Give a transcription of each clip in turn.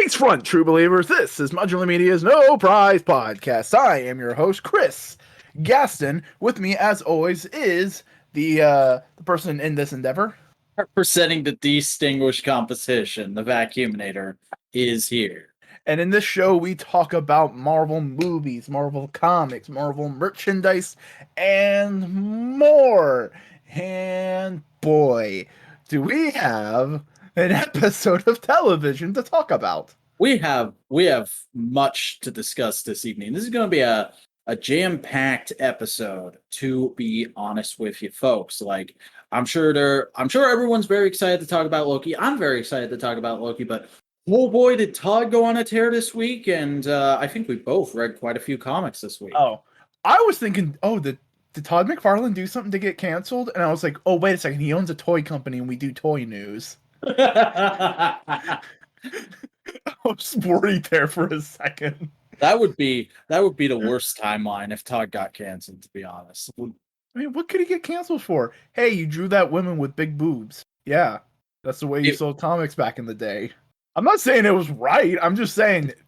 Face front, true believers. This is Modular Media's No Prize Podcast. I am your host, Chris Gaston. With me, as always, is the person in this endeavor. Representing the distinguished composition, the Vacuuminator is here. And in this show, we talk about Marvel movies, Marvel comics, Marvel merchandise, and more. And boy, do we have an episode of television to talk about. We have much to discuss this evening. This is going to be a jam-packed episode, to be honest with you folks. Like, I'm sure everyone's very excited to talk about Loki. I'm very excited to talk about Loki, but oh boy, did Todd go on a tear this week, and I think we both read quite a few comics this week. Oh, I was thinking, did Todd McFarlane do something to get canceled? And I was like, oh, wait a second, he owns a toy company and we do toy news. I was worried there for a second. That would be the worst timeline if Todd got canceled, to be honest. I mean, what could he get canceled for? Hey, you drew that woman with big boobs. Yeah, that's the way you sold comics back in the day. I'm not saying it was right. I'm just saying it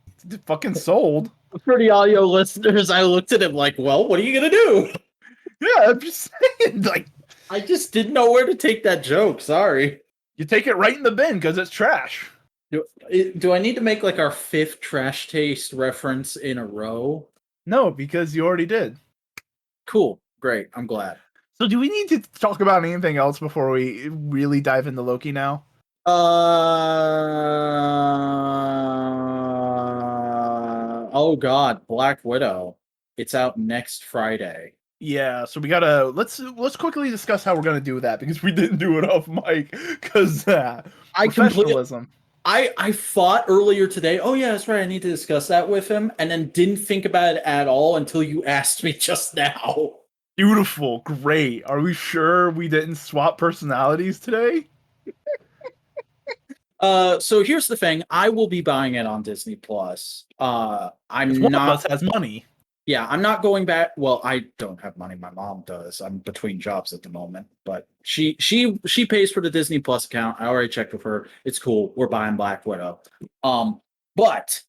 fucking sold. For the audio listeners, I looked at him like, well, what are you going to do? Yeah, I'm just saying, like... I just didn't know where to take that joke. Sorry. You take it right in the bin because it's trash. Do I need to make like our 5th trash taste reference in a row? No, because you already did. Cool. Great. I'm glad. So do we need to talk about anything else before we really dive into Loki now? Oh God, Black Widow. It's out next Friday. Yeah, so we gotta let's quickly discuss how we're gonna do that because we didn't do it off mic because professionalism. I thought earlier today, oh yeah, that's right, I need to discuss that with him, and then didn't think about it at all until you asked me just now. Beautiful, great. Are we sure we didn't swap personalities today? So here's the thing, I will be buying it on Disney Plus. One of us has money. Yeah, I'm not going back. Well, I don't have money. My mom does. I'm between jobs at the moment, but she pays for the Disney Plus account. I already checked with her. It's cool. We're buying Black Widow. But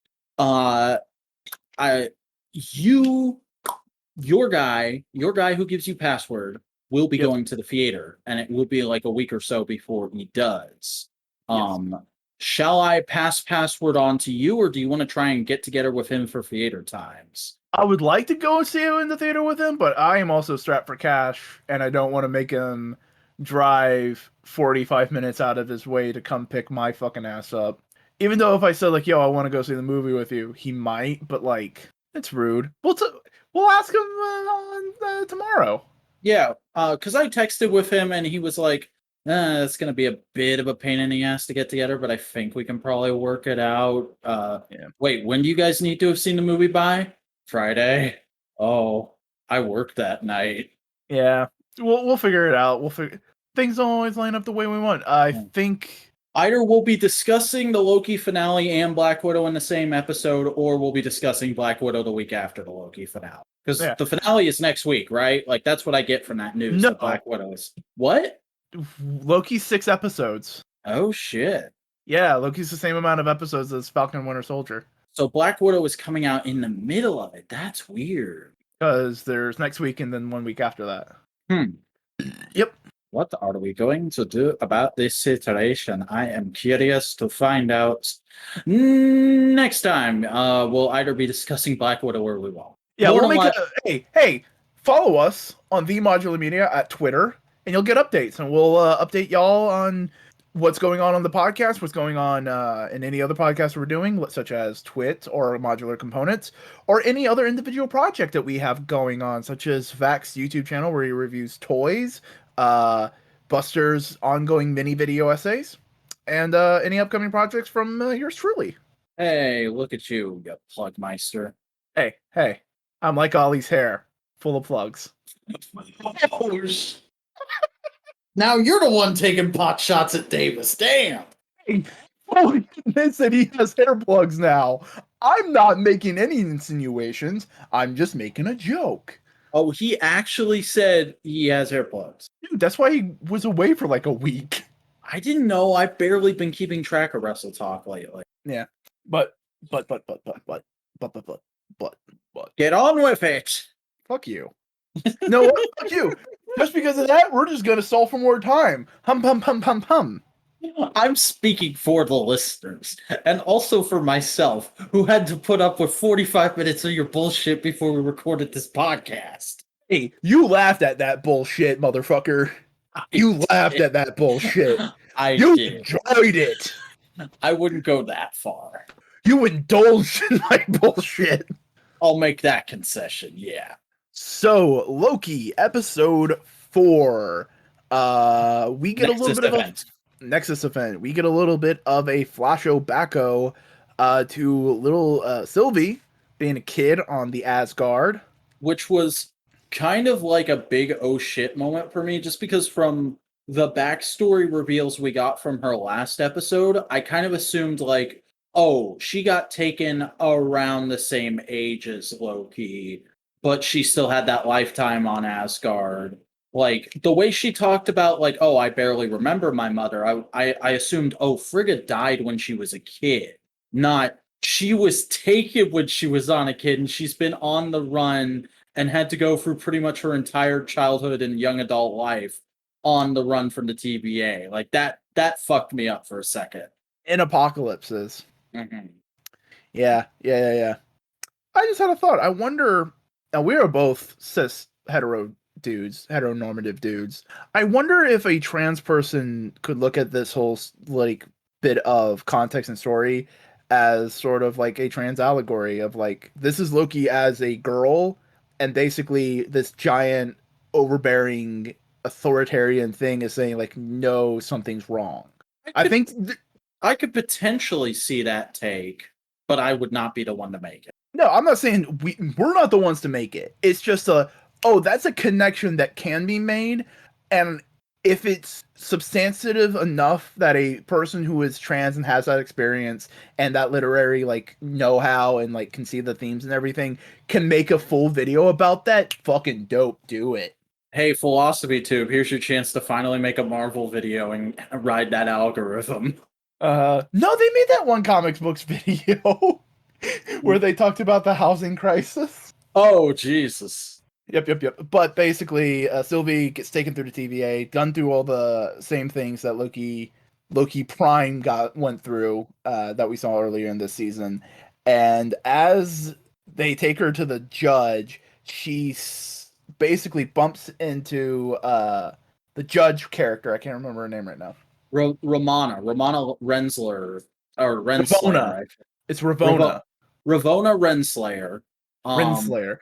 your guy who gives you password will be going to the theater, and it will be like a week or so before he does. Yes. Shall I pass password on to you, or do you want to try and get together with him for theater times? I would like to go and see him in the theater with him, but I am also strapped for cash, and I don't want to make him drive 45 minutes out of his way to come pick my fucking ass up. Even though if I said, like, yo, I want to go see the movie with you, he might, but, like, it's rude. We'll ask him tomorrow. Yeah, because I texted with him, and he was like, it's going to be a bit of a pain in the ass to get together, but I think we can probably work it out. Wait, when do you guys need to have seen the movie by? Friday. Oh, I worked that night. Yeah, we'll figure it out. Things don't always line up the way we want. I think either we'll be discussing the Loki finale and Black Widow in the same episode, or we'll be discussing Black Widow the week after the Loki finale. Because the finale is next week, right? Like, that's what I get from that news. No, Black Widow is what? Loki's 6 episodes. Oh shit! Yeah, Loki's the same amount of episodes as Falcon and Winter Soldier. So Black Widow is coming out in the middle of it. That's weird. Because there's next week and then 1 week after that. Yep. What are we going to do about this situation? I am curious to find out. Next time, we'll either be discussing Black Widow or we won't. Yeah, we'll make hey, follow us on The Modular Media at Twitter, and you'll get updates. And we'll update y'all on what's going on the podcast, what's going on in any other podcasts we're doing, such as Twit or Modular Components, or any other individual project that we have going on, such as Vac's YouTube channel where he reviews toys, Buster's ongoing mini video essays, and any upcoming projects from yours truly. Hey, look at you plugmeister. Hey, I'm like Ollie's hair, full of plugs. Now you're the one taking pot shots at Davis. Damn. Holy goodness that he has hair plugs now. I'm not making any insinuations. I'm just making a joke. Oh, he actually said he has hair plugs. Dude, that's why he was away for like a week. I didn't know. I've barely been keeping track of Wrestle Talk lately. Yeah. But but but but but but but but but but but Get on with it. fuck you. No, what? Fuck you. Just because of that, we're just gonna stall for more time. Hum hum hum hum hum. I'm speaking for the listeners and also for myself, who had to put up with 45 minutes of your bullshit before we recorded this podcast. Hey, you laughed at that bullshit, motherfucker. You laughed at that bullshit. I You did. enjoyed it. I wouldn't go that far. You indulged in my bullshit. I'll make that concession, yeah. So, Loki, episode 4. We get Nexus a little bit event. of a Nexus event. We get a little bit of a flashbacko to little Sylvie being a kid on the Asgard. Which was kind of like a big oh shit moment for me, just because from the backstory reveals we got from her last episode, I kind of assumed like, oh, she got taken around the same age as Loki, but she still had that lifetime on Asgard. Like the way she talked about, like, oh, I barely remember my mother. I assumed, oh, Frigga died when she was a kid, not she was taken when she was on a kid, and she's been on the run and had to go through pretty much her entire childhood and young adult life on the run from the TVA. Like that fucked me up for a second. In apocalypses. Mm-hmm. Yeah. I just had a thought. I wonder. Now we are both cis heteronormative dudes. I wonder if a trans person could look at this whole like bit of context and story as sort of like a trans allegory of like this is Loki as a girl, and basically this giant overbearing authoritarian thing is saying like no, something's wrong. I think. I could potentially see that take, but I would not be the one to make it. No, I'm not saying we're not the ones to make it. It's just that's a connection that can be made, and if it's substantive enough that a person who is trans and has that experience and that literary like know-how and like can see the themes and everything can make a full video about that, fucking dope, do it. Hey, Philosophy Tube, here's your chance to finally make a Marvel video and ride that algorithm. No, they made that one comics books video where they talked about the housing crisis. Oh, Jesus. Yep. But basically, Sylvie gets taken through the TVA, done through all the same things that Loki Prime went through that we saw earlier in this season. And as they take her to the judge, she basically bumps into the judge character. I can't remember her name right now. Ramona Renslayer, or Renslayer. It's Ravonna. Ravonna Renslayer. Renslayer.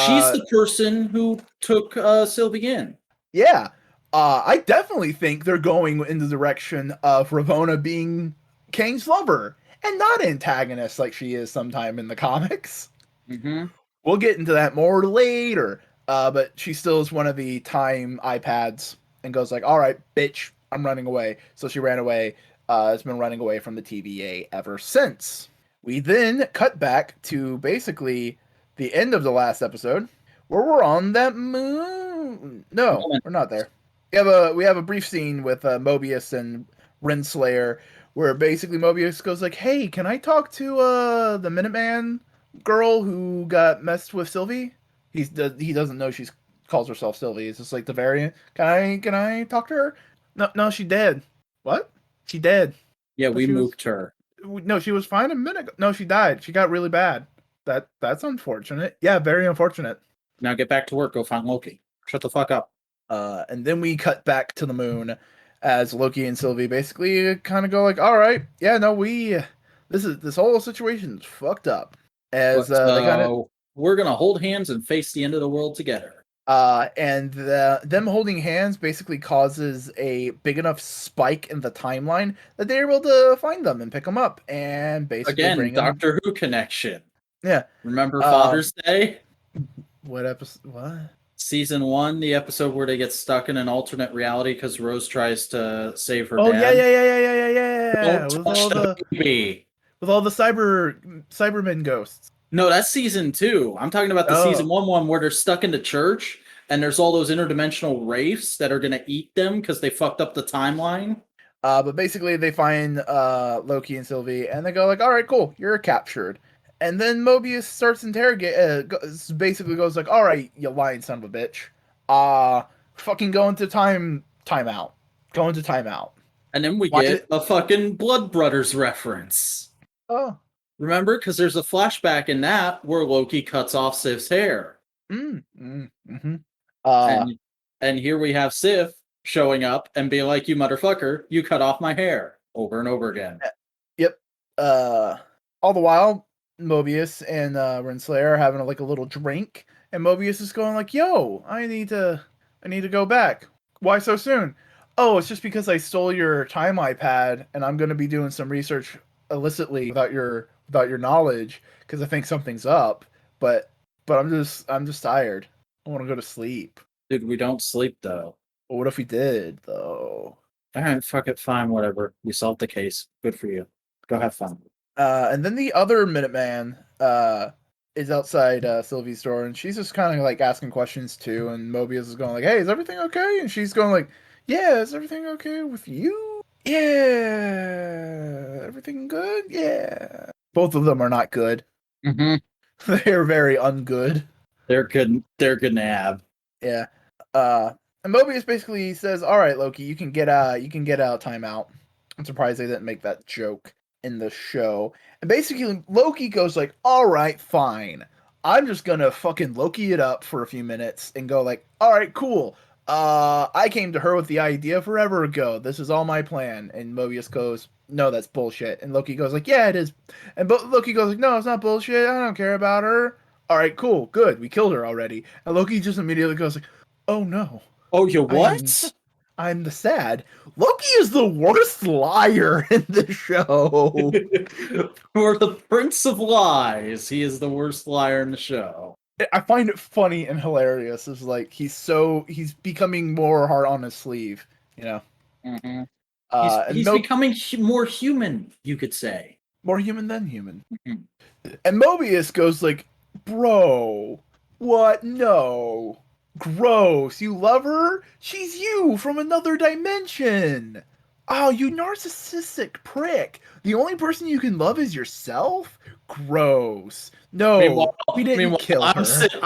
She's the person who took Sylvie in. Yeah. I definitely think they're going in the direction of Ravonna being Kang's lover and not antagonist like she is sometime in the comics. Mm-hmm. We'll get into that more later. But she still is one of the time iPads and goes like, all right, bitch, I'm running away. So she ran away. Has been running away from the TVA ever since. We then cut back to basically the end of the last episode, where we're on that moon. No, we're not there. We have a brief scene with Mobius and Renslayer, where basically Mobius goes like, "Hey, can I talk to the Minuteman girl who got messed with Sylvie?" He doesn't know she calls herself Sylvie. It's just like the variant. Can I talk to her? No, she dead. What? She dead. Yeah, we moved her. No, she was fine a minute ago. No, she died. She got really bad. That's unfortunate. Yeah, very unfortunate. Now get back to work. Go find Loki. Shut the fuck up. And then we cut back to the moon as Loki and Sylvie basically kind of go like, "All right, yeah, no, this whole situation's fucked up." As they kind of we're gonna hold hands and face the end of the world together. And them holding hands basically causes a big enough spike in the timeline that they're able to find them and pick them up and basically again Doctor Who connection. Yeah, remember Father's Day? What episode? What? Season 1, the episode where they get stuck in an alternate reality because Rose tries to save her dad. Yeah. With all the Cybermen ghosts. No, that's season 2. I'm talking about the season 1 where they're stuck in the church and there's all those interdimensional wraiths that are going to eat them because they fucked up the timeline. But basically, they find Loki and Sylvie, and they go like, "All right, cool, you're captured." And then Mobius starts interrogate. Basically, goes like, "All right, you lying son of a bitch. Uh, fucking go into timeout. Go into timeout. And then we Why get did? a fucking Blood Brothers reference. Oh, Remember? Because there's a flashback in that where Loki cuts off Sif's hair. mm-hmm. Uh, And and here we have Sif showing up and being like, "You motherfucker, you cut off my hair," over and over again. yep. Uh, all the while, Mobius and Renslayer are having like a little drink, and Mobius is going like, "Yo, I need to go back. Why so soon? Oh, it's just because I stole your time iPad, and I'm going to be doing some research illicitly without your knowledge because I think something's up. But I'm just tired. I want to go to sleep. Dude, we don't sleep though. But what if we did though?" All right, fuck it, fine, whatever. You solved the case. Good for you. Go have fun. And then the other Minuteman is outside Sylvie's door, and she's just kind of like asking questions too. And Mobius is going like, "Hey, is everything okay?" And she's going like, "Yeah, is everything okay with you? Yeah, everything good? Yeah." Both of them are not good. Mm-hmm. They are very ungood. They're good. They're good nab. Yeah. And Mobius basically says, "All right, Loki, you can get out timeout." I'm surprised they didn't make that joke in the show. And basically Loki goes like, "All right, fine. I'm just gonna fucking Loki it up for a few minutes and go like, all right, cool. I came to her with the idea forever ago. This is all my plan." And Mobius goes, "No, that's bullshit." And Loki goes like, "Yeah, it is." And Loki goes like, "No, it's not bullshit. I don't care about her." All right, cool, good. We killed her already. And Loki just immediately goes like, "Oh no, Oh, you I'm what? I'm the sad." Loki is the worst liar in the show. For the Prince of Lies, he is the worst liar in the show. I find it funny and hilarious. Is like he's becoming more hard on his sleeve, you know. Mm-hmm. And He's becoming more human, you could say. more human than human. Mhm. And Mobius goes like, "Bro, what? No, gross. You love her? She's you from another dimension. Oh, you narcissistic prick. The only person you can love is yourself? Gross. No, we didn't Meanwhile, kill her."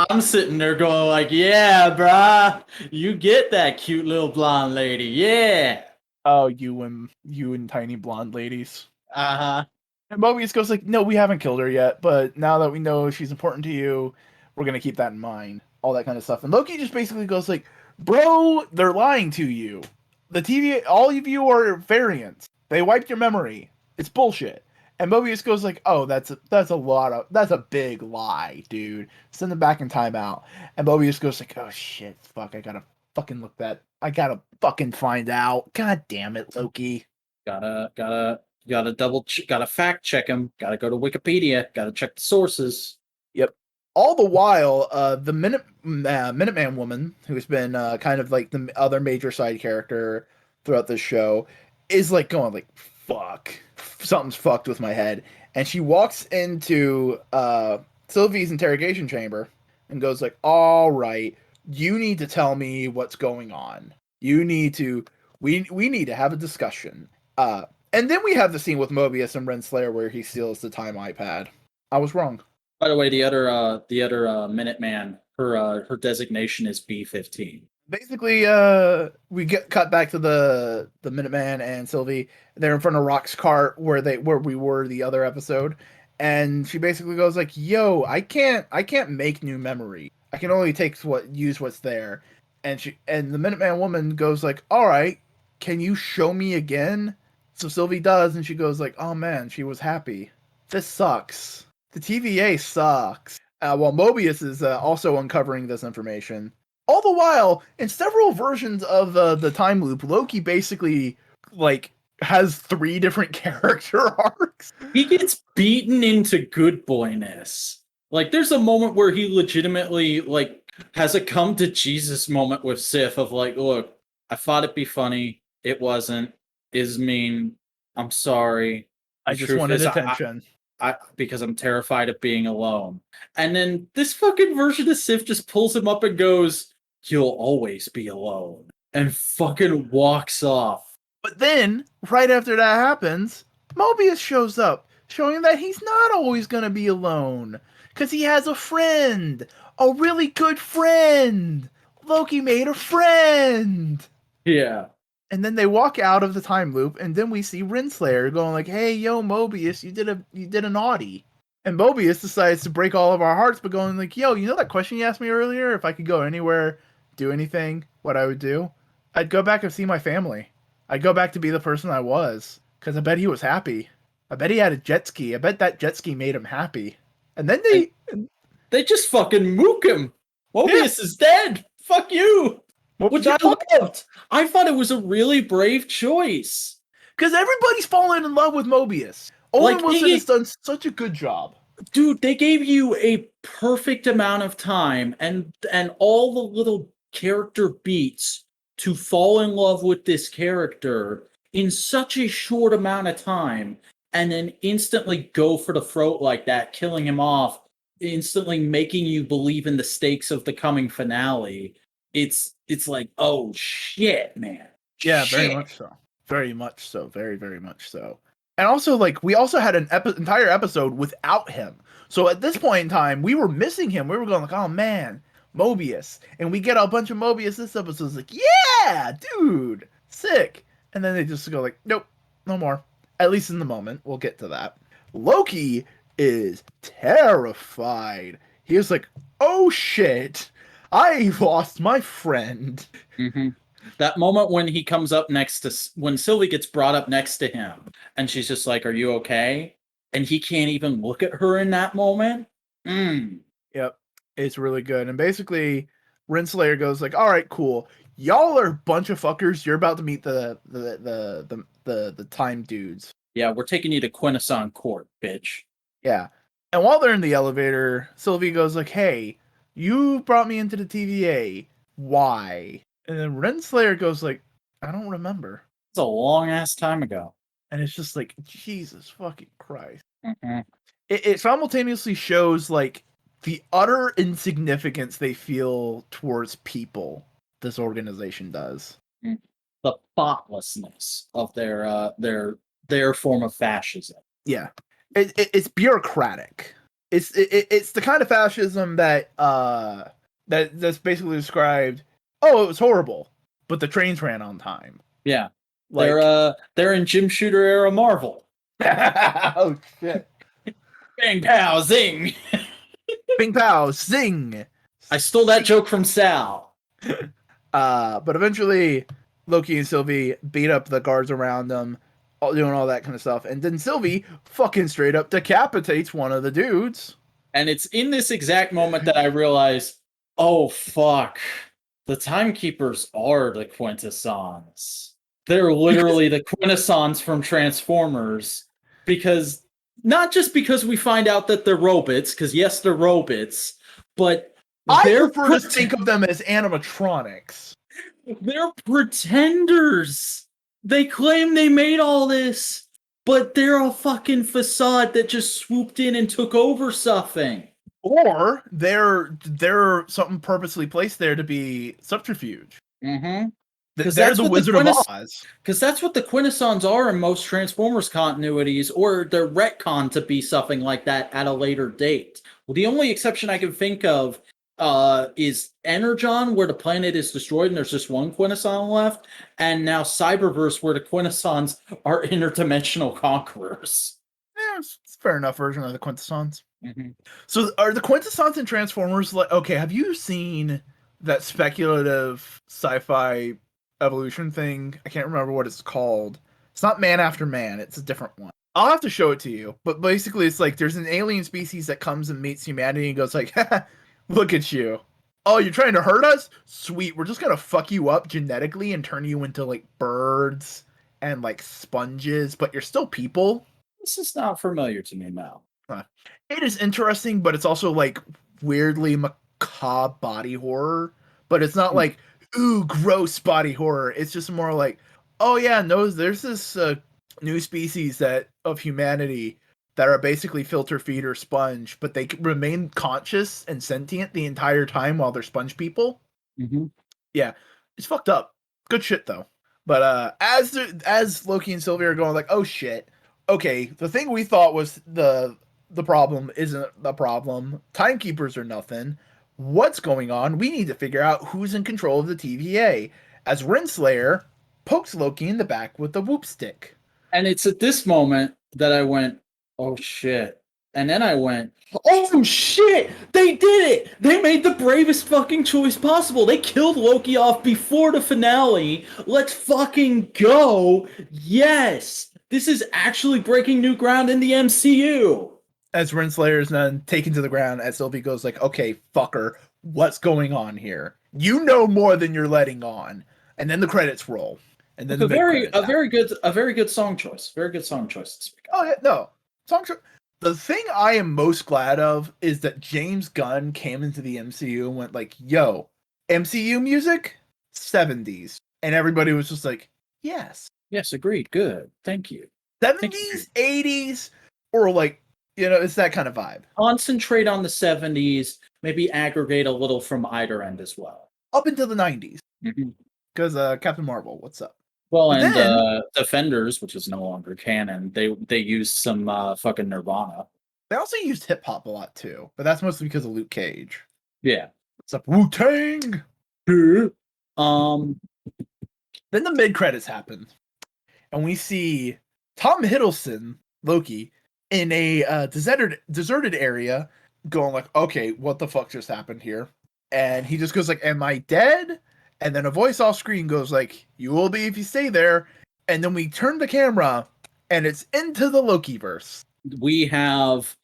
I'm sitting there going like, "Yeah, brah, you get that cute little blonde lady, yeah." Oh, you and tiny blonde ladies. Uh huh. And Mobius goes like, "No, we haven't killed her yet, but now that we know she's important to you, we're gonna keep that in mind." All that kind of stuff. And Loki just basically goes like, "Bro, they're lying to you. The TV, all of you are variants. They wiped your memory. It's bullshit." And Mobius goes like, "Oh, that's a big lie, dude. Send them back in timeout." And Mobius goes like, "Oh shit, fuck, I gotta fucking find out. God damn it, Loki." Gotta gotta fact check him. Gotta go to Wikipedia. Gotta check the sources. Yep. All the while, the Minuteman woman, who's been kind of like the other major side character throughout this show, is like going like, "Fuck, something's fucked with my head." And she walks into Sylvie's interrogation chamber and goes like, "All right, you need to tell me what's going on. You need to, we need to have a discussion." And then we have the scene with Mobius and Renslayer where he steals the time iPad. I was wrong. By the way, the other Minuteman, her designation is B-15. Basically, we get cut back to the Minuteman and Sylvie. They're in front of Rock's cart where we were the other episode, and she basically goes like, "Yo, I can't make new memory. I can only use what's there." And the Minuteman woman goes like, "All right, can you show me again?" So Sylvie does, and she goes like, "Oh man, she was happy. This sucks. The TVA sucks." While Mobius is also uncovering this information. All the while, in several versions of the time loop, Loki basically like has three different character arcs. He gets beaten into good boyness. Like, there's a moment where he legitimately like has a come to Jesus moment with Sif of like, "Look, I thought it'd be funny. It wasn't. Is mean. I'm sorry. I The just truth wanted is, attention. because I'm terrified of being alone." And then this fucking version of Sif just pulls him up and goes, "You'll always be alone," and fucking walks off. But then, right after that happens, Mobius shows up, showing that he's not always going to be alone. Because he has a friend. A really good friend. Loki made a friend. Yeah. And then they walk out of the time loop, and then we see Renslayer going like, "Hey, yo, Mobius, you did a naughty." And Mobius decides to break all of our hearts, but going like, "Yo, you know that question you asked me earlier? If I could go anywhere, do anything, what I would do? I'd go back and see my family. I'd go back to be the person I was, because I bet he was happy. I bet he had a jet ski. I bet that jet ski made him happy." And then And they just fucking mook him. Mobius is dead. Fuck you. Which I loved. I thought it was a really brave choice. Because everybody's falling in love with Mobius. Owen Like, Wilson has done such a good job. dude, they gave you a perfect amount of time and all the little character beats to fall in love with this character in such a short amount of time, and then instantly go for the throat like that, killing him off, instantly making you believe in the stakes of the coming finale. It's like, oh shit, man. Yeah, Shit. very much so. Very much so. Very, very much so. And also, like, we also had an entire episode without him. So at this point in time, we were missing him. We were going like, oh man, Mobius. And we get a bunch of Mobius this episode. It's like, yeah, dude, sick. And then they just go like, nope, no more. At least in the moment. We'll get to that. Loki is terrified. He is like, oh shit, I lost my friend. Mm-hmm. That moment when he comes up next to, when Sylvie gets brought up next to him, and she's just like, "Are you okay?" And he can't even look at her in that moment. Yep, it's really good. And basically, Renslayer goes like, "All right, cool. Y'all are a bunch of fuckers. You're about to meet the time dudes." Yeah, we're taking you to Quintesson Court, bitch. Yeah. And while they're in the elevator, Sylvie goes like, "Hey, you brought me into the TVA. Why?" And then Renslayer goes like, "I don't remember." It's a long ass time ago. And it's just like, Jesus fucking Christ. Mm-hmm. It simultaneously shows like the utter insignificance they feel towards people. This organization does. The thoughtlessness of their form of fascism. Yeah, it's bureaucratic. It's the kind of fascism that that's basically described. Oh, it was horrible, but the trains ran on time. Yeah, like, they're in Jim Shooter era Marvel. Oh shit! Bang pow zing. Bing pow zing. I stole that joke from Sal. But eventually, Loki and Sylvie beat up the guards around them, doing all that kind of stuff. And then Sylvie fucking straight up decapitates one of the dudes. And it's in this exact moment that I realize, oh fuck, the Timekeepers are the Quintessons. They're literally the Quintessons from Transformers. Because, not just because we find out that they're robots, because yes, they're robots, but I prefer to think of them as animatronics. They're pretenders. They claim they made all this, but they're a fucking facade that just swooped in and took over something. Or they're something purposely placed there to be subterfuge. Mm-hmm. They're the Wizard of Oz. Because that's what the Quintessons are in most Transformers continuities, or they're retconned to be something like that at a later date. Well, the only exception I can think of is Energon, where the planet is destroyed and there's just one Quintesson left, and now Cyberverse, where the Quintessons are interdimensional conquerors. Yeah, it's a fair enough version of the Quintessons. Mm-hmm. So are the Quintessons and Transformers like, okay, have you seen that speculative sci-fi evolution thing? I can't remember what it's called. It's not Man After Man, it's a different one. I'll have to show it to you. But basically it's like there's an alien species that comes and meets humanity and goes like, look at you. Oh, you're trying to hurt us? Sweet, we're just gonna fuck you up genetically and turn you into like birds and like sponges, but you're still people. This is not familiar to me now. It is interesting, but it's also like weirdly macabre body horror. But it's not like, ooh, gross body horror. It's just more like, oh yeah, no, there's this new species that of humanity that are basically filter feeder sponge, but they remain conscious and sentient the entire time while they're sponge people. Mm-hmm. Yeah, it's fucked up. Good shit though. But as Loki and Sylvie are going like, oh shit, okay, the thing we thought was the problem isn't the problem. Timekeepers are nothing. What's going on? We need to figure out who's in control of the TVA. As Renslayer pokes Loki in the back with the whoop stick. And it's at this moment that I went, oh shit. And then I went, oh shit! They did it! They made the bravest fucking choice possible. They killed Loki off before the finale. Let's fucking go! Yes! This is actually breaking new ground in the MCU. As Renslayer is then taken to the ground, as Sylvie goes like, okay, fucker, what's going on here? You know more than you're letting on. And then the credits roll. And then It's the a very good song choice. Very good song choice. Oh yeah, no. The thing I am most glad of is that James Gunn came into the MCU and went like, "Yo, MCU music, 70s," and everybody was just like, "Yes, Yes, agreed. Good. Thank you. 70s, 80s, or like, it's that kind of vibe." Concentrate on the 70s, maybe aggregate a little from either end as well. Up until the 90s, Mm-hmm. because Captain Marvel, what's up? Well, But and then Defenders, which is no longer canon, they used some fucking Nirvana. they also used hip hop a lot too, but that's mostly because of Luke Cage. Yeah. What's up, Wu Tang? Um. Then the mid credits happen, and we see Tom Hiddleston, Loki, in a deserted area, going like, "Okay, what the fuck just happened here?" And he just goes like, "Am I dead?" And then a voice off screen goes like, "You will be if you stay there." And then we turn the camera, and it's into the Lokiverse. We have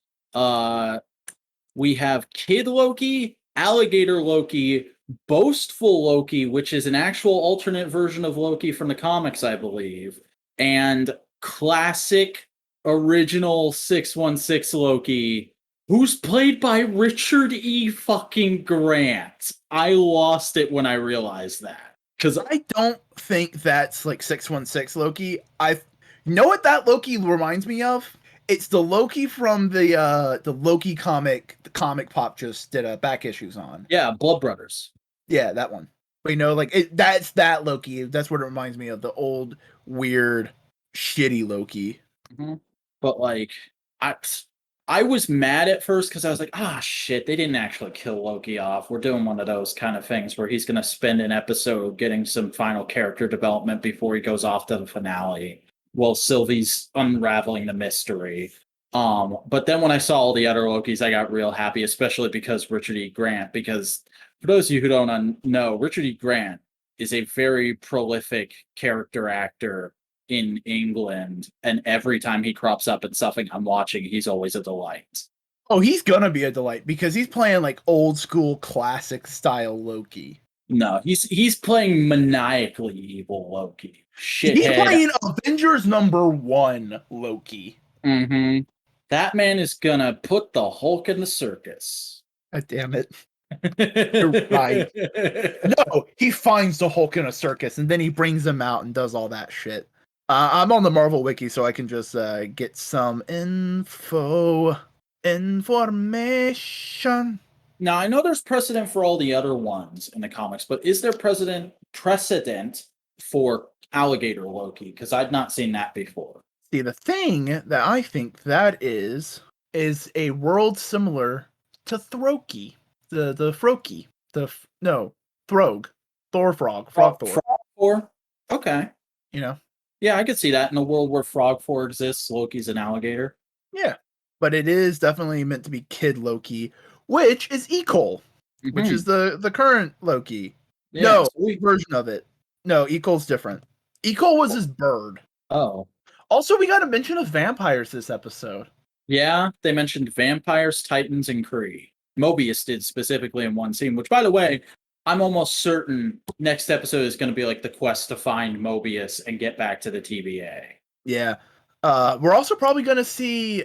Kid Loki, Alligator Loki, Boastful Loki, which is an actual alternate version of Loki from the comics, I believe, and classic original 616 Loki, who's played by Richard E. fucking Grant. I lost it when I realized that. Because I don't think that's like 616 Loki. You know what that Loki reminds me of? It's the Loki from the Loki comic. The comic pop just did back issues on. yeah, Blood Brothers. Yeah, that one. But that's that Loki. That's what it reminds me of. The old, weird, shitty Loki. Mm-hmm. But like, I I was mad at first because I was like, ah, shit, they didn't actually kill Loki off. We're doing one of those kind of things where he's going to spend an episode getting some final character development before he goes off to the finale while Sylvie's unraveling the mystery. But then when I saw all the other Lokis, I got real happy, especially because Richard E. Grant, because for those of you who don't know, Richard E. Grant is a very prolific character actor in England, and every time he crops up in something I'm watching, he's always a delight. Oh, he's gonna be a delight because he's playing like old school classic style Loki. No, he's playing maniacally evil Loki. He's Shithead. playing Avengers #1 Loki. Mm-hmm. That man is gonna put the Hulk in the circus. God damn it. You're right. No, he finds the Hulk in a circus and then he brings him out and does all that shit. I'm on the Marvel wiki, so I can just get some information. Now I know there's precedent for all the other ones in the comics, but is there precedent for Alligator Loki? Because I've not seen that before. See, the thing that I think that is a world similar to Throki, the Froki, Throg, Thor Frog, Frog Thor. Frog Thor? Okay. You know? Yeah, I could see that in a world where Frog 4 exists, Loki's an alligator. Yeah. But it is definitely meant to be Kid Loki, which is Ecole, which is the current Loki. Yeah, no, version of it. No, Ecole's different. Ecole was his bird. Oh. Also, we got a mention of vampires this episode. Yeah, they mentioned vampires, titans, and Kree. Mobius did specifically in one scene, which, by the way, I'm almost certain next episode is going to be like the quest to find Mobius and get back to the TVA. Yeah. We're also probably going to see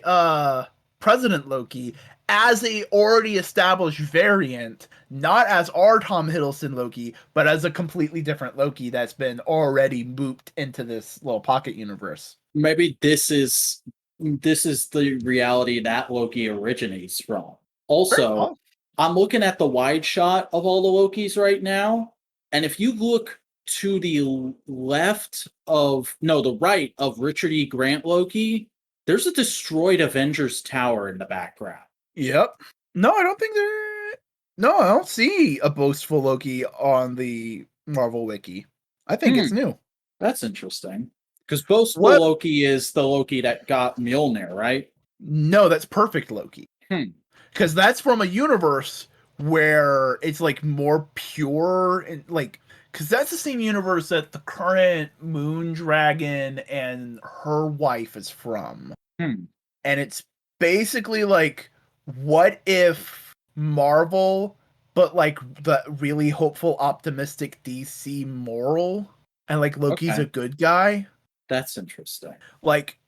President Loki as a already established variant, not as our Tom Hiddleston Loki, but as a completely different Loki that's been already booped into this little pocket universe. Maybe this is the reality that Loki originates from. Also, I'm looking at the wide shot of all the Lokis right now, and if you look to the left of the right of Richard E. Grant Loki, there's a destroyed Avengers Tower in the background. Yep. No, I don't think there. No, I don't see a boastful Loki on the Marvel wiki. I think it's new. That's interesting. Because boastful What? Loki is the Loki that got Mjolnir, right? No, that's perfect Loki. Hmm. Because that's from a universe where it's like more pure and like. Because that's the same universe that the current Moon Dragon and her wife is from. Hmm. And it's basically like, what if Marvel, but like the really hopeful, optimistic DC moral, and like Loki's Okay. a good guy? That's interesting. Like,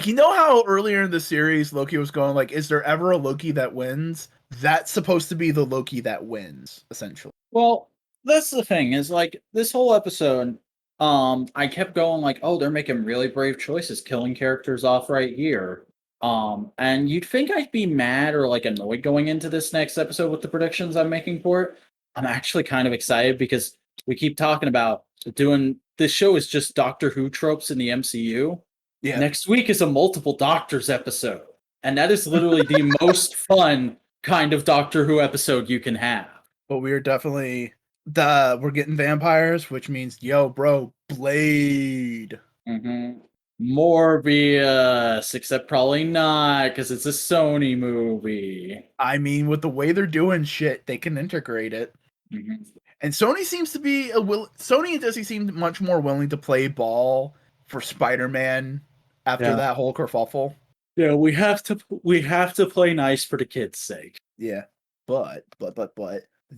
you know how earlier in the series Loki was going like, is there ever a Loki that wins? That's supposed to be the Loki that wins, essentially. Well, that's the thing, is like this whole episode, I kept going like, oh, they're making really brave choices, killing characters off right here. And you'd think I'd be mad or like annoyed going into this next episode with the predictions I'm making for it. I'm actually kind of excited because we keep talking about doing this show is just Doctor Who tropes in the MCU. Yeah, Next week is a multiple doctors episode. And that is literally the most fun kind of Doctor Who episode you can have. but we're definitely we're getting vampires, which means yo, bro, Blade. Mm-hmm. Morbius, except probably not because it's a Sony movie. I mean, with the way they're doing shit, they can integrate it. Mm-hmm. And Sony seems to be Sony does seem much more willing to play ball for Spider-Man after Yeah, that whole kerfuffle. yeah, we have to play nice for the kids' sake. Yeah. But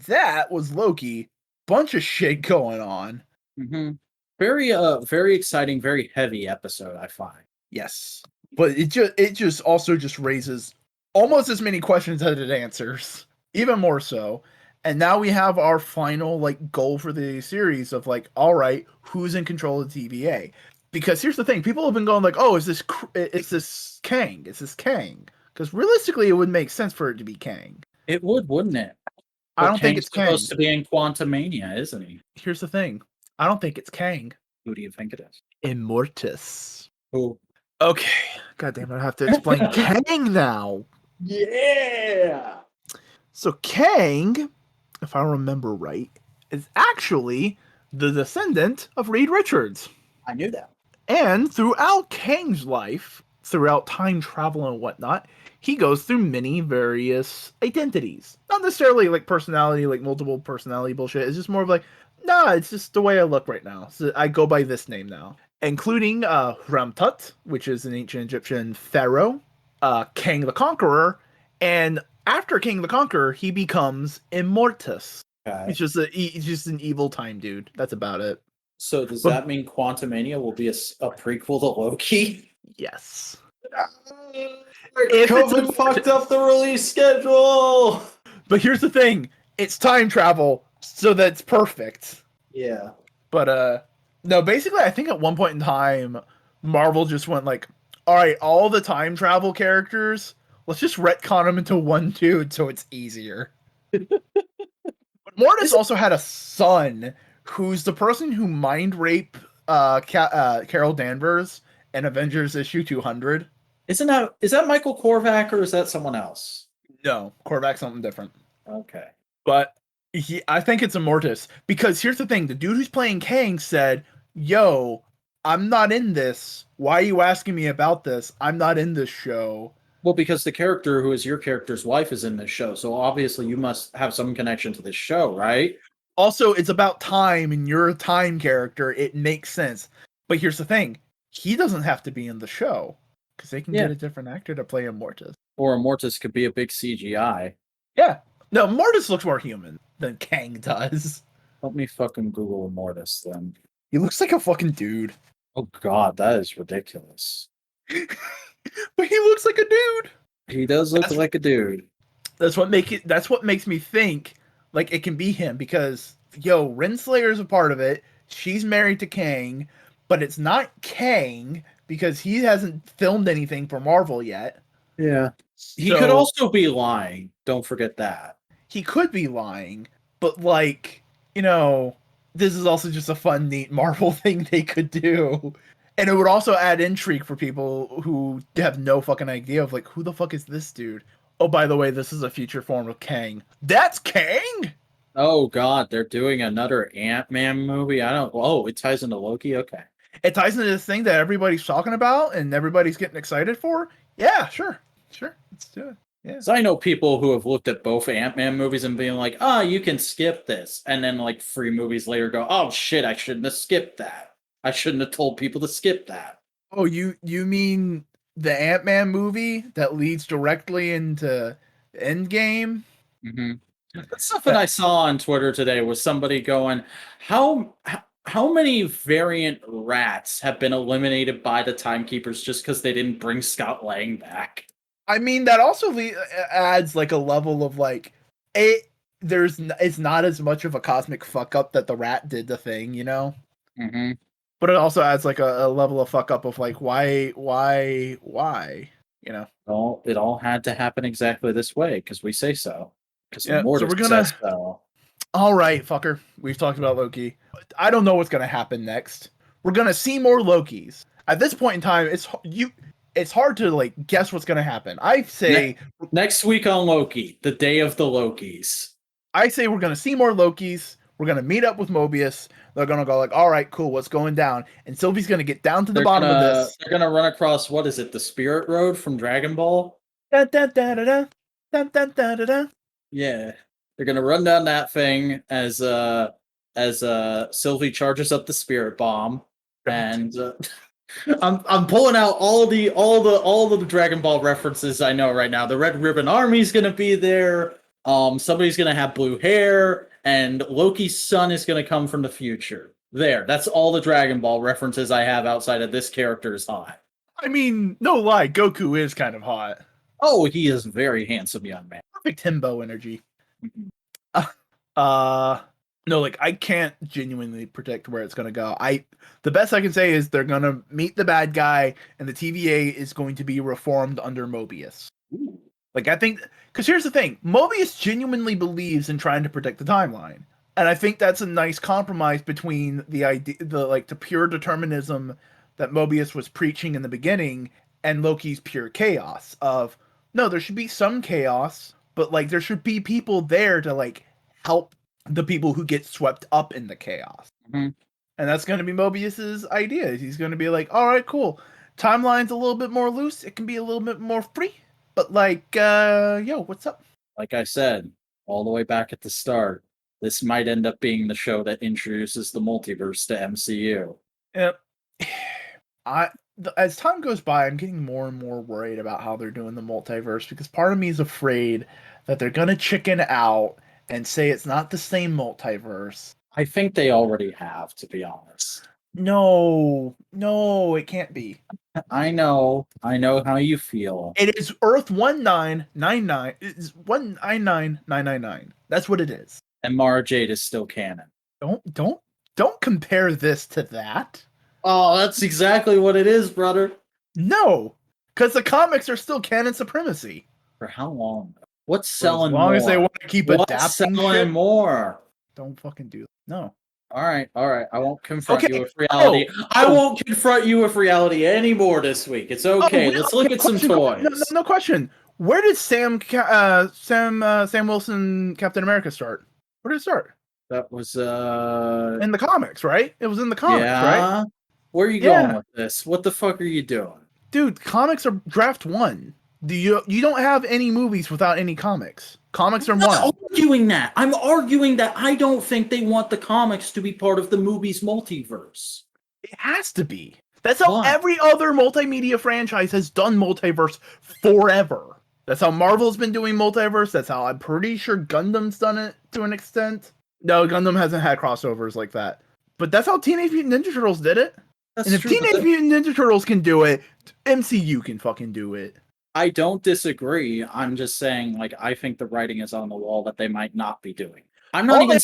that was Loki. Bunch of shit going on. Mm-hmm. Very exciting, very heavy episode, I find. Yes. But it just also just raises almost as many questions as it answers. Even more so. And now we have our final like goal for the series of like, all right, who's in control of the TVA? Because here's the thing: people have been going like, oh, is this Kang? Is this Kang? Because realistically, it would make sense for it to be Kang. It would, wouldn't it? I But don't think Kang's it's Kang. supposed to be in Quantumania, isn't he? Here's the thing: I don't think it's Kang. Who do you think it is? Immortus. Who? Okay, God damn it, I have to explain Kang now. Yeah. So Kang, if I remember right, is actually the descendant of Reed Richards. I knew that. And throughout Kang's life, throughout time travel and whatnot, he goes through many various identities. Not necessarily like personality, like multiple personality bullshit. It's just more of like, nah, it's just the way I look right now. So I go by this name now. Including Ramtut, which is an ancient Egyptian pharaoh, Kang the Conqueror, and after King the Conqueror, he becomes Immortus. Okay. He's just an evil time dude. That's about it. So does But- that mean Quantumania will be a prequel to Loki? Yes. If COVID fucked up the release schedule. But here's the thing: it's time travel, so that's perfect. Yeah. But no, basically, I think at one point in time, Marvel just went like, all right, all the time travel characters, let's just retcon them into one dude so it's easier. But Mortis also had a son who's the person who mind raped Carol Danvers in Avengers issue 200. Is that Michael Korvac or is that someone else? No, Korvac's something different. Okay. But I think it's Immortus. Because here's the thing, the dude who's playing Kang said, yo, I'm not in this. Why are you asking me about this? I'm not in this show. Well, because the character who is your character's wife is in this show, so obviously you must have some connection to this show, right? Also, it's about time, and you're a time character. It makes sense. But here's the thing, he doesn't have to be in the show. Because they can get a different actor to play Immortus. Or Immortus could be a big CGI. Yeah. No, Immortus looks more human than Kang does. Let me fucking Google Immortus then. He looks like a fucking dude. Oh god, that is ridiculous. But he looks like a dude. He does look like a dude. That's what makes me think like it can be him, because Renslayer is a part of it. She's married to Kang, but it's not Kang because he hasn't filmed anything for Marvel yet. Yeah. He could also be lying. Don't forget that. He could be lying, but like, this is also just a fun, neat Marvel thing they could do. And it would also add intrigue for people who have no fucking idea of like, who the fuck is this dude? Oh, by the way, this is a future form of Kang. That's Kang? Oh God, they're doing another Ant-Man movie. I don't. Oh, it ties into Loki. Okay. It ties into this thing that everybody's talking about and everybody's getting excited for. Yeah, sure. Sure. Let's do it. Yeah. So I know people who have looked at both Ant-Man movies and being like, "Ah, you can skip this," and then like 3 movies later go, "Oh shit, I shouldn't have skipped that. I shouldn't have told people to skip that." Oh, you mean the Ant-Man movie that leads directly into Endgame? Mm-hmm. Something I That saw on Twitter today was somebody going, how many variant rats have been eliminated by the timekeepers just because they didn't bring Scott Lang back?" I mean that also adds like a level of like it. It's not as much of a cosmic fuck up that the rat did the thing, you know. Mm-hmm. But it also adds like a level of fuck up of like why, you know. Well, it all had to happen exactly this way because we say so. Because Yeah. So Immortus we're says gonna. so. All right, fucker. We've talked about Loki. I don't know what's gonna happen next. We're gonna see more Lokis. At this point in time, It's hard to like guess what's gonna happen. Ne- Next week on Loki, the day of the Lokis. I say we're gonna see more Lokis. We're gonna meet up with Mobius. They're gonna go like, all right, cool, what's going down? And Sylvie's gonna get down to the bottom of this. They're gonna run across what is it, the Spirit Road from Dragon Ball? Da, da, da, da, da, da, da, da, da. Yeah. They're gonna run down that thing as Sylvie charges up the spirit bomb. And I'm pulling out all the Dragon Ball references I know right now. The Red Ribbon Army's gonna be there. Somebody's gonna have blue hair, and Loki's son is gonna come from the future. There, that's all the Dragon Ball references I have outside of this character's hot. I mean, no lie, Goku is kind of hot. Oh, he is a very handsome young man. Perfect himbo energy. No, like I can't genuinely predict where it's gonna go. The best I can say is they're gonna meet the bad guy, and the TVA is going to be reformed under Mobius. Ooh. Like I think, because here's the thing, Mobius genuinely believes in trying to predict the timeline, and I think that's a nice compromise between the idea, the pure determinism that Mobius was preaching in the beginning, and Loki's pure chaos of no, there should be some chaos, but like there should be people there to like help the people who get swept up in the chaos. Mm-hmm. And that's going to be Mobius's idea. He's going to be like, all right, cool. Timeline's a little bit more loose. It can be a little bit more free. But like, yo, what's up? Like I said, all the way back at the start, this might end up being the show that introduces the multiverse to MCU. Yeah. As time goes by, I'm getting more and more worried about how they're doing the multiverse because part of me is afraid that they're going to chicken out and say it's not the same multiverse. I think they already have, to be honest. No, it can't be. I know how you feel. It is Earth 1999. It's 199999. That's what it is. And Mara Jade is still canon. Don't compare this to that. Oh, that's exactly what it is, brother. No, because the comics are still canon supremacy. For how long? What's selling more? As long more? as they want to keep What's adapting selling shit, more? don't fucking do that. No. All right. I won't confront Okay. you with reality. I won't confront you with reality anymore this week. It's okay. Let's look at some toys. No question. Where did Sam Wilson Captain America start? Where did it start? That was in the comics, right? It was in the comics, right? Where are you going with this? What the fuck are you doing? Dude, comics are draft 1. You don't have any movies without any comics. Comics are I'm not arguing that. I'm arguing that I don't think they want the comics to be part of the movie's multiverse. It has to be. That's how every other multimedia franchise has done multiverse forever. That's how Marvel's been doing multiverse. That's how I'm pretty sure Gundam's done it to an extent. No, Gundam hasn't had crossovers like that. But that's how Teenage Mutant Ninja Turtles did it. That's and if true, Teenage Mutant Ninja Turtles can do it, MCU can fucking do it. I don't disagree. I'm just saying, like, I think the writing is on the wall that they might not be doing. I'm not even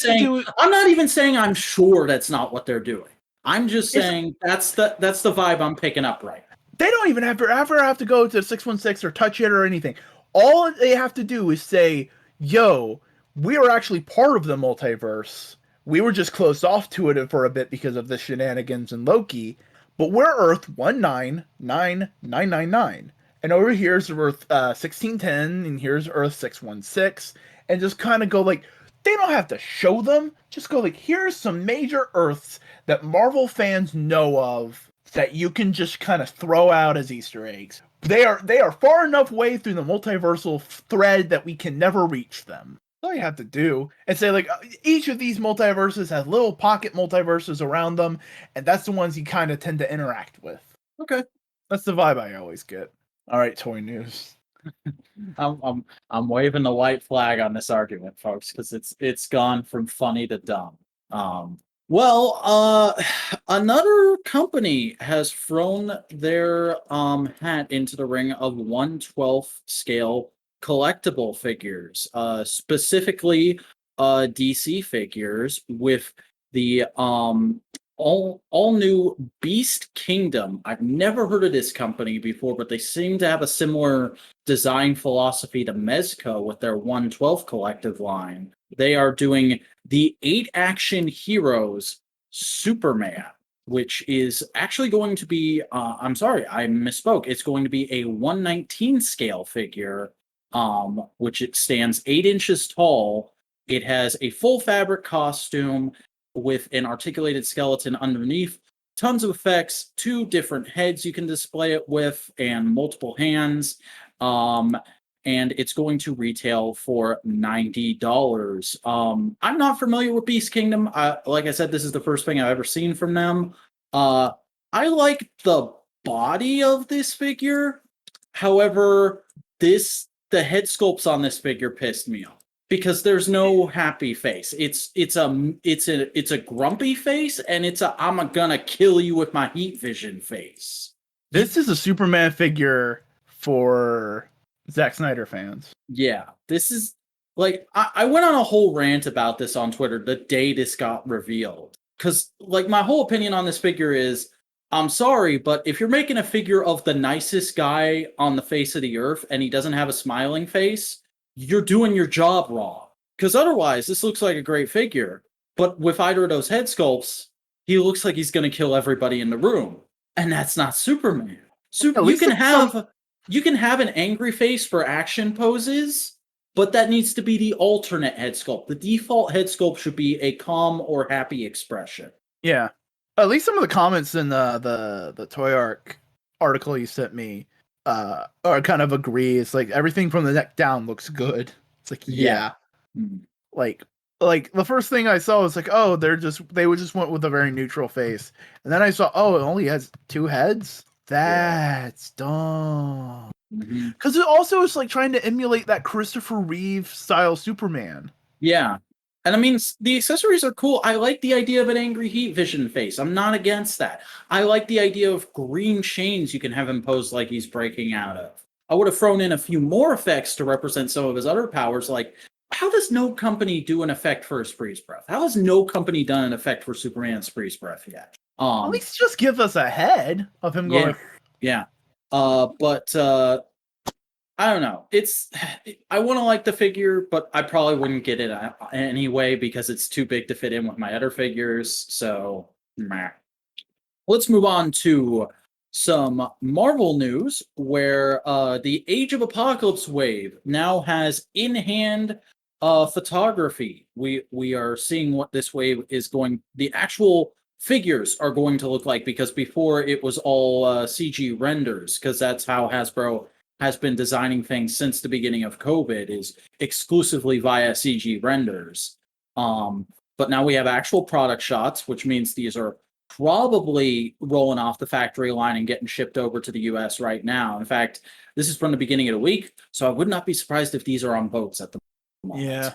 saying I'm sure that's not what they're doing. I'm just saying that's the vibe I'm picking up right now. They don't even have to go to 616 or touch it or anything. All they have to do is say, yo, we are actually part of the multiverse. We were just closed off to it for a bit because of the shenanigans in Loki, but we're Earth 199999. And over here's Earth 1610, and here's Earth 616, and just kind of go like, they don't have to show them, just go like, here's some major Earths that Marvel fans know of that you can just kind of throw out as Easter eggs. They are far enough way through the multiversal thread that we can never reach them. That's all you have to do, and say like each of these multiverses has little pocket multiverses around them, and that's the ones you kind of tend to interact with. Okay. That's the vibe I always get. All right, toy news. I'm waving the white flag on this argument, folks, because it's gone from funny to dumb. Another company has thrown their hat into the ring of 1/12 scale collectible figures, specifically DC figures with the all new Beast Kingdom. I've never heard of this company before, but they seem to have a similar design philosophy to Mezco with their 1/12 collective line. They are doing the 8 Action Heroes Superman, which is actually going to be, I'm sorry, I misspoke. It's going to be a 1/19 scale figure, which it stands 8 inches tall. It has a full fabric costume with an articulated skeleton underneath, tons of effects, 2 different heads you can display it with, and multiple hands. And it's going to retail for $90. I'm not familiar with Beast Kingdom. Like I said, this is the first thing I've ever seen from them. I like the body of this figure. However, the head sculpts on this figure pissed me off because there's no happy face. It's a grumpy face, and it's a I'm gonna kill you with my heat vision face. This is a Superman figure for Zack Snyder fans. Yeah, this is like I went on a whole rant about this on Twitter the day this got revealed. Because like my whole opinion on this figure is, I'm sorry, but if you're making a figure of the nicest guy on the face of the earth and he doesn't have a smiling face, you're doing your job wrong. Because otherwise, this looks like a great figure. But with either of those head sculpts, he looks like he's going to kill everybody in the room. And that's not Superman. You can have an angry face for action poses, but that needs to be the alternate head sculpt. The default head sculpt should be a calm or happy expression. Yeah. At least some of the comments in the Toy Arc article you sent me are kind of agree. It's like everything from the neck down looks good. It's like yeah. Like the first thing I saw was like, oh, they just went with a very neutral face. And then I saw, oh, it only has 2 heads. That's dumb. Because it also is like trying to emulate that Christopher Reeve style Superman. Yeah. And I mean, the accessories are cool. I like the idea of an angry heat vision face. I'm not against that. I like the idea of green chains you can have him pose like he's breaking out of. I would have thrown in a few more effects to represent some of his other powers. Like, how does no company do an effect for his freeze breath? How has no company done an effect for Superman's freeze breath yet? At least just give us a head of him going. Yeah. But I don't know. I want to like the figure, but I probably wouldn't get it anyway because it's too big to fit in with my other figures. So, meh. Let's move on to some Marvel news where the Age of Apocalypse wave now has in-hand photography. We are seeing what this wave is going. The actual figures are going to look like, because before it was all CG renders, because that's how Hasbro has been designing things since the beginning of COVID, is exclusively via CG renders. But now we have actual product shots, which means these are probably rolling off the factory line and getting shipped over to the US right now. In fact, this is from the beginning of the week, so I would not be surprised if these are on boats at the moment. Yeah.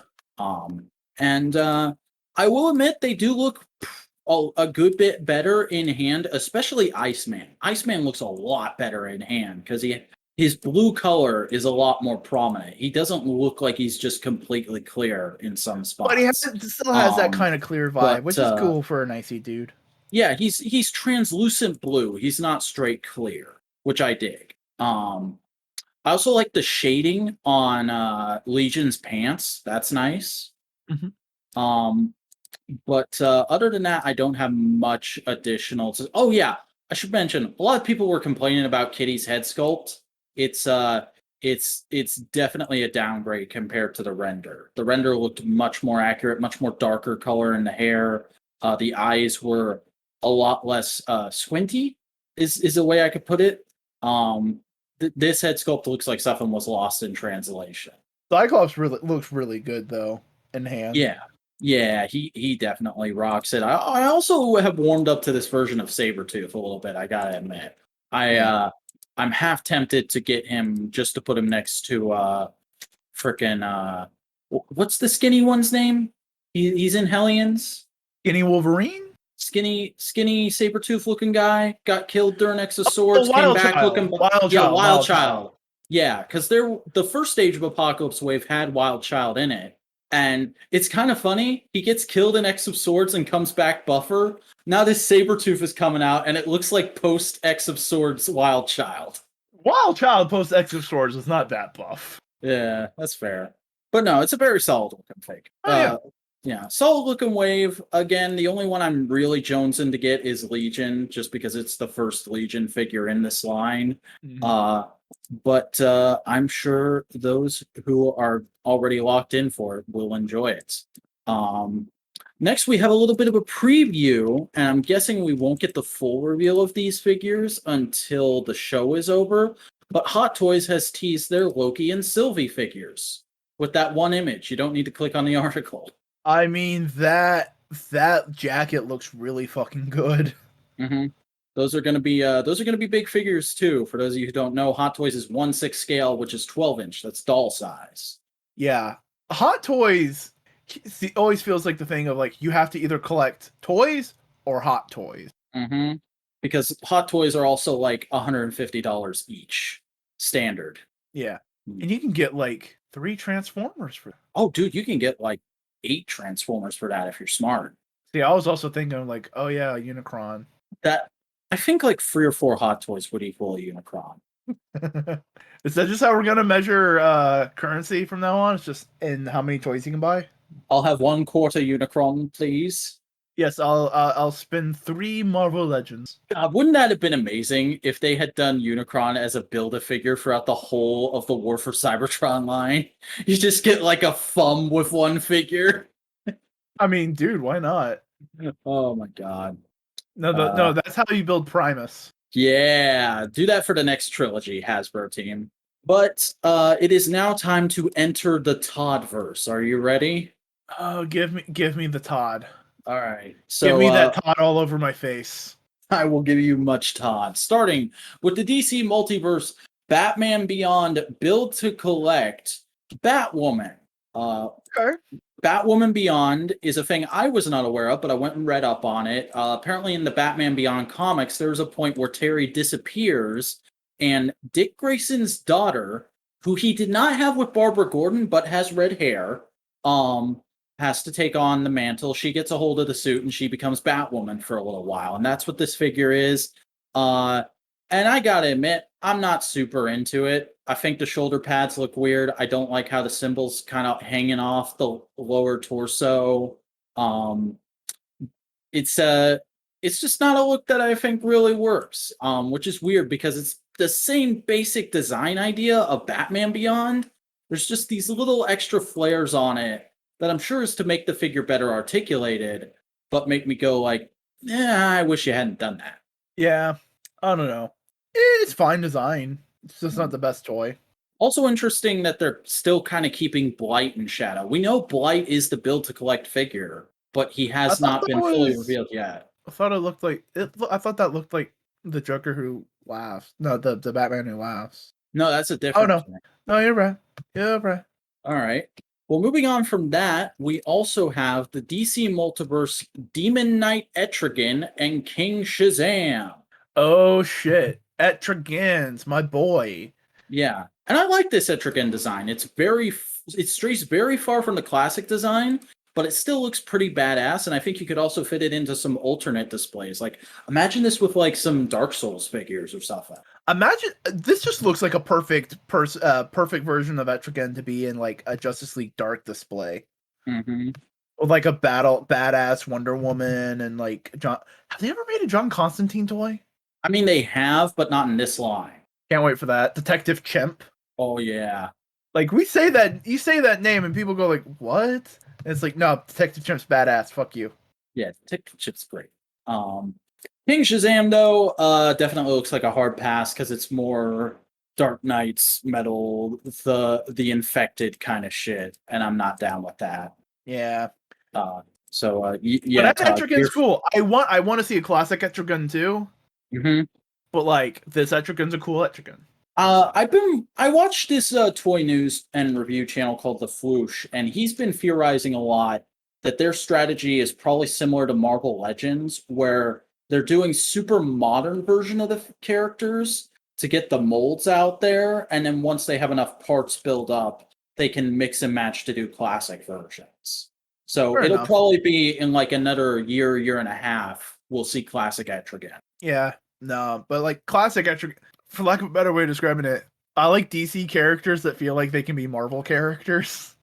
And I will admit they do look a good bit better in hand, especially Iceman. Iceman looks a lot better in hand because his blue color is a lot more prominent. He doesn't look like he's just completely clear in some spots. But he still has that kind of clear vibe, which is cool for an icy dude. Yeah, he's translucent blue. He's not straight clear, which I dig. I also like the shading on Legion's pants. That's nice. Mm-hmm. But other than that, I don't have much additional to. Oh yeah, I should mention a lot of people were complaining about Kitty's head sculpt. It's it's definitely a downgrade compared to the render. The render looked much more accurate, much more darker color in the hair. The eyes were a lot less squinty. Is a way I could put it. This head sculpt looks like something was lost in translation. Cyclops really looks really good though in hand. Yeah. Yeah, he definitely rocks it. I also have warmed up to this version of Sabretooth a little bit, I gotta admit. I'm half tempted to get him just to put him next to frickin' what's the skinny one's name? He's in Hellions. Skinny Wolverine? Skinny Sabretooth looking guy got killed during X of Oh, Swords, came Wild back Child. looking Wild yeah, Child. Wild Child. Yeah, because the first stage of Apocalypse Wave had Wild Child in it. And it's kind of funny. He gets killed in X of Swords and comes back buffer. Now this Sabretooth is coming out, and it looks like post X of Swords Wild Child. Wild Child post X of Swords is not that buff. Yeah, that's fair. But no, it's a very solid looking fake. Oh, Yeah, solid looking wave. Again, the only one I'm really jonesing to get is Legion, just because it's the first Legion figure in this line. Mhm. But I'm sure those who are already locked in for it will enjoy it. Next, we have a little bit of a preview, and I'm guessing we won't get the full reveal of these figures until the show is over. But Hot Toys has teased their Loki and Sylvie figures with that one image. You don't need to click on the article. I mean that jacket looks really fucking good. Mm-hmm. Those are going to be big figures too. For those of you who don't know, Hot Toys is 1/6 scale, which is 12-inch. That's doll size. Yeah. Hot Toys always feels like the thing of like you have to either collect toys or hot toys. Mm-hmm. Because Hot Toys are also like $150 each, standard. Yeah. And you can get like 3 Transformers for Oh, dude, you can get like 8 Transformers for that if you're smart. See, I was also thinking like, oh yeah, Unicron. That I think like 3 or 4 Hot Toys would equal a Unicron. Is that just how we're gonna measure currency from now on? It's just in how many toys you can buy? I'll have 1/4 Unicron, please. Yes, I'll spend 3 Marvel Legends. Wouldn't that have been amazing if they had done Unicron as a Build-A-Figure throughout the whole of the War for Cybertron line? You just get like a thumb with one figure. I mean, dude, why not? Oh my god. No, that's how you build Primus. Yeah, do that for the next trilogy, Hasbro team. But it is now time to enter the Toddverse. Are you ready? Oh, give me the Todd. All right. So Give me that Todd all over my face. I will give you much Todd. Starting with the DC Multiverse Batman Beyond Build to Collect Batwoman. Okay. Batwoman Beyond is a thing I was not aware of, but I went and read up on it. Apparently, in the Batman Beyond comics, there's a point where Terry disappears, and Dick Grayson's daughter, who he did not have with Barbara Gordon, but has red hair, has to take on the mantle. She gets a hold of the suit, and she becomes Batwoman for a little while, and that's what this figure is. And I gotta admit, I'm not super into it. I think the shoulder pads look weird. I don't like how the symbols kind of hanging off the lower torso. It's just not a look that I think really works. Which is weird because it's the same basic design idea of Batman Beyond. There's just these little extra flares on it that I'm sure is to make the figure better articulated, but make me go like, yeah, I wish you hadn't done that. Yeah, I don't know. It's fine design. It's just not the best toy. Also interesting that they're still kind of keeping Blight in shadow. We know Blight is the build to collect figure, but he has not been fully revealed yet. I thought it looked like it. I thought that looked like the Joker who laughs. No, the Batman who laughs. No, that's a different. Oh no, no, you're right. You're right. All right. Well, moving on from that, we also have the DC Multiverse Demon Knight Etrigan and King Shazam. Oh shit, Etrigan's my boy. Yeah, and I like this Etrigan design. It strays very far from the classic design, but it still looks pretty badass. And I think you could also fit it into some alternate displays. Like, imagine this with like some Dark Souls figures or stuff. Imagine this just looks like a perfect version of Etrigan to be in like a Justice League Dark display. Mm-hmm. With like a badass Wonder Woman and like John. Have they ever made a John Constantine toy? I mean, they have, but not in this line. Can't wait for that. Detective Chimp. Oh yeah, Like we say that you say that name and people go like, "What?" And it's like, no, Detective Chimp's badass. Fuck you. yeah. Tick Chip's great. Um, King Shazam though, definitely looks like a hard pass because it's more Dark Knight's metal, the infected kind of shit, and I'm not down with that. Yeah, Uh, but yeah, that Todd, you're. Etrigan's cool. I want to see a classic Etrigan too. Mhm. But like this Etrigan's a cool Etrigan. I watched this toy news and review channel called The Floosh, and he's been theorizing a lot that their strategy is probably similar to Marvel Legends, where they're doing super modern version of the characters to get the molds out there, and then once they have enough parts built up, they can mix and match to do classic versions. So Fair it'll enough. probably be in like another year and a half, we'll see classic Etrigan. Yeah, no, but like classic Etrigan, for lack of a better way of describing it, I like DC characters that feel like they can be Marvel characters,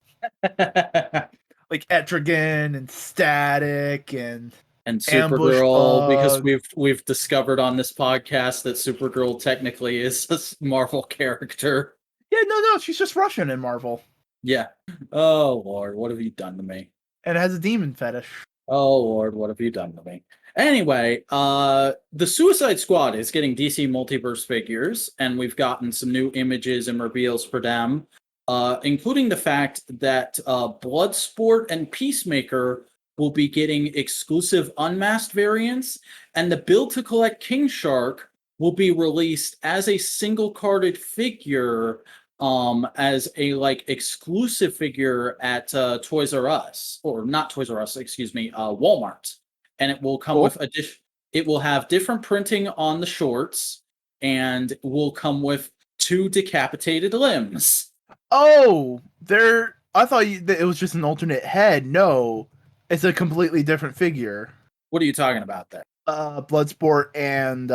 like Etrigan and Static and And Ambush Supergirl, because Bug. we've discovered on this podcast that Supergirl technically is a Marvel character. Yeah, no, she's just Russian in Marvel Yeah. Oh Lord, what have you done to me? and has a demon fetish. Oh Lord, what have you done to me? Anyway, the Suicide Squad is getting DC Multiverse figures, and we've gotten some new images and reveals for them, including the fact that Bloodsport and Peacemaker will be getting exclusive unmasked variants, and the build to collect King Shark will be released as a single carded figure as a like exclusive figure at Toys R Us, or not Toys R Us, excuse me, Walmart, and it will come Cool. with it will have different printing on the shorts, and will come with 2 decapitated limbs. Oh, there. I thought that it was just an alternate head. No, it's a completely different figure. What are you talking about there? Bloodsport and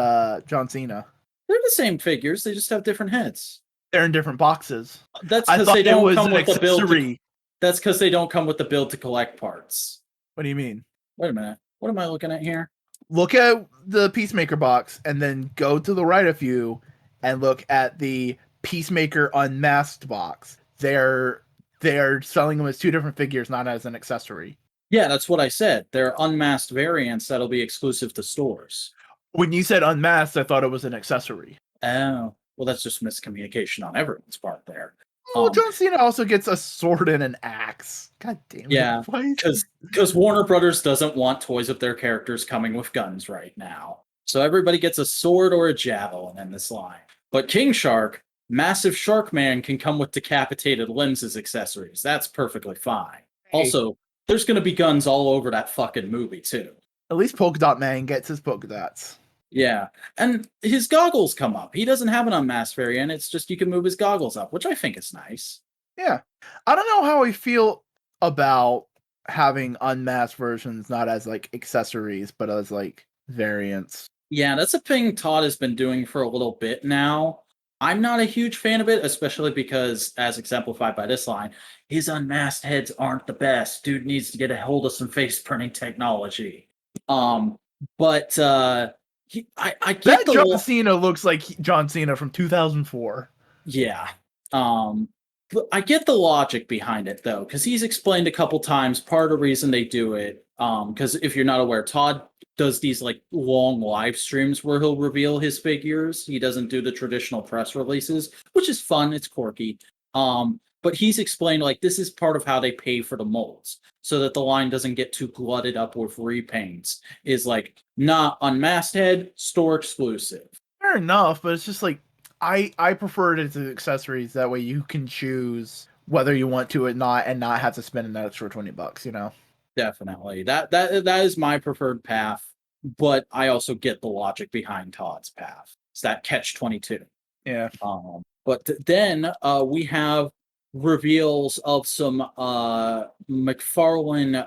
John Cena. They're the same figures, they just have different heads. They're in different boxes. That's I because they thought it don't was come an with the build to, accessory. that's because they don't come with the build to collect parts. What do you mean? Wait a minute, what am I looking at here? Look at the Peacemaker box and then go to the right a few and look at the Peacemaker Unmasked box. They're selling them as two different figures, not as an accessory. Yeah, that's what I said. They're unmasked variants that'll be exclusive to stores. When you said unmasked, I thought it was an accessory. Oh, well, that's just miscommunication on everyone's part there. Well, John Cena also gets a sword and an axe. God damn it. Yeah, Why? because Warner Brothers doesn't want toys of their characters coming with guns right now. So everybody gets a sword or a javelin in this line. But King Shark, Massive Shark Man, can come with decapitated limbs as accessories. That's perfectly fine. Hey, Also, there's going to be guns all over that fucking movie, too. at least Polka Dot Man gets his polka dots. Yeah, and his goggles come up. He doesn't have an unmasked variant. It's just you can move his goggles up, which I think is nice. Yeah. I don't know how I feel about having unmasked versions not as like accessories, but as like variants. Yeah, that's a thing Todd has been doing for a little bit now. I'm not a huge fan of it, especially because, as exemplified by this line, his unmasked heads aren't the best. Dude needs to get a hold of some face printing technology. But I get That the John Cena looks like John Cena from 2004. Yeah. But I get the logic behind it though, because he's explained a couple times part of the reason they do it. Because if you're not aware, Todd does these like long live streams where he'll reveal his figures. He doesn't do the traditional press releases, which is fun. It's quirky. But he's explained like this is part of how they pay for the molds, so that the line doesn't get too glutted up with repaints. Is like not unmasked head, store exclusive. Fair enough, but it's just like I prefer it as accessories. That way you can choose whether you want to or not, and not have to spend an extra $20. You know. Definitely. That is my preferred path, but I also get the logic behind Todd's path. It's that catch 22. Yeah. Then we have reveals of some McFarlane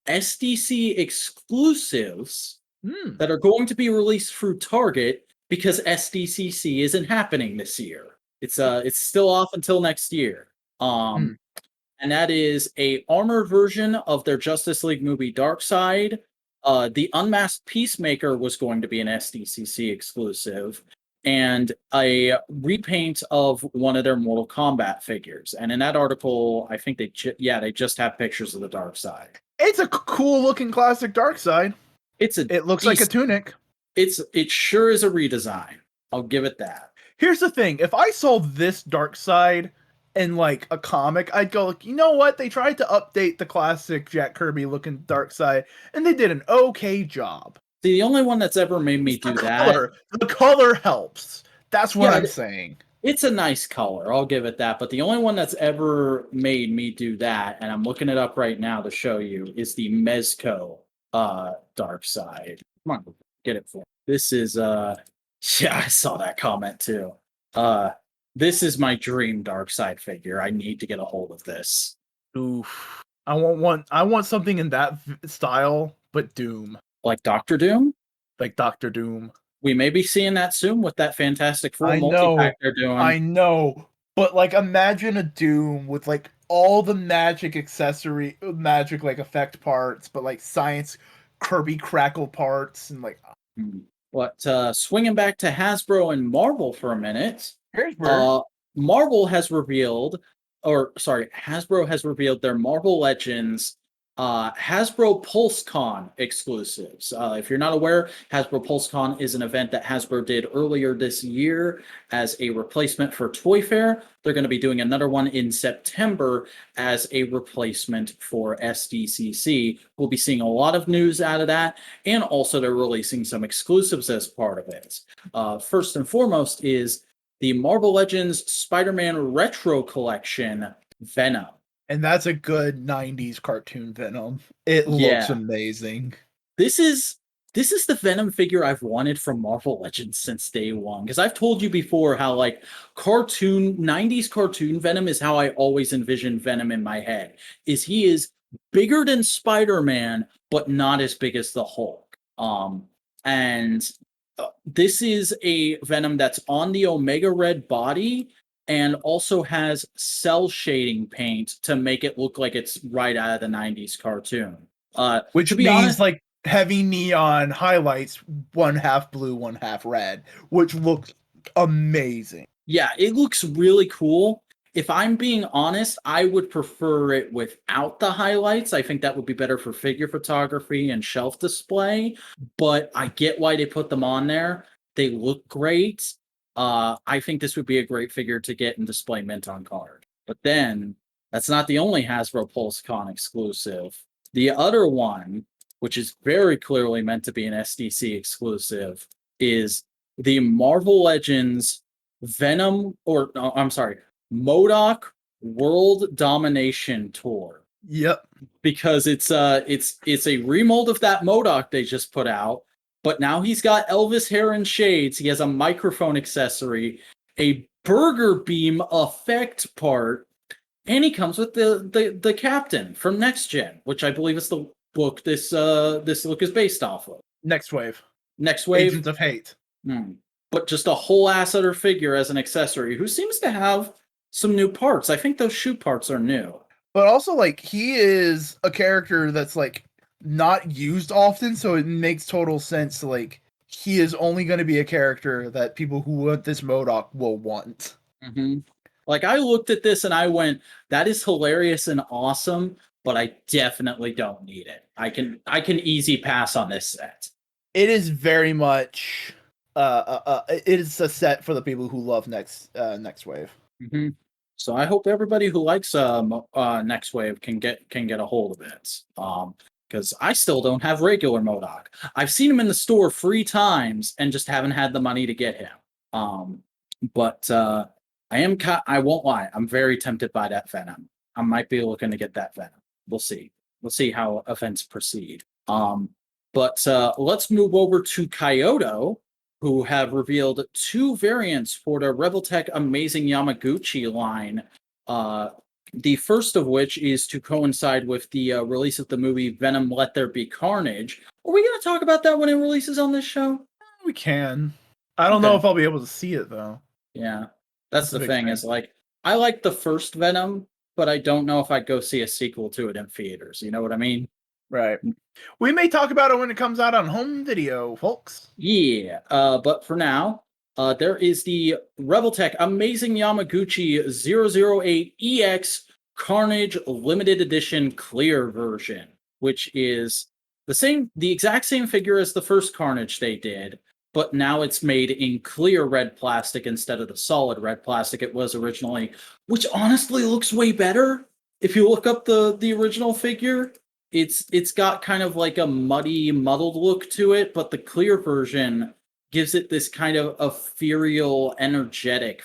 SDC exclusives that are going to be released through Target because SDCC isn't happening this year. It's still off until next year. and that is a armored version of their Justice League movie Darkseid. The Unmasked Peacemaker was going to be an SDCC exclusive, and a repaint of one of their Mortal Kombat figures. And in that article, I think they just have pictures of the Darkseid. It's a cool looking classic Darkseid. It looks like a tunic. It sure is a redesign. I'll give it that. Here's the thing: if I saw this Darkseid in like a comic, I'd go, you know what? They tried to update the classic Jack Kirby looking Darkseid, and they did an okay job. See, the only one that's ever made me do that. The color helps. That's what I'm saying. It's a nice color. I'll give it that. But the only one that's ever made me do that, and I'm looking it up right now to show you, is the Mezco Darkseid. Come on, get it for me. This is yeah, I saw that comment too. This is my dream Darkseid figure. I need to get a hold of this. Oof. I want something in that style, but Doom. Like Doctor Doom? Like Doctor Doom. We may be seeing that soon with that Fantastic Four multi-pack they're doing. I know. But like imagine a Doom with like all the magic like effect parts, but like science Kirby Crackle parts and like swinging back to Hasbro and Marvel for a minute. Hasbro has revealed their Marvel Legends Hasbro PulseCon exclusives. If you're not aware, Hasbro PulseCon is an event that Hasbro did earlier this year as a replacement for Toy Fair. They're going to be doing another one in September as a replacement for SDCC. We'll be seeing a lot of news out of that, and also they're releasing some exclusives as part of it. First and foremost is the Marvel Legends Spider-Man Retro Collection Venom. And that's a good 90s cartoon Venom. It looks amazing. This is the Venom figure I've wanted from Marvel Legends since day one. Because I've told you before how like 90s cartoon Venom is how I always envision Venom in my head. He is bigger than Spider-Man, but not as big as the Hulk. This is a Venom that's on the Omega Red body, and also has cell shading paint to make it look like it's right out of the 90s cartoon. Which means like heavy neon highlights, one half blue, one half red, which looks amazing. Yeah, it looks really cool. If I'm being honest, I would prefer it without the highlights. I think that would be better for figure photography and shelf display, but I get why they put them on there. They look great. I think this would be a great figure to get and display mint on card. But then, that's not the only Hasbro PulseCon exclusive. The other one, which is very clearly meant to be an SDC exclusive, is the Marvel Legends MODOK World Domination Tour. Yep. Because it's a remold of that MODOK they just put out. But now he's got Elvis hair and shades. He has a microphone accessory, a burger beam effect part, and he comes with the captain from Next Gen, which I believe is the book this look is based off of. Next Wave. Agents of Hate. But just a whole ass other figure as an accessory, who seems to have some new parts. I think those shoe parts are new. But also, like, he is a character that's like not used often, so it makes total sense. Like, he is only going to be a character that people who want this MODOK will want. Mm-hmm. Like, I looked at this and I went, that is hilarious and awesome, but I definitely don't need it. I can easy pass on this set. It is very much it is a set for the people who love Next Wave. Mm-hmm. So I hope everybody who likes Next Wave can get a hold of it. Because I still don't have regular MODOK. I've seen him in the store 3 times and just haven't had the money to get him. But I won't lie, I'm very tempted by that Venom. I might be looking to get that Venom. We'll see. We'll see how events proceed. But let's move over to Kyoto, who have revealed 2 variants for the Reveltech Amazing Yamaguchi line. The first of which is to coincide with the release of the movie Venom Let There Be Carnage. Are we going to talk about that when it releases on this show? We can. I don't know if I'll be able to see it, though. Yeah. That's the thing, is like, I like the first Venom, but I don't know if I'd go see a sequel to it in theaters. You know what I mean? Right. We may talk about it when it comes out on home video, folks. Yeah. But for now, there is the Reveltech Amazing Yamaguchi 008EX Carnage Limited Edition Clear version, which is the exact same figure as the first Carnage they did, but now it's made in clear red plastic instead of the solid red plastic it was originally, which honestly looks way better. If you look up the original figure, it's got kind of like a muddy, muddled look to it, but the clear version gives it this kind of ethereal, energetic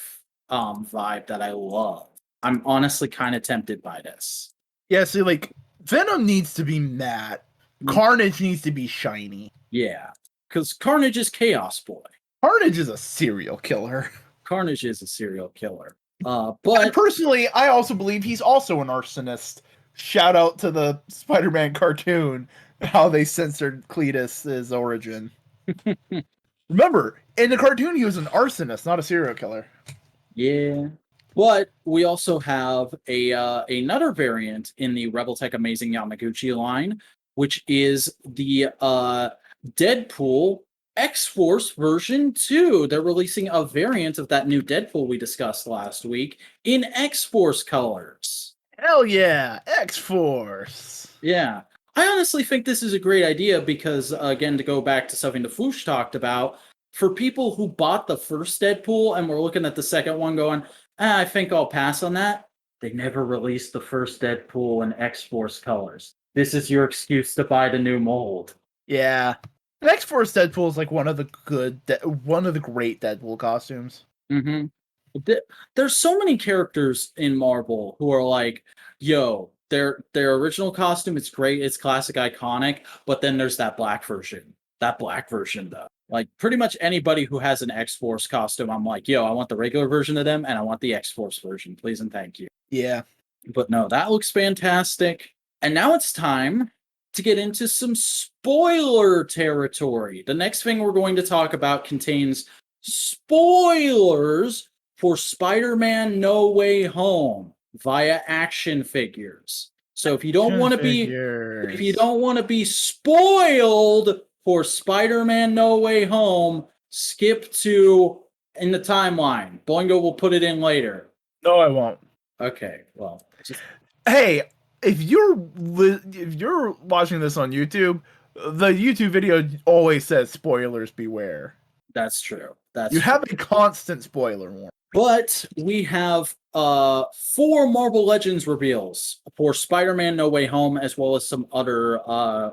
vibe that I love. I'm honestly kind of tempted by this. Yeah, see, like, Venom needs to be matte. Carnage needs to be shiny. Yeah, because Carnage is Chaos Boy. Carnage is a serial killer. Carnage is a serial killer. And But personally, I also believe he's also an arsonist. Shout out to the Spider-Man cartoon, how they censored Cletus's origin. Remember, in the cartoon, he was an arsonist, not a serial killer. yeah. But we also have another variant in the Reveltech Amazing Yamaguchi line, which is the Deadpool X-Force version 2. They're releasing a variant of that new Deadpool we discussed last week in X-Force colors. Hell yeah, X-Force. Yeah. I honestly think this is a great idea because, again, to go back to something the Foosh talked about, for people who bought the first Deadpool and were looking at the second one going, I think I'll pass on that, they never released the first Deadpool in X-Force colors. This is your excuse to buy the new mold. Yeah. The X-Force Deadpool is like one of the great Deadpool costumes. Mm-hmm. There's so many characters in Marvel who are like, yo, their original costume, it's great, it's classic, iconic, but then there's that black version. That black version, though. Like, pretty much anybody who has an X-Force costume, I'm like, yo, I want the regular version of them, and I want the X-Force version, please and thank you. Yeah. But no, that looks fantastic. And now it's time to get into some spoiler territory. The next thing we're going to talk about contains spoilers for Spider-Man No Way Home via action figures. So if you don't want to be spoiled for Spider-Man No Way Home, skip to in the timeline. Boingo will put it in later. No, I won't. Okay, well. Hey, if you're watching this on YouTube, the YouTube video always says spoilers beware. That's true. You have a constant spoiler warning. But we have 4 Marvel Legends reveals for Spider-Man No Way Home, as well as some other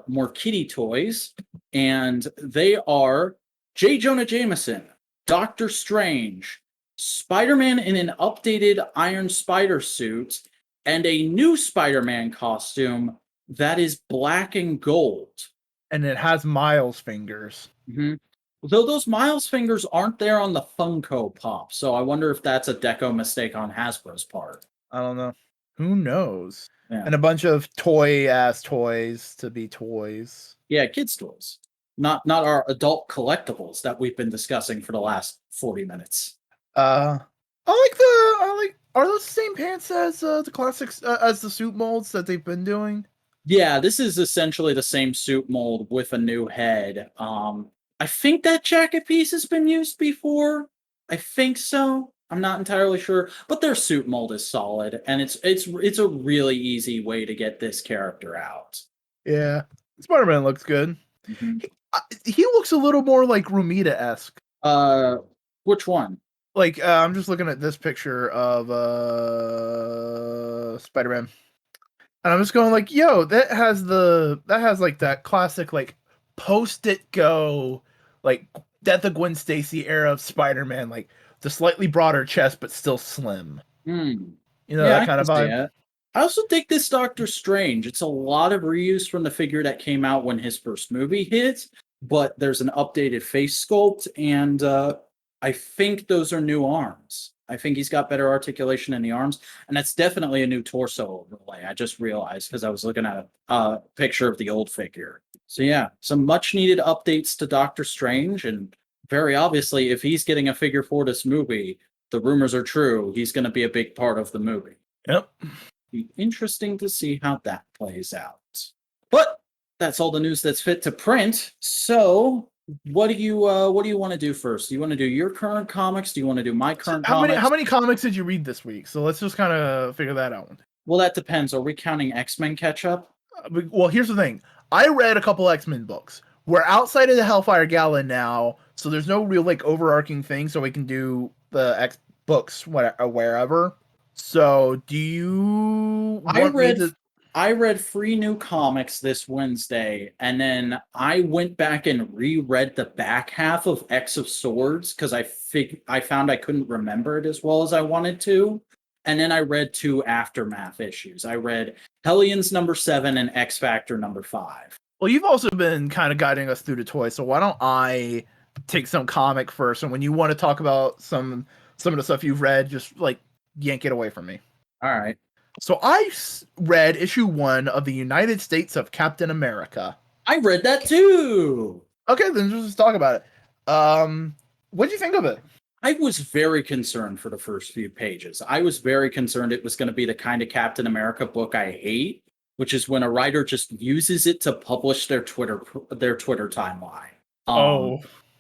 more kiddie toys. And they are J. Jonah Jameson, Doctor Strange, Spider-Man in an updated Iron Spider suit, and a new Spider-Man costume that is black and gold. And it has Miles fingers. Mm-hmm. Though those Miles fingers aren't there on the Funko Pop, so I wonder if that's a deco mistake on Hasbro's part. I don't know. Who knows? Yeah. And a bunch of toy-ass toys to be toys. Yeah, kids' toys. Not our adult collectibles that we've been discussing for the last 40 minutes. Are those the same pants as the classics, as the suit molds that they've been doing? Yeah, this is essentially the same suit mold with a new head. I think that jacket piece has been used before. I think so. I'm not entirely sure, but their suit mold is solid, and it's a really easy way to get this character out. Yeah, Spider-Man looks good. Mm-hmm. He looks a little more like Romita-esque. Which one? Like, I'm just looking at this picture of Spider-Man, and I'm just going like, yo, that has like that classic like post-it go, like Death of Gwen Stacy era of Spider-Man, like the slightly broader chest but still slim. You know, that kind of vibe. I also think this Doctor Strange. It's a lot of reuse from the figure that came out when his first movie hit, but there's an updated face sculpt, and I think those are new arms. I think he's got better articulation in the arms, and that's definitely a new torso overlay. I just realized because I was looking at a picture of the old figure. So yeah, some much needed updates to Doctor Strange, and very obviously, if he's getting a figure for this movie, the rumors are true. He's going to be a big part of the movie. Yep. Be interesting to see how that plays out. But that's all the news that's fit to print. So what do you want to do first? Do you want to do your current comics? Do you want to do my current comics? How many comics did you read this week? So let's just kind of figure that out. Well, that depends. Are we counting X-Men catch up? Well, here's the thing. I read a couple X-Men books. We're outside of the Hellfire Gala now, so there's no real like overarching thing, so we can do the X books wherever. So, do you want me to? I read 3 new comics this Wednesday, and then I went back and reread the back half of X of Swords because I found I couldn't remember it as well as I wanted to. And then I read 2 Aftermath issues. I read Hellions #7 and X Factor #5. Well, you've also been kind of guiding us through the toys, so why don't I take some comic first? And when you want to talk about some of the stuff you've read, just like yank it away from me. All right. So I read issue 1 of the United States of Captain America. I read that too. Okay, then just talk about it. What did you think of it? I was very concerned for the first few pages. I was very concerned it was going to be the kind of Captain America book I hate, which is when a writer just uses it to publish their Twitter timeline.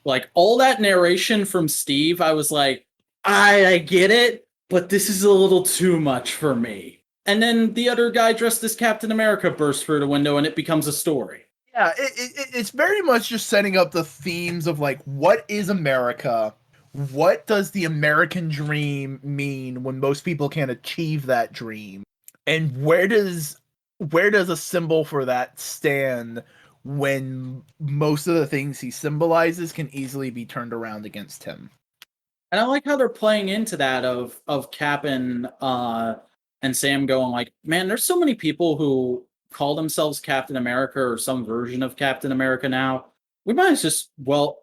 Like all that narration from Steve, I was like, I get it, but this is a little too much for me. And then the other guy dressed as Captain America bursts through the window and it becomes a story. Yeah, it's very much just setting up the themes of like, what is America? What does the American dream mean when most people can't achieve that dream? And where does a symbol for that stand when most of the things he symbolizes can easily be turned around against him? And I like how they're playing into that of Cap and Sam going like, man, there's so many people who call themselves Captain America or some version of Captain America now. We might as well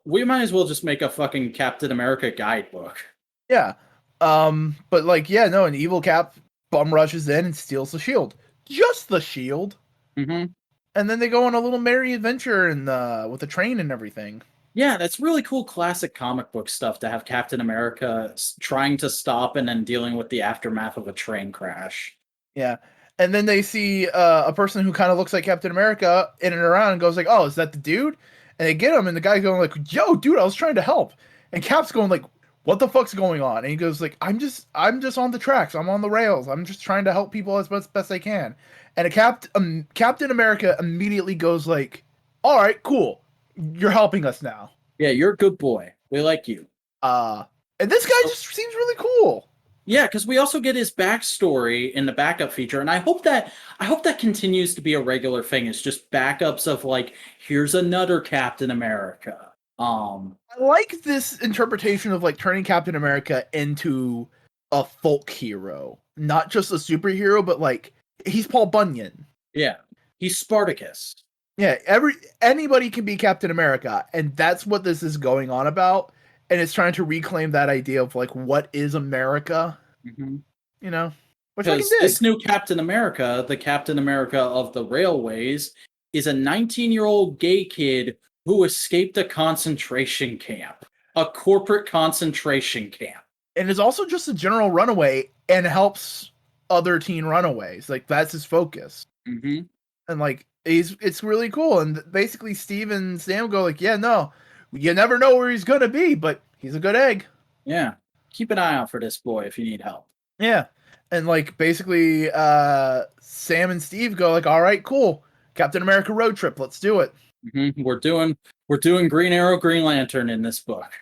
just make a fucking Captain America guidebook. Yeah. But like, yeah, no, an evil Cap bum rushes in and steals the shield. Just the shield. Mm-hmm. And then they go on a little merry adventure and with a train and everything. Yeah, that's really cool classic comic book stuff to have Captain America trying to stop and then dealing with the aftermath of a train crash. Yeah. And then they see a person who kind of looks like Captain America in and around and goes like, oh, is that the dude? And they get him and the guy's going like, yo, dude, I was trying to help. And Cap's going like, what the fuck's going on? And he goes like, I'm just on the tracks. I'm on the rails. I'm just trying to help people as best I can. And Captain America immediately goes like, all right, cool. You're helping us now. Yeah, you're a good boy. We like you. And this guy just seems really cool. Yeah, because we also get his backstory in the backup feature, and I hope that continues to be a regular thing. It's just backups of like, here's another Captain America. I like this interpretation of like turning Captain America into a folk hero, not just a superhero, but like he's Paul Bunyan. Yeah, he's Spartacus. Yeah, anybody can be Captain America, and that's what this is going on about. And it's trying to reclaim that idea of like, what is America? Mm-hmm. You know, which I can dig. This new Captain America, the Captain America of the railways, is a 19-year-old gay kid who escaped a concentration camp, a corporate concentration camp, and is also just a general runaway and helps other teen runaways. Like that's his focus. Mm-hmm. And like it's really cool. And basically, Steve and Sam go like, yeah, no. You never know where he's going to be, but he's a good egg. Yeah. Keep an eye out for this boy if you need help. Yeah. And like basically Sam and Steve go like, all right, cool. Captain America road trip. Let's do it. Mm-hmm. We're doing Green Arrow, Green Lantern in this book.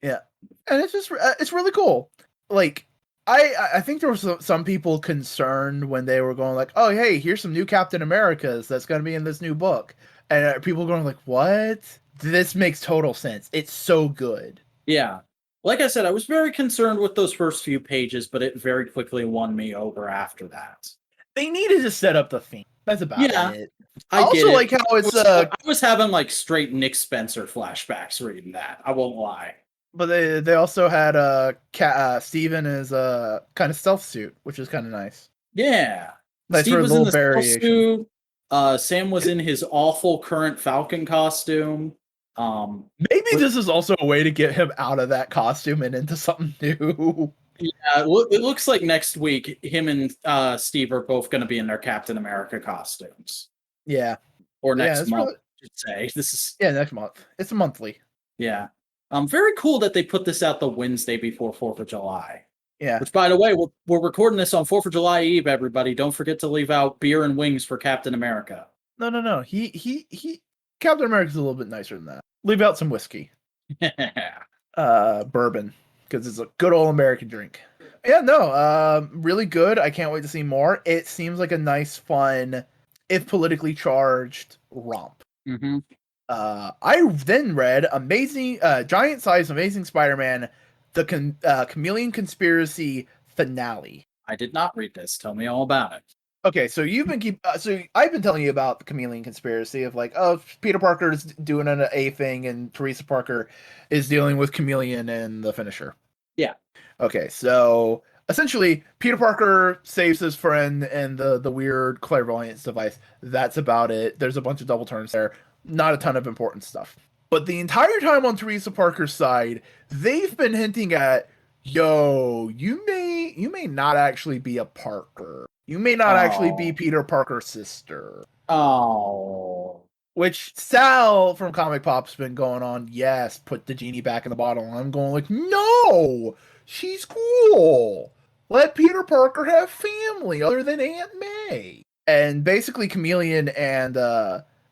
Yeah. And it's just, it's really cool. Like, I think there was some people concerned when they were going like, oh, hey, here's some new Captain Americas that's going to be in this new book. And people going like, what? This makes total sense. It's so good. Yeah. Like I said, I was very concerned with those first few pages, but it very quickly won me over after that. They needed to set up the theme. That's about it. I also like how it's I was having like straight Nick Spencer flashbacks reading that. I won't lie. But they also had Steven as a kind of stealth suit, which is kind of nice. Yeah. Nice Steve was in the variation. Suit. Sam was in his awful current Falcon costume. Maybe this is also a way to get him out of that costume and into something new. Yeah, it looks like next week him and Steve are both going to be in their Captain America costumes, Yeah. or Yeah, next that's month, really I should say. This is yeah, next month. It's a monthly. yeah, very cool that they put this out the Wednesday before 4th of July. Yeah. Which, by the way, we're recording this on 4th of July Eve. Everybody, don't forget to leave out beer and wings for Captain America. No. He Captain America's a little bit nicer than that. Leave out some whiskey. Bourbon. Because it's a good old American drink. Yeah, no, really good. I can't wait to see more. It seems like a nice, fun, if politically charged romp. Mm-hmm. I then read Amazing, Giant Size Amazing Spider-Man, the Chameleon Conspiracy finale. I did not read this. Tell me all about it. Okay, so so I've been telling you about the Chameleon Conspiracy of like, oh, Peter Parker is doing an A thing, and Teresa Parker is dealing with Chameleon and the Finisher. Yeah. Okay, so essentially, Peter Parker saves his friend and the weird clairvoyance device. That's about it. There's a bunch of double turns there. Not a ton of important stuff. But the entire time on Teresa Parker's side, they've been hinting at, yo, you may not actually be a Parker. You may not actually be Oh. Peter Parker's sister. Oh. Which Sal from Comic Pop's been going on, yes, put the genie back in the bottle. And I'm going like, no, she's cool. Let Peter Parker have family other than Aunt May. And basically Chameleon and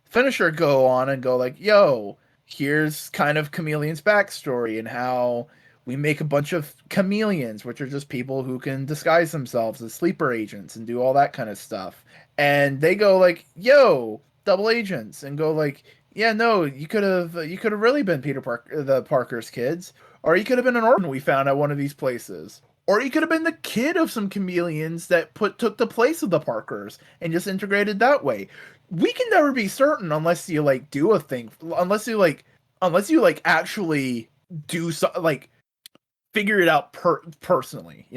Finisher go on and go like, yo, here's kind of Chameleon's backstory and how we make a bunch of chameleons, which are just people who can disguise themselves as sleeper agents and do all that kind of stuff. And they go like, yo, double agents, and go like, yeah, no, you could have really been Peter Parker, the Parker's kids, or you could have been an orphan we found at one of these places, or you could have been the kid of some chameleons that took the place of the Parkers and just integrated that way. We can never be certain unless you like do a thing, unless you actually do so, like figure it out personally,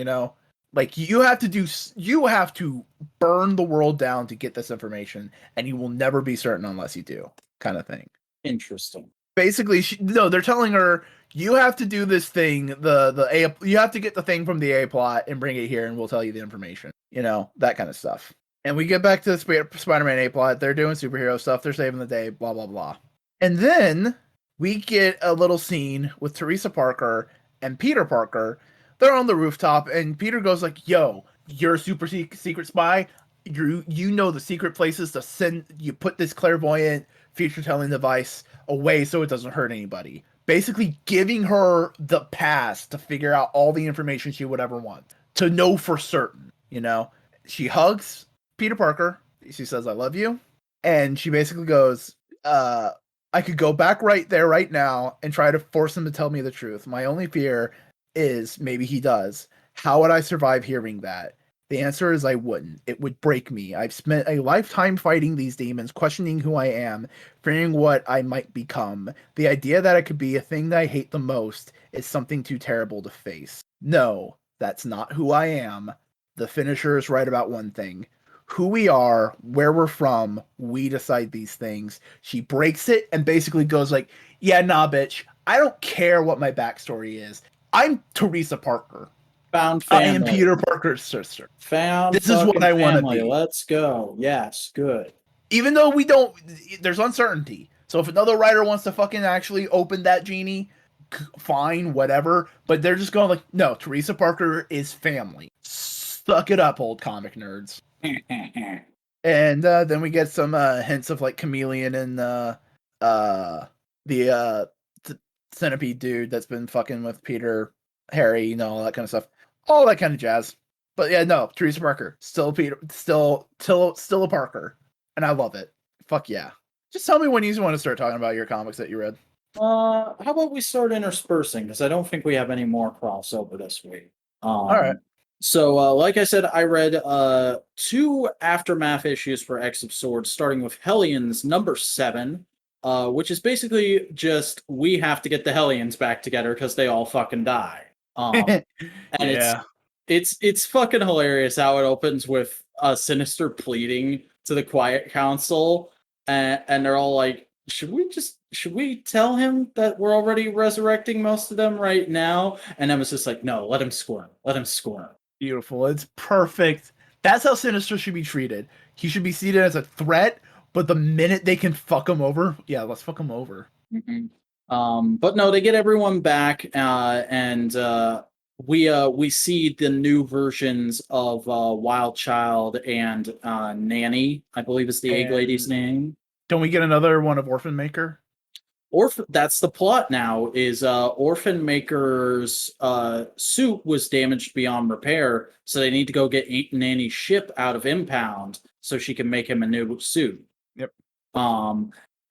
like you have to burn the world down to get this information, and you will never be certain unless you do, kind of thing. Interesting. Basically, no, they're telling her you have to do this thing, you have to get the thing from the A plot and bring it here, and we'll tell you the information, that kind of stuff. And we get back to the Spider-Man A plot. They're doing superhero stuff. They're saving the day. Blah blah blah. And then we get a little scene with Teresa Parker and Peter Parker. They're on the rooftop, and Peter goes like, "Yo, you're a super secret spy. You know the secret places to send. You put this clairvoyant future telling device away so it doesn't hurt anybody." Basically, giving her the pass to figure out all the information she would ever want to know for certain. She hugs Peter Parker. She says, "I love you," and she basically goes, I could go back right there right now and try to force him to tell me the truth. My only fear is maybe he does. How would I survive hearing that? The answer is I wouldn't. It would break me. I've spent a lifetime fighting these demons, questioning who I am, fearing what I might become. The idea that I could be a thing that I hate the most is something too terrible to face. No, that's not who I am. The finisher is right about one thing. Who we are, where we're from, we decide these things. She breaks it and basically goes like, yeah, nah, bitch. I don't care what my backstory is. I'm Teresa Parker. Found I am family. Peter Parker's sister. Found This is what fucking I want to family. be. Let's go. Yes, good. Even though we don't, there's uncertainty. So if another writer wants to fucking actually open that genie, fine, whatever. But they're just going like, no, Teresa Parker is family. Suck it up, old comic nerds. And then we get some hints of like Chameleon and the centipede dude that's been fucking with Peter, Harry, all that kind of stuff, all that kind of jazz. But yeah, no, Teresa Parker, still Peter, still a Parker, and I love it. Fuck yeah! Just tell me when you want to start talking about your comics that you read. How about we start interspersing, because I don't think we have any more crossover this week. All right. So, like I said, I read 2 Aftermath issues for X of Swords, starting with Hellions number 7, which is basically just we have to get the Hellions back together because they all fucking die. And Yeah. it's fucking hilarious how it opens with Sinister pleading to the Quiet Council, and they're all like, should we tell him that we're already resurrecting most of them right now? And Emma's just like, no, let him squirm. Let him squirm. Beautiful. It's perfect. That's how Sinister should be treated. He should be seen as a threat, but the minute they can fuck him over, yeah, let's fuck him over. Mm-hmm. But no, they get everyone back, and we see the new versions of Wild Child and Nanny, I believe is the egg lady's And name. don't we get another one of Orphan Maker? That's the plot now. Is Orphan Maker's suit was damaged beyond repair, so they need to go get Nanny's ship out of impound so she can make him a new suit. Yep.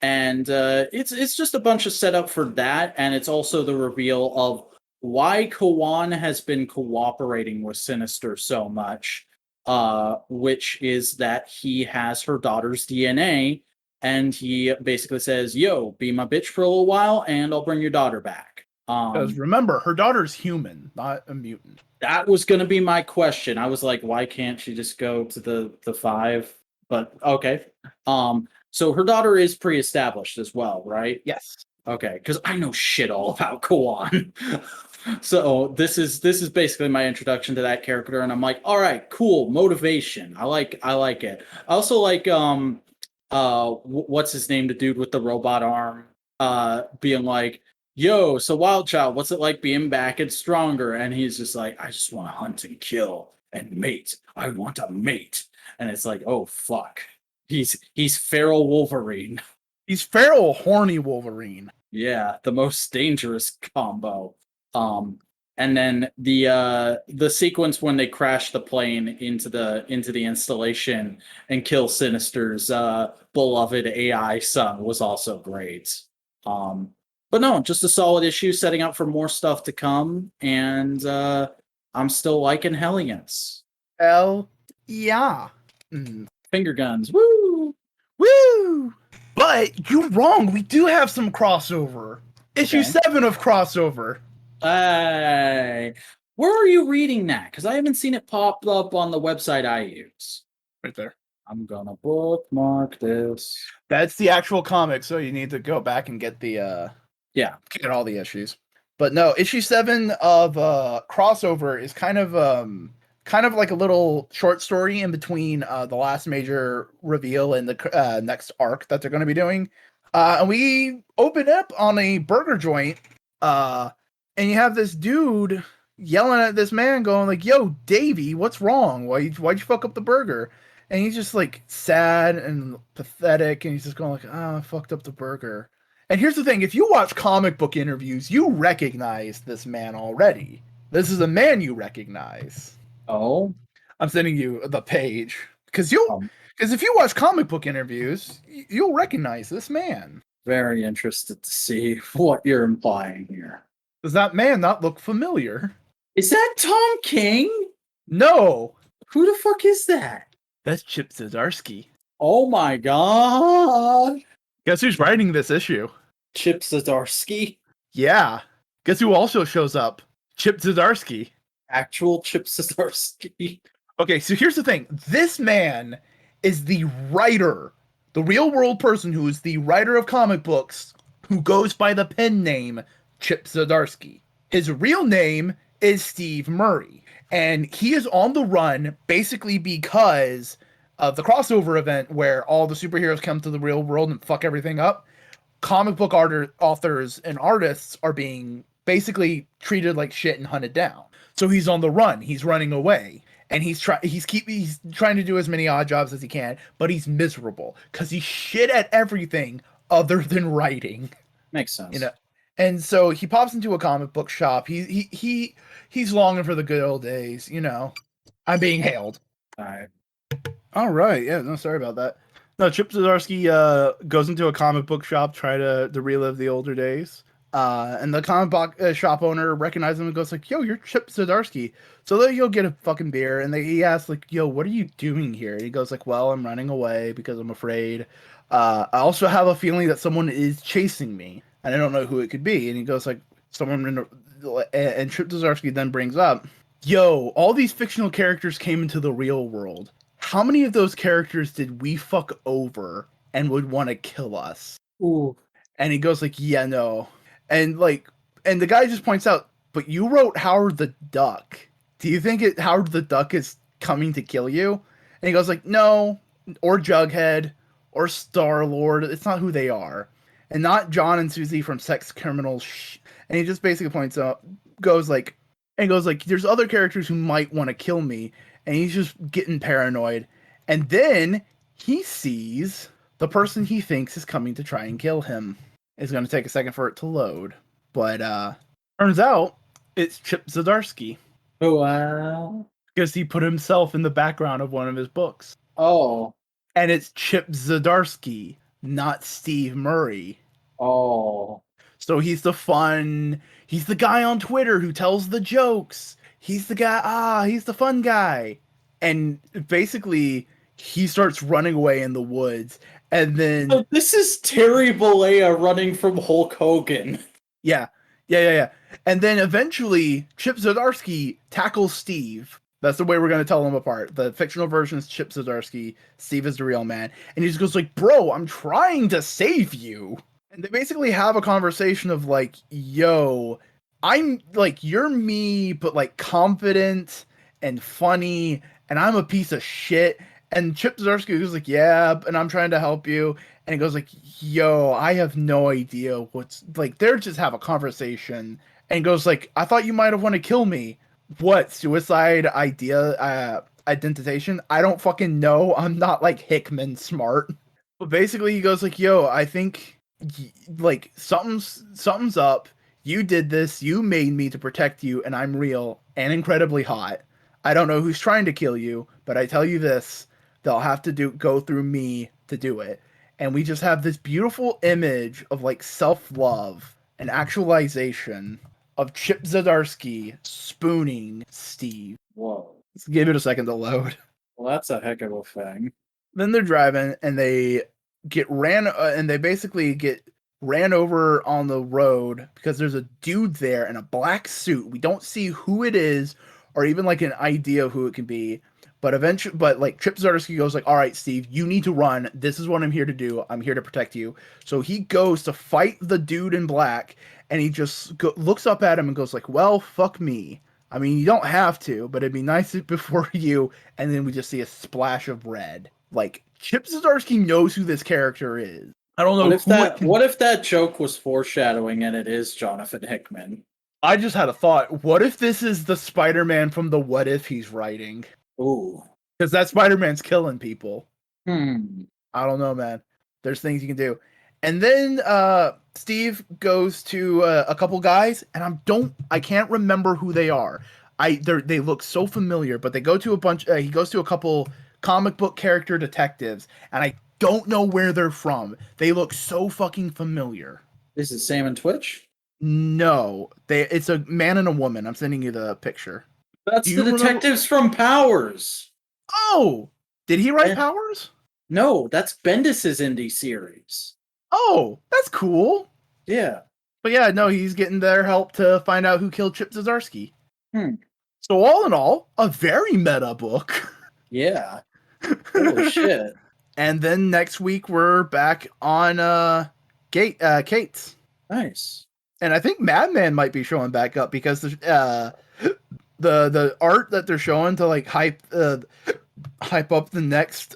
And it's just a bunch of setup for that, and it's also the reveal of why Kawan has been cooperating with Sinister so much, which is that he has her daughter's DNA, and he basically says, "Yo, be my bitch for a little while, and I'll bring your daughter back." Because remember, her daughter's human, not a mutant. That was going to be my question. I was like, why can't she just go to the five? But okay. So her daughter is pre-established as well, right? Yes. Okay, because I know shit all about Kawan. So this is basically my introduction to that character, and I'm like, all right, cool, motivation. I like it. I also like what's his name, the dude with the robot arm, being like, yo, so Wild Child, what's it like being back and stronger? And he's just like, I just want to hunt and kill and mate. I want to mate. And it's like, oh fuck. He's feral Wolverine. He's feral, horny Wolverine. Yeah, the most dangerous combo. And then the sequence when they crash the plane into the installation and kill Sinister's beloved AI son was also great. But no, just a solid issue setting up for more stuff to come, and I'm still liking Hellions. Hell yeah. Mm. Finger guns, woo! Woo! But you're wrong. We do have some crossover. Issue Okay. 7 of crossover. Hey, where are you reading that? Because I haven't seen it pop up on the website I use. Right there. I'm gonna bookmark this. That's the actual comic, so you need to go back and get the get all the issues. But no, issue 7 of crossover is kind of like a little short story in between the last major reveal and the next arc that they're going to be doing. And we open up on a burger joint, and you have this dude yelling at this man, going like, "Yo, Davey, what's wrong? Why'd you fuck up the burger?" And he's just like sad and pathetic, and he's just going like, "Oh, I fucked up the burger." And here's the thing: if you watch comic book interviews, you recognize this man already. This is a man you recognize. Oh, I'm sending you the page because if you watch comic book interviews, you'll recognize this man. very interested to see what you're implying here. Does that man not look familiar? Is that Tom King? No. Who the fuck is that? That's Chip Zdarsky. Oh my god. Guess who's writing this issue? Chip Zdarsky? Yeah. Guess who also shows up? Chip Zdarsky. Actual Chip Zdarsky. Okay, so here's the thing. This man is the writer, the real world person who is the writer of comic books, who goes by the pen name Chip Zdarsky. His real name is Steve Murray, and he is on the run basically because of the crossover event where all the superheroes come to the real world and fuck everything up. Comic book authors and artists are being basically treated like shit and hunted down. So he's on the run. He's running away, and he's trying to do as many odd jobs as he can, but he's miserable because he's shit at everything other than writing. Makes sense. You know, and so he pops into a comic book shop. He's longing for the good old days. You know, I'm being hailed. All right. Yeah. No, sorry about that. No, Chip Zdarsky goes into a comic book shop, try to relive the older days. And the comic book shop owner recognizes him and goes like, "Yo, you're Chip Zdarsky." So they go get a fucking beer, and he asks like, "Yo, what are you doing here?" And he goes like, "Well, I'm running away because I'm afraid. I also have a feeling that someone is chasing me, and I don't know who it could be." And he goes like, "Someone," and Chip Zdarsky then brings up, "Yo, all these fictional characters came into the real world. How many of those characters did we fuck over and would want to kill us?" Ooh. And he goes like, yeah, no. And like, and the guy just points out, but you wrote Howard the Duck. Do you think Howard the Duck is coming to kill you? And he goes like, no, or Jughead, or Star Lord. It's not who they are, and not John and Susie from Sex Criminals. And he just basically points out, goes like, and goes like, there's other characters who might want to kill me, and he's just getting paranoid. And then he sees the person he thinks is coming to try and kill him. It's going to take a second for it to load, but turns out it's Chip Zdarsky Oh, wow. because he put himself in the background of one of his books. Oh. And it's Chip Zdarsky, not Steve Murray. Oh. So he's the guy on Twitter who tells the jokes. He's the guy, he's the fun guy. And basically, he starts running away in the woods. And then. So this is Terry Bollea running from Hulk Hogan. Yeah. And then eventually, Chip Zdarsky tackles Steve. That's the way we're going to tell them apart. The fictional version is Chip Zdarsky. Steve is the real man. And he just goes like, bro, I'm trying to save you. And they basically have a conversation of like, yo, I'm like, you're me, but like confident and funny, and I'm a piece of shit. And Chip Zdarsky goes like, yeah, and I'm trying to help you. And he goes like, yo, I have no idea what's like. They're just have a conversation, and he goes like, I thought you might have want to kill me. What suicide identification? I don't fucking know. I'm not like Hickman smart. But basically, he goes like, yo, I think like something's up. You did this. You made me to protect you, and I'm real and incredibly hot. I don't know who's trying to kill you, but I tell you this: they'll have to go through me to do it. And we just have this beautiful image of like self-love and actualization of Chip Zdarsky spooning Steve. Whoa. Let's give it a second to load. Well, that's a heck of a thing. Then they're driving and they basically get ran over on the road because there's a dude there in a black suit. We don't see who it is or even like an idea of who it can be. But eventually, like Chip Zdarsky goes like, all right, Steve, you need to run. This is what I'm here to do. I'm here to protect you. So he goes to fight the dude in black, and he just looks up at him and goes like, well, fuck me. I mean, you don't have to, but it'd be nice before you. And then we just see a splash of red. Like Chip Zdarsky knows who this character is. I don't know. What if that joke was foreshadowing and it is Jonathan Hickman? I just had a thought. What if this is the Spider-Man from the What If he's writing? Ooh. Because that Spider-Man's killing people. I don't know, man. There's things you can do. And then Steve goes to a couple guys, and I can't remember who they are. They look so familiar, but they go to he goes to a couple comic book character detectives, and I don't know where they're from. They look so fucking familiar. This is Sam and Twitch? No, it's a man and a woman. I'm sending you the picture. That's the detectives from Powers. Oh, did he write Powers? No, that's Bendis's indie series. Oh, that's cool. Yeah. But yeah, no, he's getting their help to find out who killed Chip Zdarsky. So all in all, a very meta book. Yeah. Holy shit. And then next week we're back on Kate's. Nice. And I think Madman might be showing back up because the art that they're showing to like hype up the next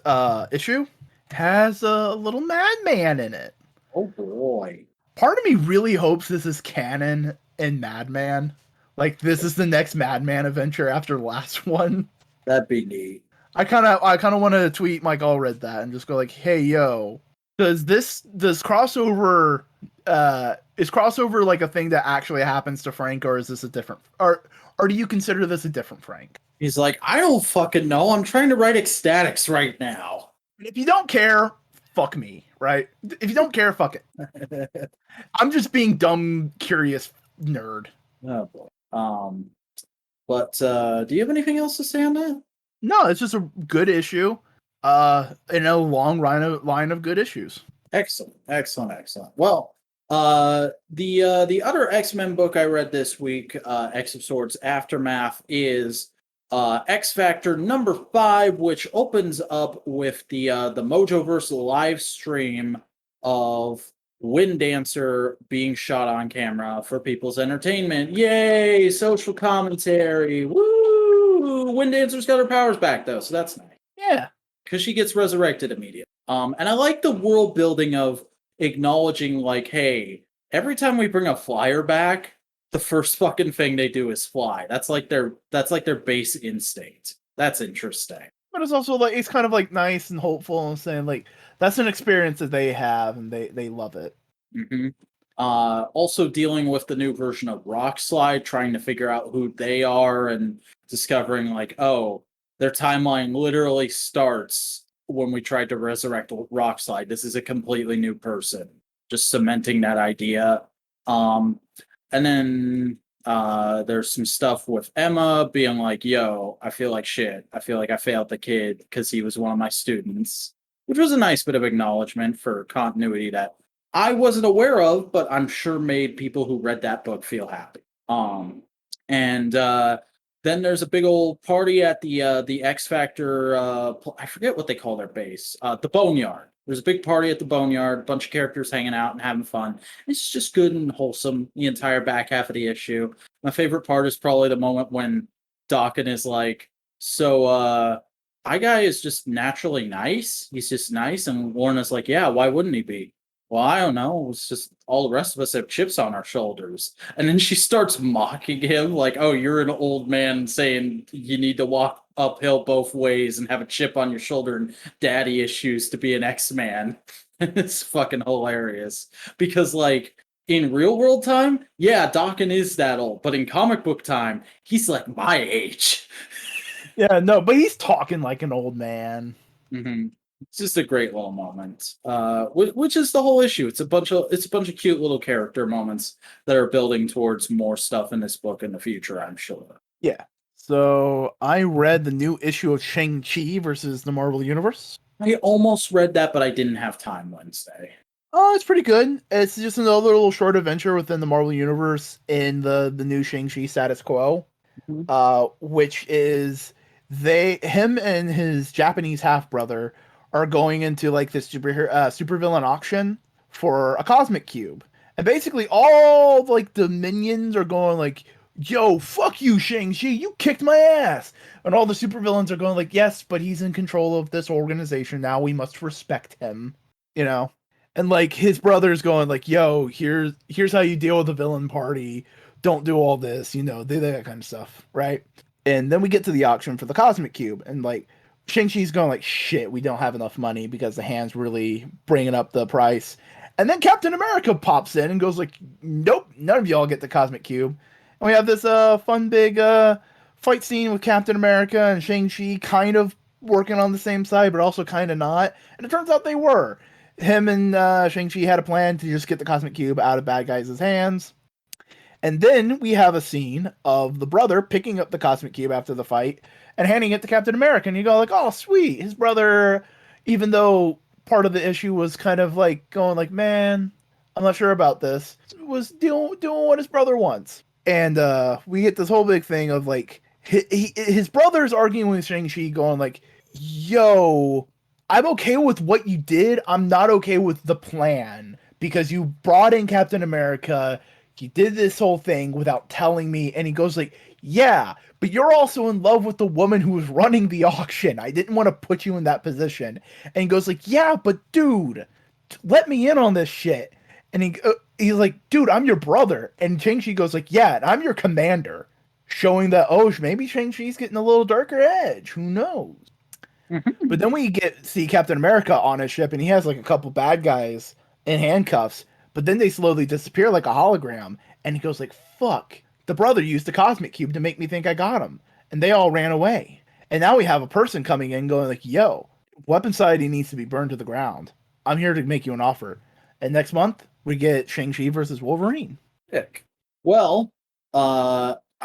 issue has a little Madman in it. Oh boy. Part of me really hopes this is canon in Madman. Like this is the next Madman adventure after the last one. That'd be neat. I kind of want to tweet Mike Allred that and just go like, "Hey yo, does this crossover is crossover like a thing that actually happens to Frank, or is this a different or do you consider this a different Frank?" He's like, I don't fucking know. I'm trying to write ecstatics right now. And if you don't care, fuck me, right? If you don't care, fuck it. I'm just being dumb, curious nerd. Oh boy. But do you have anything else to say on that? No, it's just a good issue. In a long line of good issues. Excellent. Well, the other X-Men book I read this week, X of Swords Aftermath, is X Factor number 5, which opens up with the Mojoverse live stream of Wind Dancer being shot on camera for people's entertainment. Yay! Social commentary. Woo! Wind Dancer's got her powers back though, so that's nice. Yeah. Because she gets resurrected immediately. And I like the world building of acknowledging, like, hey, every time we bring a flyer back, the first fucking thing they do is fly. That's like their base instinct. That's interesting. But it's also like it's kind of like nice and hopeful and saying like that's an experience that they have and they love it. Mm-hmm. Also dealing with the new version of Rock Slide, trying to figure out who they are and discovering like, oh, their timeline literally starts when we tried to resurrect Rock Slide. This is a completely new person. Just cementing that idea. And then there's some stuff with Emma being like, yo, I feel like shit. I feel like I failed the kid because he was one of my students, which was a nice bit of acknowledgement for continuity that I wasn't aware of, but I'm sure made people who read that book feel happy. And then there's a big old party at the X Factor. I forget what they call their base. The Boneyard. There's a big party at the Boneyard. A bunch of characters hanging out and having fun. It's just good and wholesome. The entire back half of the issue. My favorite part is probably the moment when Dawkins is like, "So, my guy is just naturally nice. He's just nice." And Lorna's like, "Yeah, why wouldn't he be?" Well, I don't know. It's just all the rest of us have chips on our shoulders. And then she starts mocking him, like, oh, you're an old man saying you need to walk uphill both ways and have a chip on your shoulder and daddy issues to be an X-Man. It's fucking hilarious. Because, like, in real world time, yeah, Dawkins is that old. But in comic book time, he's like my age. Yeah, no, but he's talking like an old man. Mm-hmm. It's just a great little moment, which is the whole issue. It's a bunch of cute little character moments that are building towards more stuff in this book in the future, I'm sure. Yeah. So I read the new issue of Shang-Chi versus the Marvel Universe. I almost read that, but I didn't have time Wednesday. Oh, it's pretty good. It's just another little short adventure within the Marvel Universe in the new Shang-Chi status quo. Mm-hmm. Which is him and his Japanese half brother are going into like this super villain auction for a cosmic cube, and basically all like the minions are going like, "Yo, fuck you, Shang-Chi, you kicked my ass," and all the supervillains are going like, "Yes, but he's in control of this organization now. We must respect him," you know. And like his brother's going like, "Yo, here's how you deal with the villain party. Don't do all this, that kind of stuff, right?" And then we get to the auction for the Cosmic Cube, and like Shang-Chi's going like, "Shit, we don't have enough money," because the hand's really bringing up the price. And then Captain America pops in and goes like, "Nope, none of y'all get the Cosmic Cube." And we have this fun big fight scene with Captain America and Shang-Chi kind of working on the same side, but also kind of not. And it turns out they were. Him and Shang-Chi had a plan to just get the Cosmic Cube out of bad guys' hands. And then we have a scene of the brother picking up the Cosmic Cube after the fight and handing it to Captain America. And you go like, oh, sweet. His brother, even though part of the issue was kind of like going like, man, I'm not sure about this, was doing what his brother wants. And we get this whole big thing of like, his brother's arguing with Shang-Chi going like, yo, I'm okay with what you did. I'm not okay with the plan because you brought in Captain America. You did this whole thing without telling me. And he goes like, yeah, but you're also in love with the woman who was running the auction. I didn't want to put you in that position. And he goes like, yeah, but dude, let me in on this shit. And he's like, dude, I'm your brother. And Shang-Chi goes like, yeah, and I'm your commander. Showing that, oh, maybe Shang-Chi's getting a little darker edge. Who knows? But then we see Captain America on his ship, and he has like a couple bad guys in handcuffs. But then they slowly disappear like a hologram, and he goes like, "Fuck!" The brother used the Cosmic Cube to make me think I got him, and they all ran away. And now we have a person coming in, going like, "Yo, Weapon Society needs to be burned to the ground. I'm here to make you an offer." And next month we get Shang-Chi versus Wolverine. Sick. Well,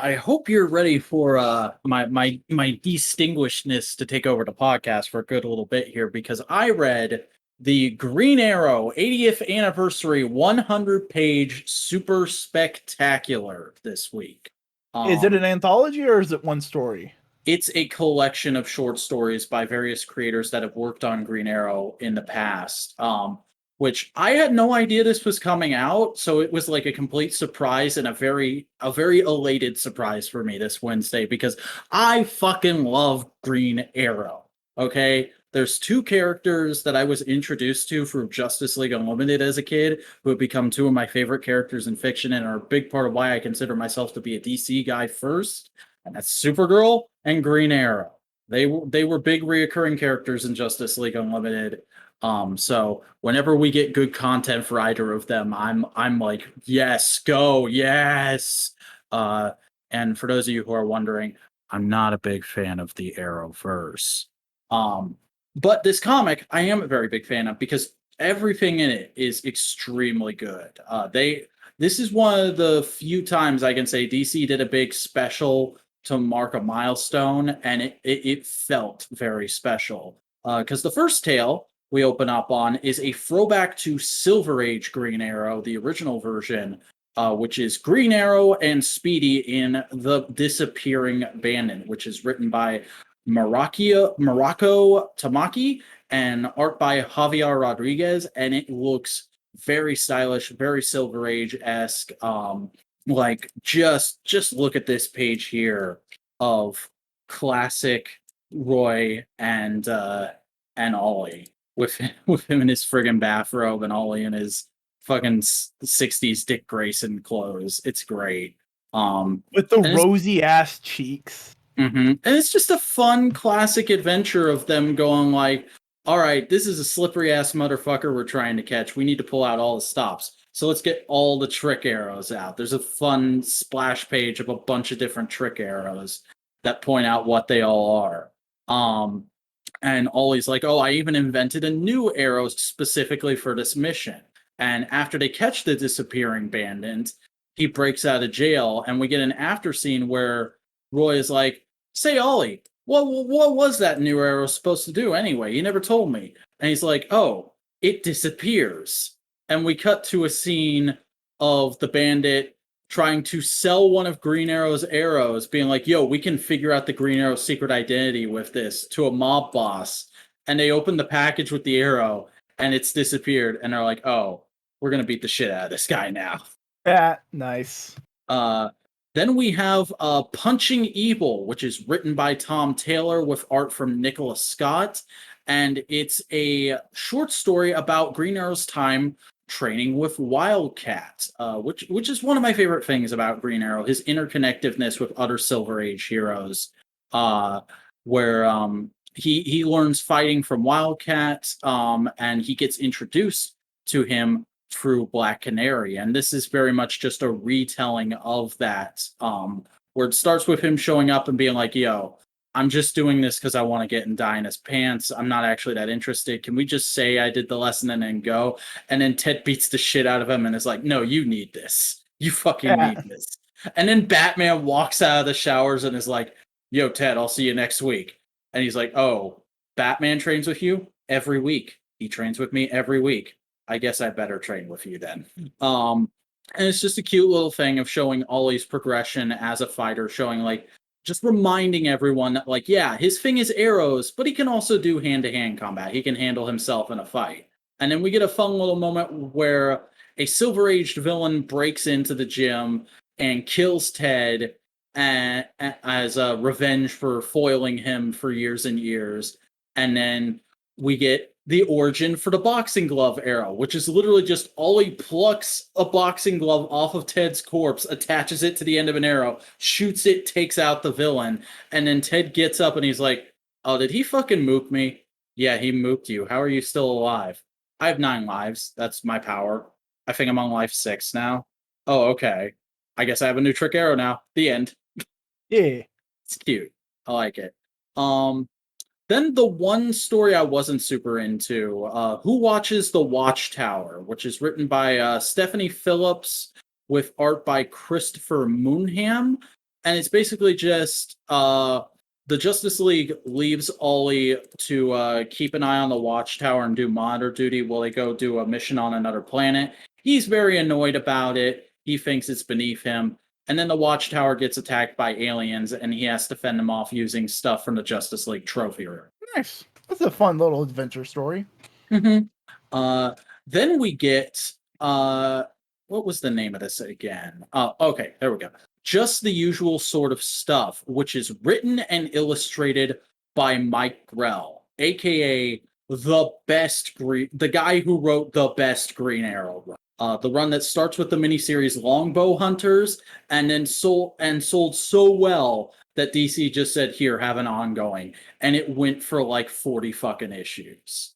I hope you're ready for my distinguishedness to take over the podcast for a good little bit here, because I read the Green Arrow 80th anniversary 100-page super spectacular this week. Is it an anthology or is it one story? It's a collection of short stories by various creators that have worked on Green Arrow in the past. which I had no idea this was coming out, so it was like a complete surprise and a very elated surprise for me this Wednesday because I fucking love Green Arrow. Okay? There's two characters that I was introduced to through Justice League Unlimited as a kid who have become two of my favorite characters in fiction and are a big part of why I consider myself to be a DC guy first, and that's Supergirl and Green Arrow. They were big reoccurring characters in Justice League Unlimited. So whenever we get good content for either of them, I'm like, yes, go, yes. Uh, and for those of you who are wondering, I'm not a big fan of the Arrowverse. Um, but this comic, I am a very big fan of because everything in it is extremely good. This is one of the few times I can say DC did a big special to mark a milestone, and it felt very special. Because the first tale we open up on is a throwback to Silver Age Green Arrow, the original version, which is Green Arrow and Speedy in The Disappearing Bandit, which is written by Morocco Tamaki and art by Javier Rodriguez, and it looks very stylish, very Silver Age esque. Like just look at this page here of classic Roy and Ollie with him in his friggin' bathrobe and Ollie in his fucking 60s Dick Grayson clothes. It's great. With the And it's rosy ass cheeks. And it's just a fun classic adventure of them going like, all right, this is a slippery ass motherfucker we're trying to catch. We need to pull out all the stops. So let's get all the trick arrows out. There's a fun splash page of a bunch of different trick arrows that point out what they all are. And Ollie's like, oh, I even invented a new arrow specifically for this mission. And after they catch the disappearing bandit, he breaks out of jail, and we get an after scene where Roy is like, say, Ollie, what was that new arrow supposed to do anyway? You never told me. And he's like, oh, it disappears. And we cut to a scene of the bandit trying to sell one of Green Arrow's arrows, being like, yo, we can figure out the Green Arrow secret identity with this to a mob boss. And they open the package with the arrow and it's disappeared. And they're like, oh, we're going to beat the shit out of this guy now. Yeah, nice. Then we have Punching Evil, which is written by Tom Taylor with art from Nicholas Scott. And it's a short story about Green Arrow's time training with Wildcat, which is one of my favorite things about Green Arrow, his interconnectedness with other Silver Age heroes, where he learns fighting from Wildcat, and he gets introduced to him through Black Canary. And this is very much just a retelling of that, where it starts with him showing up and being like, yo, I'm just doing this because I want to get in Dinah's pants. I'm not actually that interested. Can we just say I did the lesson and then go? And then Ted beats the shit out of him and is like, no, you need this. You fucking Yeah. need this. And then Batman walks out of the showers and is like, yo, Ted, I'll see you next week. And he's like, oh, Batman trains with you every week. He trains with me every week. I guess I better train with you then. And it's just a cute little thing of showing Ollie's progression as a fighter, showing like, just reminding everyone that, like, yeah, his thing is arrows, but he can also do hand-to-hand combat. He can handle himself in a fight. And then we get a fun little moment where a silver-aged villain breaks into the gym and kills Ted as a revenge for foiling him for years and years. And then we get the origin for the boxing glove arrow, which is literally just Ollie plucks a boxing glove off of Ted's corpse, attaches it to the end of an arrow, shoots it, takes out the villain, and then Ted gets up and he's like, oh, did he fucking mook me? Yeah, he mooked you. How are you still alive? I have 9 lives. That's my power. I think I'm on life 6 now. Oh, okay. I guess I have a new trick arrow now. The end. Yeah. It's cute. I like it. Then the one story I wasn't super into, Who Watches the Watchtower, which is written by Stephanie Phillips with art by Christopher Moonham. And it's basically just the Justice League leaves Ollie to keep an eye on the Watchtower and do monitor duty while they go do a mission on another planet. He's very annoyed about it. He thinks it's beneath him. And then the Watchtower gets attacked by aliens, and he has to fend them off using stuff from the Justice League trophy room. Nice. That's a fun little adventure story. Mm-hmm. Then we get what was the name of this again? Okay, there we go. Just the Usual Sort of Stuff, which is written and illustrated by Mike Grell, aka the guy who wrote the best Green Arrow run. The run that starts with the miniseries Longbow Hunters and then sold so well that DC just said, "Here, have an ongoing," and it went for like 40 fucking issues.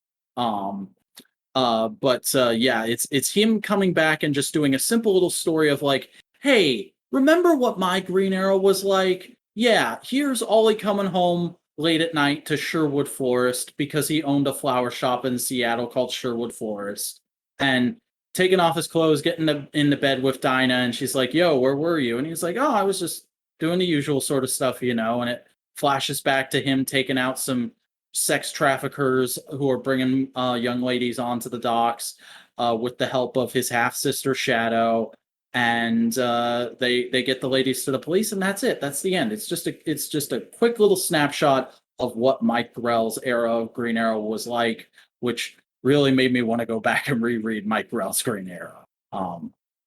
Yeah, it's him coming back and just doing a simple little story of like, hey, remember what my Green Arrow was like? Yeah, here's Ollie coming home late at night to Sherwood Forest because he owned a flower shop in Seattle called Sherwood Forest, and taking off his clothes, getting into bed with Dinah, and she's like, "Yo, where were you?" And he's like, "Oh, I was just doing the usual sort of stuff, you know." And it flashes back to him taking out some sex traffickers who are bringing young ladies onto the docks with the help of his half sister Shadow, and they get the ladies to the police, and that's it. That's the end. It's just a quick little snapshot of what Mike Grell's era of Green Arrow was like, which really made me want to go back and reread Mike Grell's Green Arrow.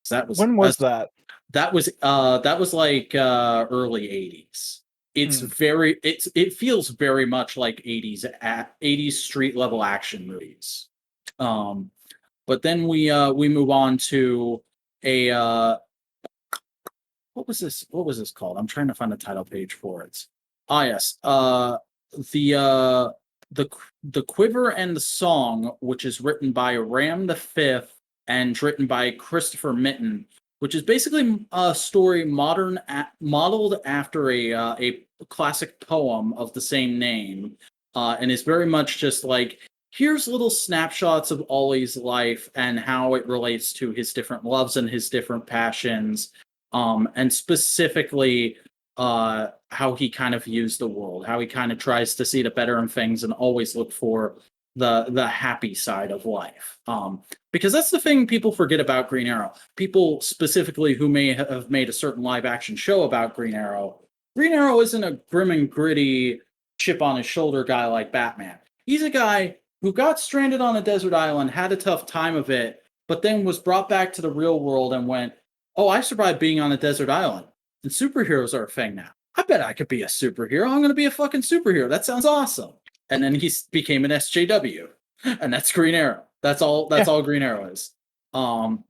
That was When was that? that was like early 80s. It feels very much like 80s street level action movies. But then we move on to a what was this called? I'm trying to find the title page for it. Yes. The the Quiver and the Song, which is written by Ram the Fifth and written by Christopher Mitten, which is basically a story modeled after a classic poem of the same name, and is very much just like, here's little snapshots of Ollie's life and how it relates to his different loves and his different passions, and specifically how he kind of views the world, how he kind of tries to see the better in things and always look for the happy side of life. Because that's the thing people forget about Green Arrow. People specifically who may have made a certain live action show about Green Arrow. Green Arrow isn't a grim and gritty chip on his shoulder guy like Batman. He's a guy who got stranded on a desert island, had a tough time of it, but then was brought back to the real world and went, "Oh, I survived being on a desert island. And superheroes are a thing now. I bet I could be a superhero. I'm going to be a fucking superhero. That sounds awesome." And then he became an SJW, and that's Green Arrow. That's all Green Arrow is. And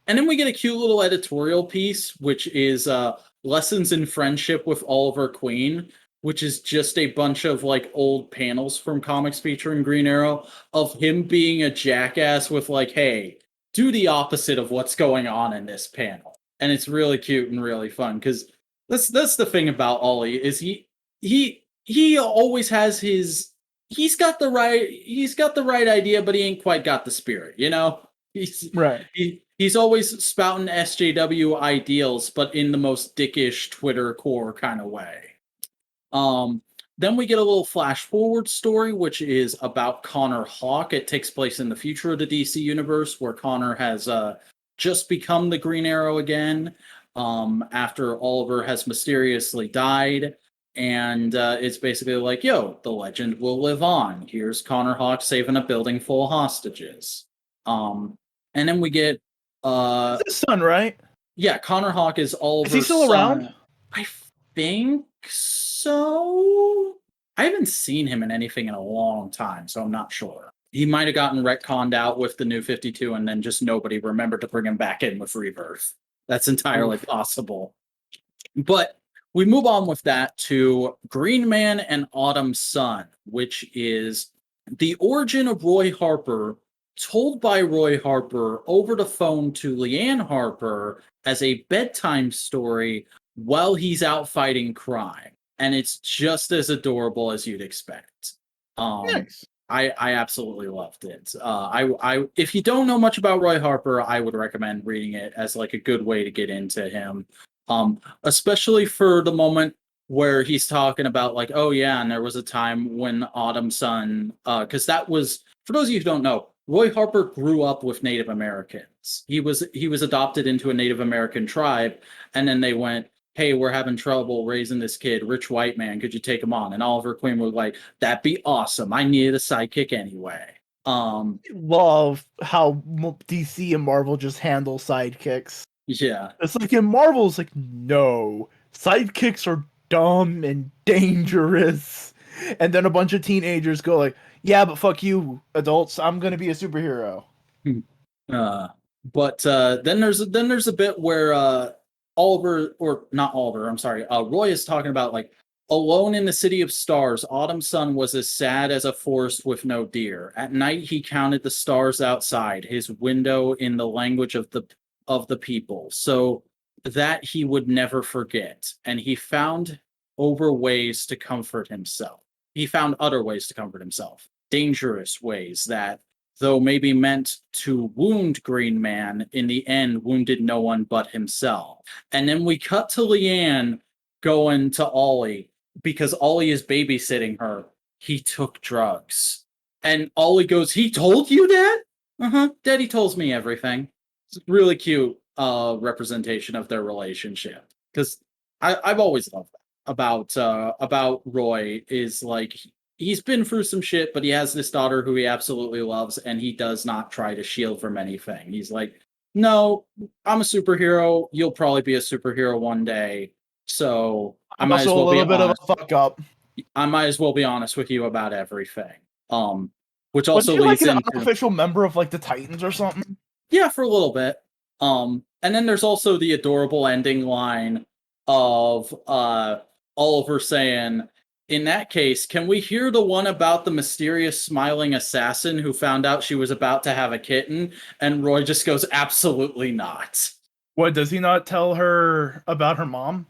then we get a cute little editorial piece, which is Lessons in Friendship with Oliver Queen, which is just a bunch of like old panels from comics featuring Green Arrow of him being a jackass with like, "Hey, do the opposite of what's going on in this panel." And it's really cute and really fun because that's the thing about Ollie is he always has he's got the right idea, but he ain't quite got the spirit, you know? Right. He's always spouting SJW ideals, but in the most dickish Twitter core kind of way. Then we get a little flash forward story, which is about Connor Hawke. It takes place in the future of the DC universe, where Connor has just become the Green Arrow again after Oliver has mysteriously died. And it's basically like, yo, the legend will live on. Here's Connor Hawke saving a building full of hostages. And then we get It's his son, right? yeah, Connor Hawke is Oliver's Is he still son. around? I think so. I haven't seen him in anything in a long time, so I'm not sure. He might have gotten retconned out with the New 52 and then just nobody remembered to bring him back in with Rebirth. That's entirely possible. But we move on with that to Green Man and Autumn Sun, which is the origin of Roy Harper, told by Roy Harper over the phone to Leanne Harper as a bedtime story while he's out fighting crime. And it's just as adorable as you'd expect. Nice. I absolutely loved it. I if you don't know much about Roy Harper, I would recommend reading it as like a good way to get into him. Especially for the moment where he's talking about like, oh yeah, and there was a time when Autumn Sun, because that was, for those of you who don't know, Roy Harper grew up with Native Americans. He was adopted into a Native American tribe, and then they went, "Hey, we're having trouble raising this kid, rich white man. Could you take him on?" And Oliver Queen was like, "That'd be awesome. I needed a sidekick anyway." Love how DC and Marvel just handle sidekicks. Yeah. It's like in Marvel, it's like, no, sidekicks are dumb and dangerous. And then a bunch of teenagers go like, yeah, but fuck you, adults. I'm gonna be a superhero. Uh, but then there's a bit where Oliver, or not Oliver, I'm sorry, Roy is talking about like, alone in the city of stars, autumn sun was as sad as a forest with no deer. At night he counted the stars outside his window in the language of the people, so that he would never forget. And he found over ways to comfort himself. He found other ways to comfort himself, dangerous ways that, though maybe meant to wound Green Man, in the end wounded no one but himself. And then we cut to Leanne going to Ollie because Ollie is babysitting her. He took drugs. And Ollie goes, he told you that? Uh-huh. Daddy tells me everything. It's really cute representation of their relationship. Because I've always loved that about Roy, is like, he's been through some shit, but he has this daughter who he absolutely loves, and he does not try to shield from anything. He's like, no, I'm a superhero. You'll probably be a superhero one day. So I I'm might as also a well be little bit of honest. a fuck up. I might as well be honest with you about everything. Um, which Wasn't also she like leads an into, unofficial member of like the Titans or something? yeah, for a little bit. And then there's also the adorable ending line of Oliver saying, in that case, can we hear the one about the mysterious smiling assassin who found out she was about to have a kitten? And Roy just goes, absolutely not. What, does he not tell her about her mom?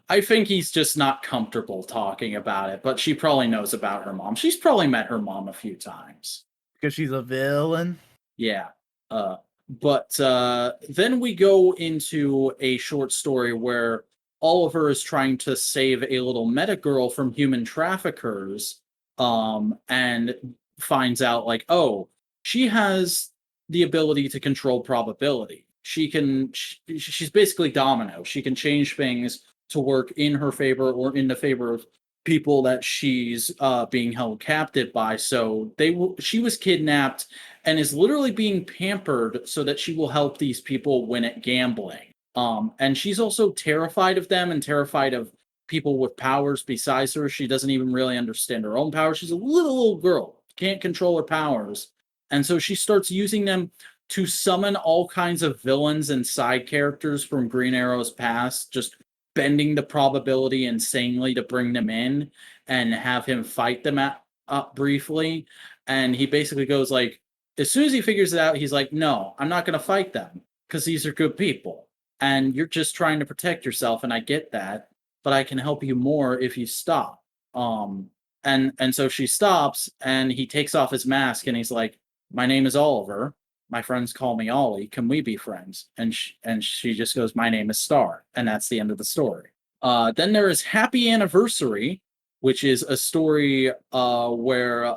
I think he's just not comfortable talking about it, but she probably knows about her mom. She's probably met her mom a few times. Because she's a villain. Yeah. But then we go into a short story where Oliver is trying to save a little meta girl from human traffickers, and finds out like, oh, she has the ability to control probability. She's basically domino. She can change things to work in her favor or in the favor of people that she's being held captive by. So she was kidnapped and is literally being pampered so that she will help these people win at gambling. And she's also terrified of them and terrified of people with powers besides her. She doesn't even really understand her own powers. She's a little girl, can't control her powers. And so she starts using them to summon all kinds of villains and side characters from Green Arrow's past, just bending the probability insanely to bring them in and have him fight them up briefly. And he basically goes like, as soon as he figures it out, he's like, no, I'm not going to fight them because these are good people. And you're just trying to protect yourself. And I get that, but I can help you more if you stop. And so she stops and he takes off his mask and he's like, my name is Oliver. My friends call me Ollie. Can we be friends? And she just goes, my name is Star. And that's the end of the story. Then there is Happy Anniversary, which is a story where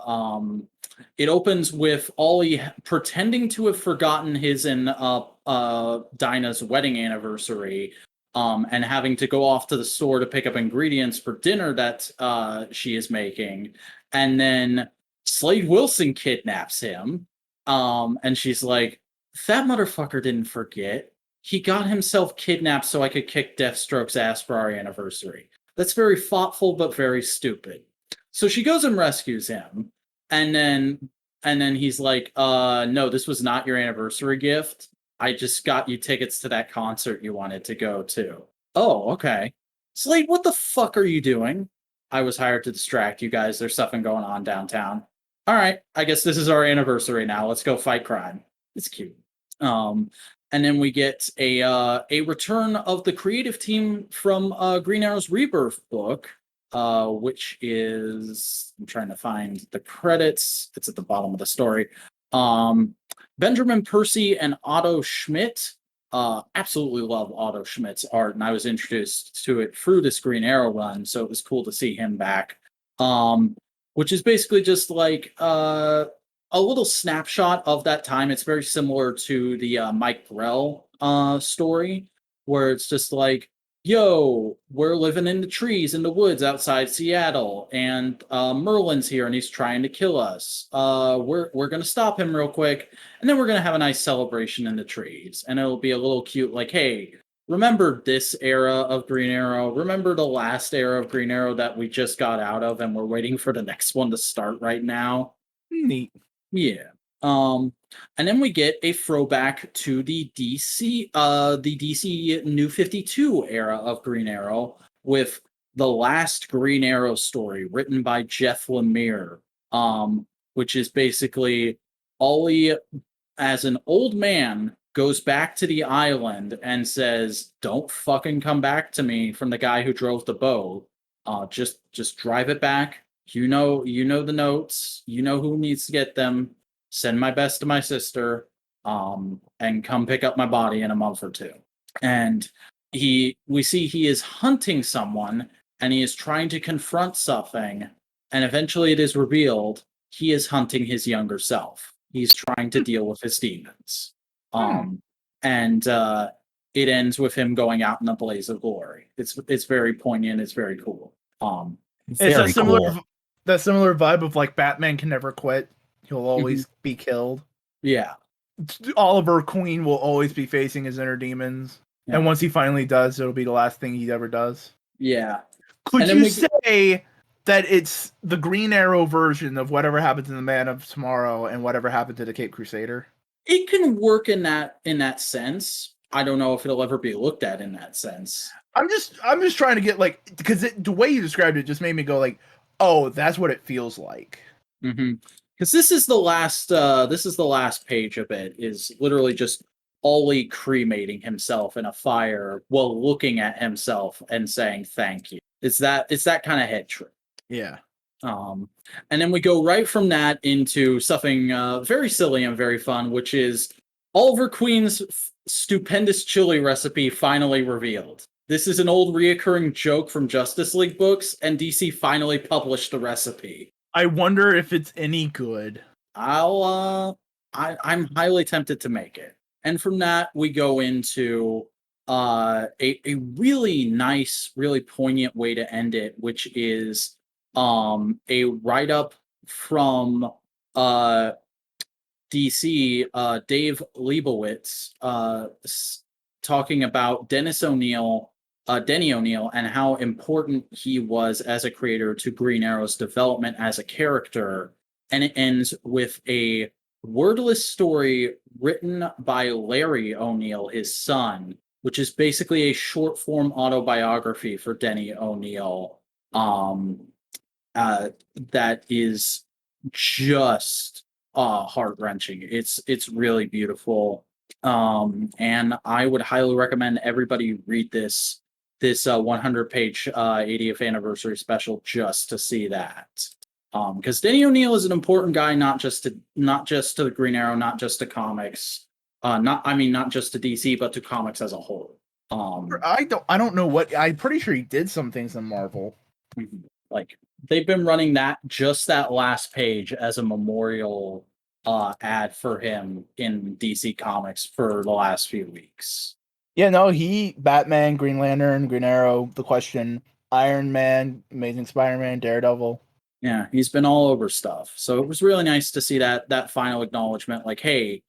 it opens with Ollie pretending to have forgotten his and Dinah's wedding anniversary, and having to go off to the store to pick up ingredients for dinner that she is making. And then Slade Wilson kidnaps him. And she's like, that motherfucker didn't forget. He got himself kidnapped so I could kick Deathstroke's ass for our anniversary. That's very thoughtful, but very stupid. So she goes and rescues him. And then he's like, no, this was not your anniversary gift. I just got you tickets to that concert you wanted to go to. Oh, okay. Slade, what the fuck are you doing? I was hired to distract you guys. There's something going on downtown. All right, I guess this is our anniversary now. Let's go fight crime. It's cute. And then we get a return of the creative team from Green Arrow's Rebirth book, which is, I'm trying to find the credits. It's at the bottom of the story. Benjamin Percy and Otto Schmidt. Absolutely love Otto Schmidt's art, and I was introduced to it through this Green Arrow run, so it was cool to see him back. Which is basically just like a little snapshot of that time. It's very similar to the Mike Grell story, where it's just like yo, we're living in the trees in the woods outside Seattle, and Merlin's here and he's trying to kill us. We're gonna stop him real quick, and then we're gonna have a nice celebration in the trees, and it'll be a little cute, like, hey, remember this era of Green Arrow? Remember the last era of Green Arrow that we just got out of, and we're waiting for the next one to start right now? Neat. Yeah. Um, and then we get a throwback to the DC New 52 era of Green Arrow with the last Green Arrow story written by Jeff Lemire, which is basically Ollie, as an old man, goes back to the island and says, "Don't fucking come back to me," from the guy who drove the boat. Just drive it back. You know the notes. You know who needs to get them. Send my best to my sister, and come pick up my body in a month or two. And we see he is hunting someone, and he is trying to confront something, and eventually it is revealed he is hunting his younger self. He's trying to deal with his demons. Hmm. And it ends with him going out in a blaze of glory. It's very poignant. It's very cool. It's Very cool. that similar vibe of like Batman can never quit. He'll always be killed. Yeah. Oliver Queen will always be facing his inner demons. Yeah. And once he finally does, it'll be the last thing he ever does. Yeah. Could you say that it's the Green Arrow version of whatever happened to the Man of Tomorrow and whatever happened to the Cape Crusader? It can work in that sense. I don't know if it'll ever be looked at in that sense. I'm just trying to get like, because the way you described it just made me go like, oh, that's what it feels like. Because this is the last page of it, is literally just Ollie cremating himself in a fire while looking at himself and saying thank you. It's that kind of head trip. Yeah. And then we go right from that into something very silly and very fun, which is Oliver Queen's stupendous chili recipe finally revealed. This is an old reoccurring joke from Justice League books, and DC finally published the recipe. I wonder if it's any good. I'm highly tempted to make it. And from that, we go into a really nice, really poignant way to end it, which is a write-up from DC, Dave Leibowitz, talking about Denny O'Neil, and how important he was as a creator to Green Arrow's development as a character. And it ends with a wordless story written by Larry O'Neil, his son, which is basically a short form autobiography for Denny O'Neil. That is just heart wrenching. It's really beautiful. And I would highly recommend everybody read this 100-page 80th anniversary special just to see that. Because Denny O'Neil is an important guy, not just to the Green Arrow, not just to comics, not just to DC, but to comics as a whole. I don't know what. I'm pretty sure he did some things in Marvel. Like, they've been running that last page as a memorial ad for him in DC Comics for the last few weeks. Yeah, no, Batman, Green Lantern, Green Arrow, The Question, Iron Man, Amazing Spider-Man, Daredevil. Yeah, he's been all over stuff. So it was really nice to see that final acknowledgement. Like, hey,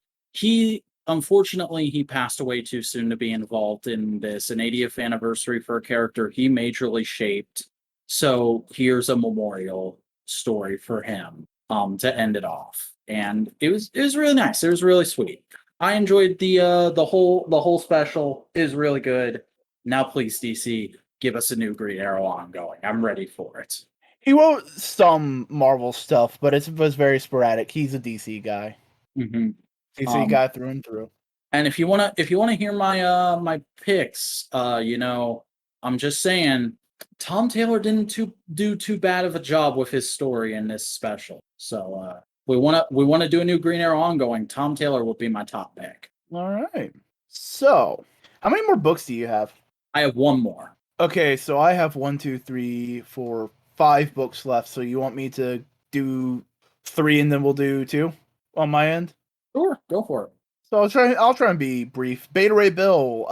unfortunately, he passed away too soon to be involved in this, an 80th anniversary for a character he majorly shaped. So here's a memorial story for him to end it off. And it was really nice. It was really sweet. I enjoyed the whole special. It was really good. Now please, DC, give us a new Green Arrow ongoing. I'm ready for it. He wrote some Marvel stuff, but it was very sporadic. He's a DC guy. DC guy through and through. And if you wanna hear my my picks, I'm just saying, Tom Taylor didn't do too bad of a job with his story in this special. So we wanna do a new Green Arrow ongoing. Tom Taylor will be my top pick. All right. So, how many more books do you have? I have one more. Okay, so I have 1, 2, 3, 4, 5 books left. So you want me to do 3 and then we'll do 2 on my end? Sure, go for it. So I'll try and be brief. Beta Ray Bill,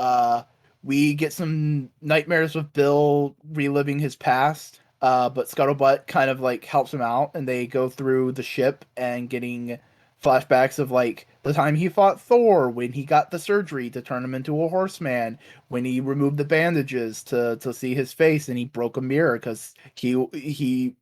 We get some nightmares with Bill reliving his past. But Scuttlebutt kind of like helps him out, and they go through the ship and getting flashbacks of like the time he fought Thor, when he got the surgery to turn him into a horseman, when he removed the bandages to see his face, and he broke a mirror because he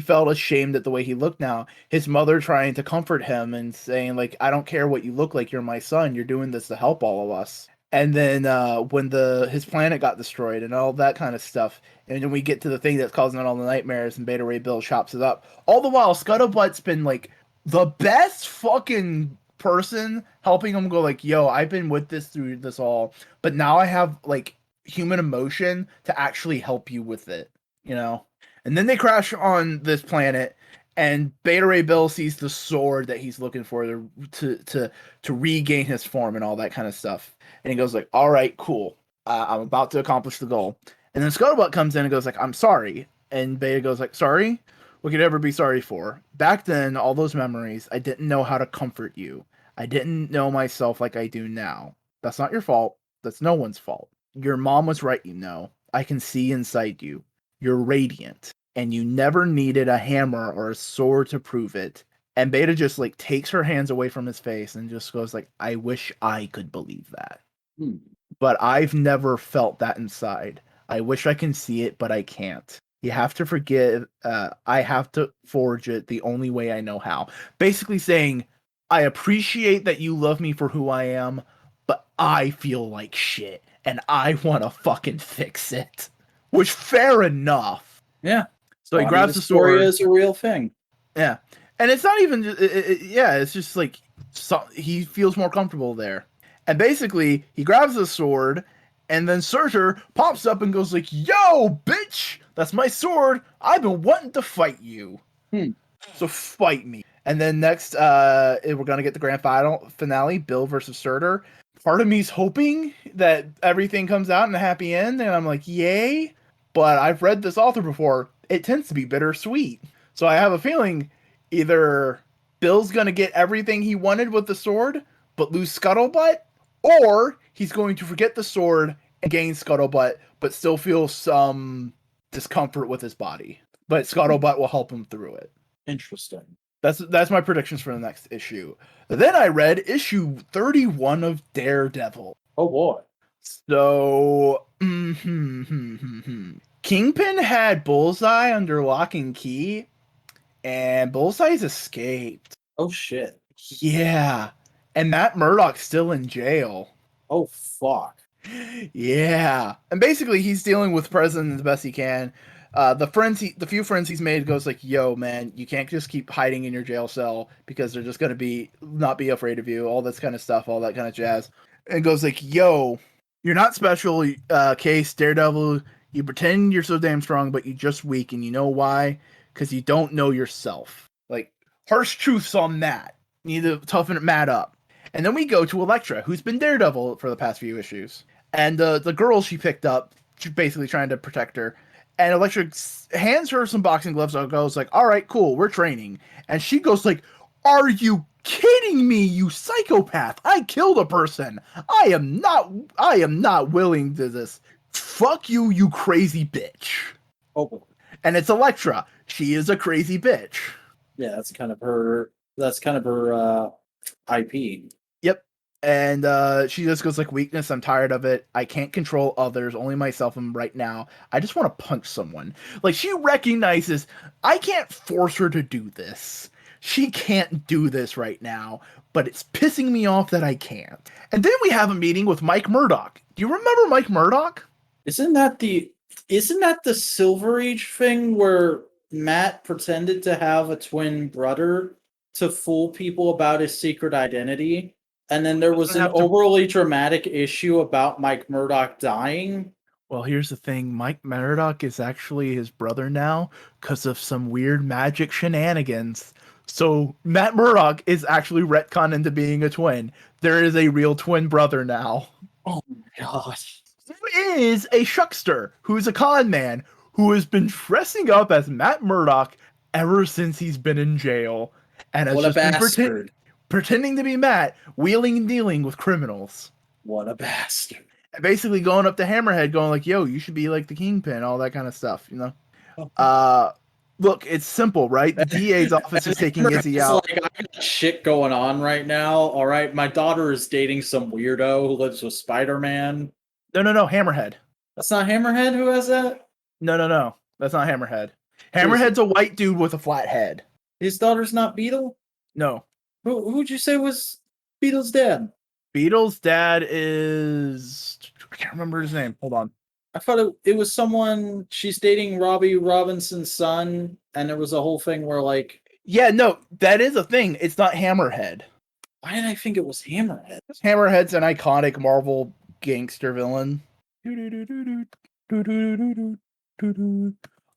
felt ashamed at the way he looked now. His mother trying to comfort him and saying like, I don't care what you look like, you're my son, you're doing this to help all of us. And then when his planet got destroyed and all that kind of stuff, and then we get to the thing that's causing all the nightmares, and Beta Ray Bill chops it up. All the while, Scuttlebutt's been like the best fucking person helping him go like, yo, I've been with this through this all, but now I have like human emotion to actually help you with it, you know? And then they crash on this planet, and Beta Ray Bill sees the sword that he's looking for to regain his form and all that kind of stuff. And he goes like, all right, cool. I'm about to accomplish the goal. And then Scuttlebutt comes in and goes like, I'm sorry. And Beta goes like, sorry? What could you ever be sorry for? Back then, all those memories, I didn't know how to comfort you. I didn't know myself like I do now. That's not your fault. That's no one's fault. Your mom was right, you know. I can see inside you. You're radiant. And you never needed a hammer or a sword to prove it. And Beta just like takes her hands away from his face and just goes like, I wish I could believe that. But I've never felt that inside. I wish I can see it, but I can't. You have to forgive. I have to forge it the only way I know how. Basically saying, I appreciate that you love me for who I am, but I feel like shit, and I want to fucking fix it. Which, fair enough. Yeah. So he grabs the sword. Is a real thing. Yeah. And it's not even, it's just like, he feels more comfortable there. And basically, he grabs the sword, and then Surtur pops up and goes like, yo, bitch, that's my sword. I've been wanting to fight you. So fight me. And then next, we're going to get the grand finale, Bill versus Surtur. Part of me's hoping that everything comes out in a happy end, and I'm like, yay. But I've read this author before. It tends to be bittersweet. So I have a feeling either Bill's going to get everything he wanted with the sword, but lose Scuttlebutt, or he's going to forget the sword and gain Scuttlebutt, but still feel some discomfort with his body. But Scuttlebutt will help him through it. Interesting. That's my predictions for the next issue. Then I read issue 31 of Daredevil. Oh boy. So, Kingpin had Bullseye under lock and key, and Bullseye's escaped. Oh shit. Yeah. And Matt Murdock's still in jail. Oh fuck. Yeah. And basically he's dealing with President the best he can. The few friends he's made goes like, yo, man, you can't just keep hiding in your jail cell because they're just gonna not be afraid of you, all this kind of stuff, all that kind of jazz. And goes like, yo, you're not special, Case, Daredevil, you pretend you're so damn strong, but you're just weak, and you know why? Because you don't know yourself. Like, harsh truths on Matt. You need to toughen Matt up. And then we go to Elektra, who's been Daredevil for the past few issues. And the girl she picked up, she's basically trying to protect her. And Elektra hands her some boxing gloves and goes like, all right, cool, we're training. And she goes like, are you kidding me, you psychopath? I killed a person. I am not willing to this. Fuck you, you crazy bitch. Oh. And it's Elektra. She is a crazy bitch. Yeah, that's kind of her IP. Yep. And she just goes like, weakness, I'm tired of it. I can't control others, only myself and right now. I just want to punch someone. Like, she recognizes I can't force her to do this. She can't do this right now, but it's pissing me off that I can't. And then we have a meeting with Mike Murdock. Do you remember Mike Murdock? Isn't that the Silver Age thing where Matt pretended to have a twin brother to fool people about his secret identity? And then there was an overly dramatic issue about Mike Murdock dying. Well, here's the thing. Mike Murdock is actually his brother now because of some weird magic shenanigans. So Matt Murdock is actually retconned into being a twin. There is a real twin brother now. Oh my gosh. Who is a shuckster, who's a con man, who has been dressing up as Matt Murdock ever since he's been in jail. And has what a just been bastard. pretending to be Matt, wheeling and dealing with criminals. What a bastard. basically going up to Hammerhead, going like, "Yo, you should be like the Kingpin," all that kind of stuff. And Uh, Look, it's simple, right? The DA's office is taking Izzy it's out. like, I got shit going on right now. All right, my daughter is dating some weirdo who lives with Spider-Man. No, Hammerhead. That's not Hammerhead who has that? No, that's not Hammerhead. Who is Hammerhead's it? a white dude with a flat head. His daughter's not Beetle? No, Who'd you say was Beetle's dad? Beetle's dad is. I can't remember his name. Hold on. I thought it was someone she's dating Robbie Robinson's son, and there was a whole thing where like, Yeah, no, that is a thing. It's not Hammerhead. why did I think it was Hammerhead? Hammerhead's an iconic Marvel gangster villain.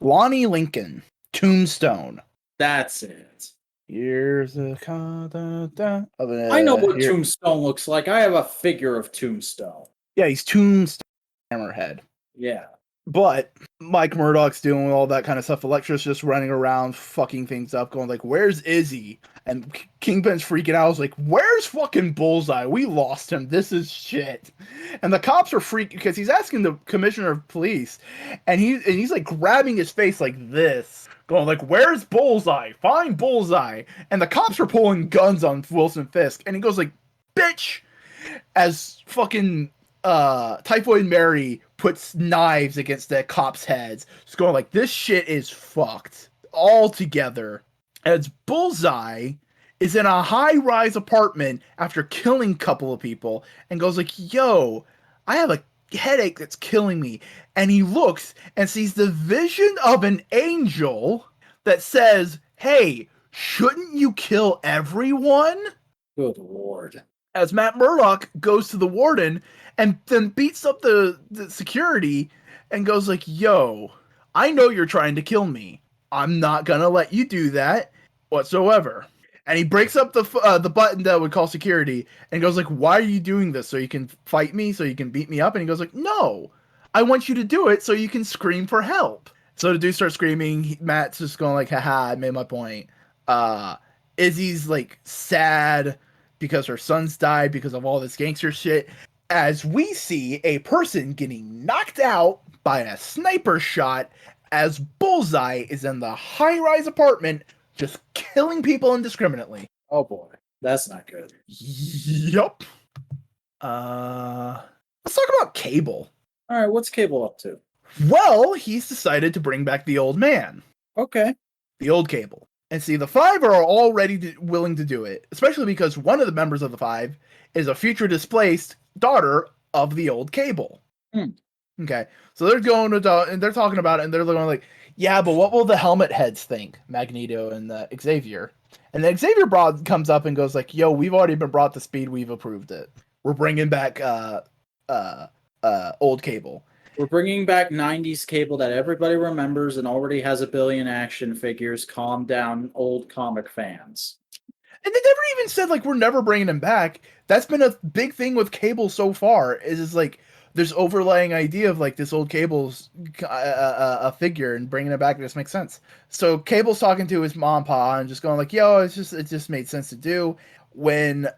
Lonnie Lincoln, Tombstone. That's it. Here's a I know what Tombstone looks like. I have a figure of Tombstone. Yeah, he's Tombstone Hammerhead. Yeah. But Mike Murdoch's doing all that kind of stuff. Elektra's just running around, fucking things up, going like, "Where's Izzy?" And Kingpin's freaking out. I was like, "Where's fucking Bullseye? We lost him. This is shit." And the cops are freaking because he's asking the commissioner of police, and he's like grabbing his face like this, going like, "Where's Bullseye? Find Bullseye!" And the cops are pulling guns on Wilson Fisk, and he goes like, "Bitch!" As fucking Typhoid Mary puts knives against the cops' heads. Just going like, this shit is fucked all together. As Bullseye is in a high-rise apartment after killing a couple of people and goes like, "Yo, I have a headache that's killing me." And he looks and sees the vision of an angel that says, "Hey, shouldn't you kill everyone?" Good lord. As Matt Murdock goes to the warden and then beats up the security and goes like, "Yo, I know you're trying to kill me. I'm not gonna let you do that whatsoever." And he breaks up the button that would call security and goes like, "Why are you doing this? So you can fight me? So you can beat me up?" And he goes like, "No, I want you to do it so you can scream for help." So the dude starts screaming. Matt's just going like, "Haha, I made my point." Uh, Izzy's like sad because her son's died because of all this gangster shit. As we see a person getting knocked out by a sniper shot as Bullseye is in the high-rise apartment just killing people indiscriminately. Oh boy. That's not good. Yup. Let's talk about Cable. All right, what's Cable up to? Well, he's decided to bring back the old man. Okay. The old Cable. And see, the Five are already willing to do it, especially because one of the members of the Five is a future displaced daughter of the old Cable. Hmm. Okay, so they're going to and they're talking about it, and they're going like, "Yeah, but what will the helmet heads think?" Magneto and Xavier, and then Xavier Broad comes up and goes like, "Yo, we've already been brought to speed. We've approved it. We're bringing back old Cable." We're bringing back 90s Cable that everybody remembers and already has a billion action figures. Calm down, old comic fans. And they never even said like we're never bringing him back. That's been a big thing with Cable so far. Is like there's overlaying idea of like this old Cable's a figure and bringing it back just makes sense. So Cable's talking to his mom, pa, and just going like, "Yo, it just made sense to do." When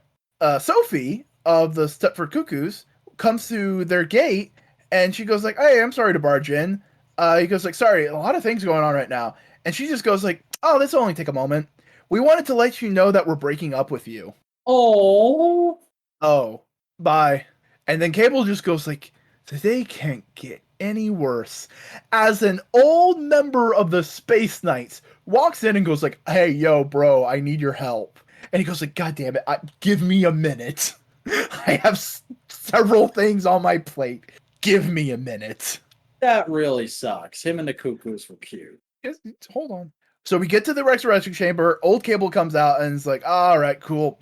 Sophie of the Stepford Cuckoos comes to their gate and she goes like, "Hey, I'm sorry to barge in." He goes like, "Sorry, a lot of things going on right now," and she just goes like, "Oh, this will only take a moment. We wanted to let you know that we're breaking up with you." Oh. Oh, bye. And then Cable just goes like, "They can't get any worse." As an old member of the Space Knights walks in and goes like, "Hey, yo, bro, I need your help." And he goes like, "God damn it, give me a minute. I have several things on my plate. Give me a minute." That really sucks. Him and the Cuckoos were cute. Hold on. So we get to the resurrection chamber. Old Cable comes out and is like, "All right, cool.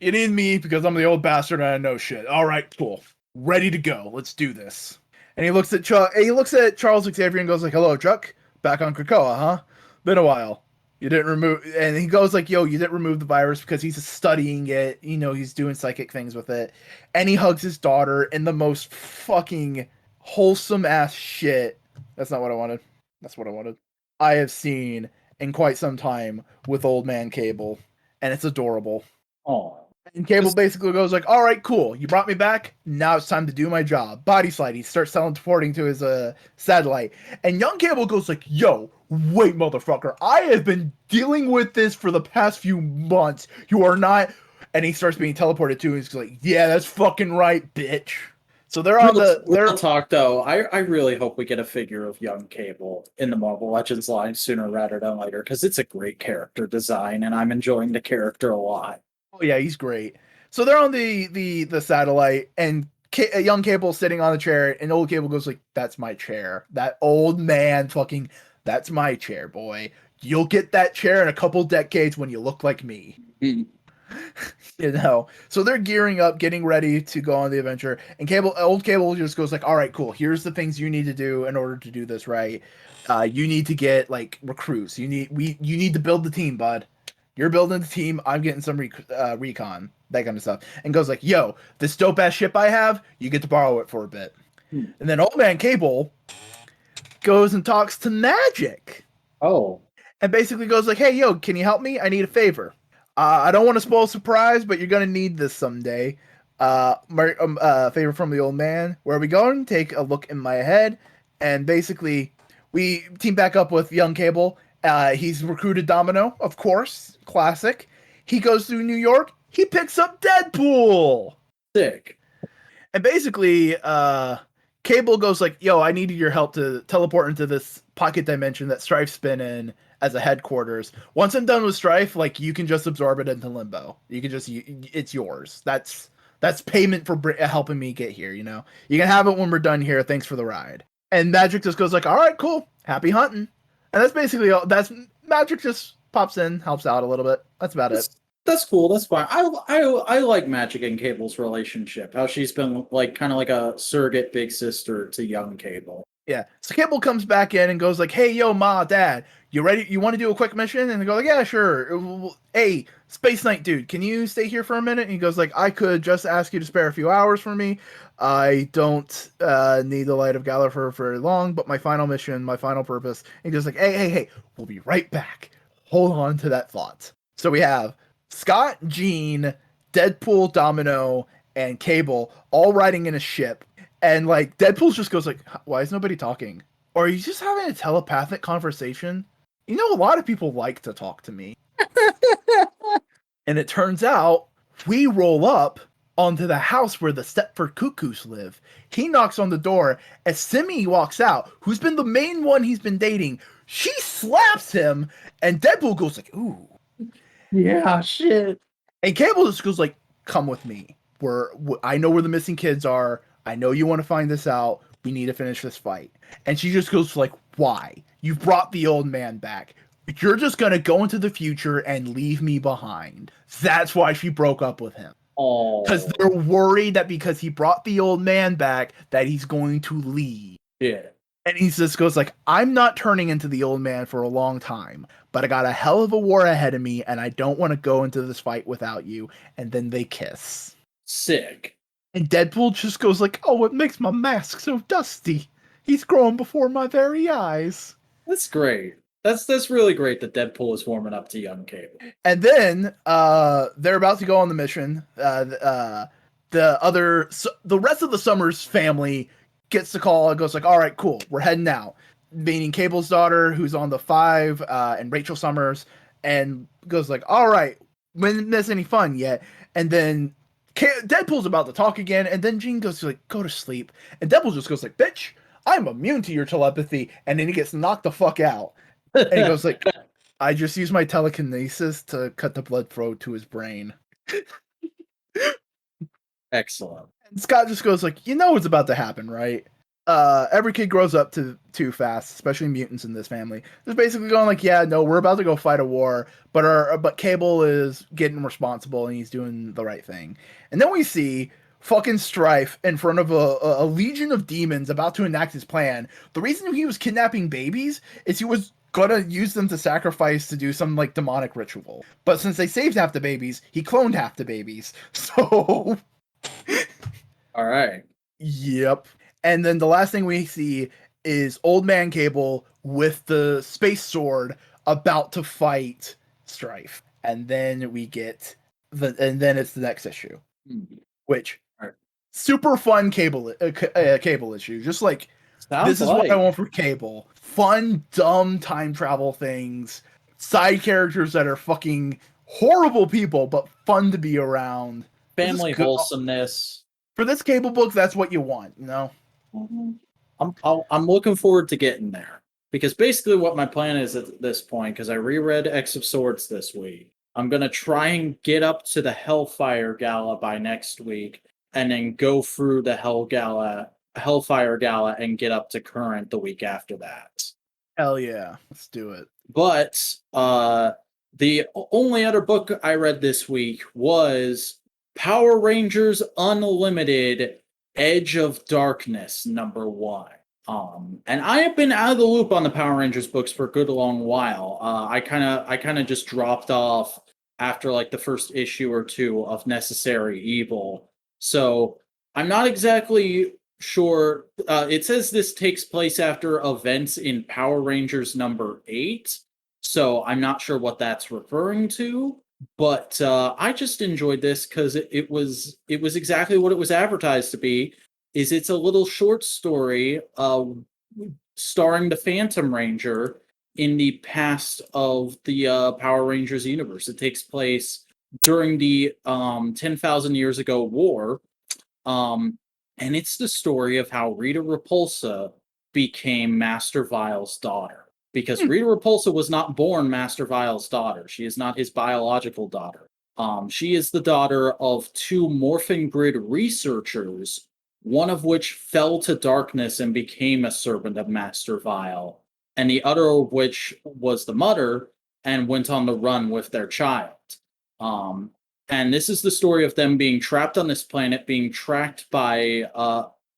You need me because I'm the old bastard and I know shit. All right, cool. Ready to go. Let's do this." And he looks at Charles Xavier and goes like, "Hello, Chuck. Back on Krakoa, huh? Been a while. You didn't remove." And he goes like, "Yo, you didn't remove the virus," because he's studying it. You know, he's doing psychic things with it. And he hugs his daughter in the most fucking wholesome ass shit. That's not what I wanted. That's what I wanted. I have seen in quite some time with old man Cable, and it's adorable. Oh. And Cable Just- basically goes like, "All right, cool. You brought me back. Now it's time to do my job." Body slide. He starts teleporting to his satellite, and young Cable goes like, "Yo, wait, motherfucker! I have been dealing with this for the past few months. You are not." And he starts being teleported to. He's like, "Yeah, that's fucking right, bitch." So they're on the real talk though, I really hope we get a figure of young Cable in the Marvel Legends line sooner rather than later, because it's a great character design and I'm enjoying the character a lot. Oh yeah, he's great. So they're on the satellite, and a young Cable sitting on the chair, and old Cable goes like, "That's my chair. That old man fucking, that's my chair, boy. You'll get that chair in a couple decades when you look like me." Mm. You know. So they're gearing up, getting ready to go on the adventure, and old Cable just goes like, "All right, cool. Here's the things you need to do in order to do this right. You need to get like recruits. You need to build the team, bud. You're building the team. I'm getting some recon, that kind of stuff." And goes like, "Yo, this dope ass ship I have, you get to borrow it for a bit." Hmm. And then old man Cable goes and talks to Magic, Oh, and basically goes like, "Hey, yo, can you help me? I need a favor. I don't want to spoil a surprise, but you're gonna need this someday. Favor from the old man. Where are we going? Take a look in my head." And basically, we team back up with young Cable. He's recruited Domino, of course, classic. He goes through New York. He picks up Deadpool. sick. And basically, Cable goes like, "Yo, I needed your help to teleport into this pocket dimension that Strife's been in as a headquarters. Once I'm done with Strife, like you can just absorb it into Limbo. You can just, it's yours. That's payment for helping me get here. You know, you can have it when we're done here. Thanks for the ride." And Magic just goes like, "All right, cool, happy hunting." And that's basically all. That's Magic just pops in, helps out a little bit. That's about it. That's cool. That's fine. I like Magic and Cable's relationship. How she's been like kind of like a surrogate big sister to young Cable. Yeah. So Cable comes back in and goes like, "Hey, yo, ma, dad, you ready? You want to do a quick mission?" And they go like, "Yeah, sure. Hey, Space Knight dude, can you stay here for a minute?" And he goes like, "I could just ask you to spare a few hours for me. I don't need the light of Galar for very long, but my final mission, my final purpose." And he goes like, "Hey, we'll be right back. Hold on to that thought." So we have Scott, Jean, Deadpool, Domino, and Cable all riding in a ship, and like Deadpool just goes like, "Why is nobody talking? Or are you just having a telepathic conversation? You know, a lot of people like to talk to me." And it turns out we roll up onto the house where the Stepford Cuckoos live. He knocks on the door as Simi walks out, who's been the main one he's been dating. She slaps him, and Deadpool goes like, "Ooh." Yeah, shit. And Cable just goes like, "Come with me. I know where the missing kids are. I know you want to find this out. We need to finish this fight." And she just goes like, "Why? You brought the old man back. You're just gonna go into the future and leave me behind." That's why she broke up with him. Because Oh, they're worried that because he brought the old man back, that he's going to leave. yeah. And he just goes like, "I'm not turning into the old man for a long time, but I got a hell of a war ahead of me, and I don't want to go into this fight without you." And then they kiss. Sick. And Deadpool just goes like, "Oh, it makes my mask so dusty. He's growing before my very eyes." That's great. That's really great that Deadpool is warming up to young Cable. And then they're about to go on the mission. The rest of the Summers family gets the call and goes like, "All right, cool, we're heading out." Meaning Cable's daughter, who's on the five, and Rachel Summers, and goes like, "All right, we didn't miss any fun yet." And then Deadpool's about to talk again, and then Jean goes like, "Go to sleep," and Deadpool just goes like, "Bitch, I'm immune to your telepathy," and then he gets knocked the fuck out, and he goes like, "I just use my telekinesis to cut the blood flow to his brain." Excellent. And Scott just goes like, "You know what's about to happen, right? Every kid grows up too fast, especially mutants in this family." Just basically going like, "Yeah, no, we're about to go fight a war, but Cable is getting responsible and he's doing the right thing." And then we see fucking Strife in front of a legion of demons about to enact his plan. The reason he was kidnapping babies is he was gonna use them to sacrifice to do some like demonic ritual. But since they saved half the babies, he cloned half the babies. So All right. yep. And then the last thing we see is Old Man Cable with the space sword about to fight Strife. And then we get and then it's the next issue, Hmm. which Alright. super fun cable issue. Just like Sounds this is what I like want for Cable. Fun, dumb time travel things. Side characters that are fucking horrible people, but fun to be around. This is family good. wholesomeness. For this Cable book, that's what you want, you know? Mhm. I'm looking forward to getting there because basically what my plan is at this point, because I reread X of Swords this week, I'm gonna try and get up to the Hellfire Gala by next week, and then go through the Hellfire Gala, and get up to current the week after that. Hell yeah. Let's do it. But the only other book I read this week was Power Rangers Unlimited Edge of Darkness #1. And I have been out of the loop on the Power Rangers books for a good long while. I kind of just dropped off after like the first issue or two of Necessary Evil. So I'm not exactly sure. It says this takes place after events in Power Rangers #8. So I'm not sure what that's referring to. But I just enjoyed this because it was exactly what it was advertised to be. Is it's a little short story starring the Phantom Ranger in the past of the Power Rangers universe. It takes place during the 10,000 years ago war. Um, and it's the story of how Rita Repulsa became Master Vile's daughter. Because Hmm. Rita Repulsa was not born Master Vile's daughter. She is not his biological daughter. She is the daughter of two Morphin Grid researchers, one of which fell to darkness and became a servant of Master Vile, and the other of which was the mother and went on the run with their child. Um, and this is the story of them being trapped on this planet, being tracked by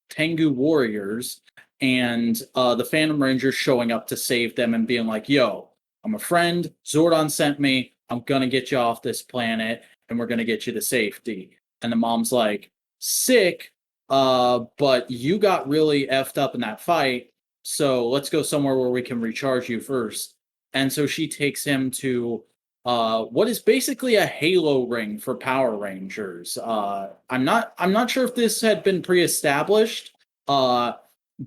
Tengu warriors, and the Phantom Rangers showing up to save them and being like, yo, I'm a friend. Zordon sent me. I'm going to get you off this planet and we're going to get you to safety. And the mom's like, sick, but you got really effed up in that fight. So let's go somewhere where we can recharge you first. And so she takes him to what is basically a Halo ring for Power Rangers. I'm not sure if this had been pre-established,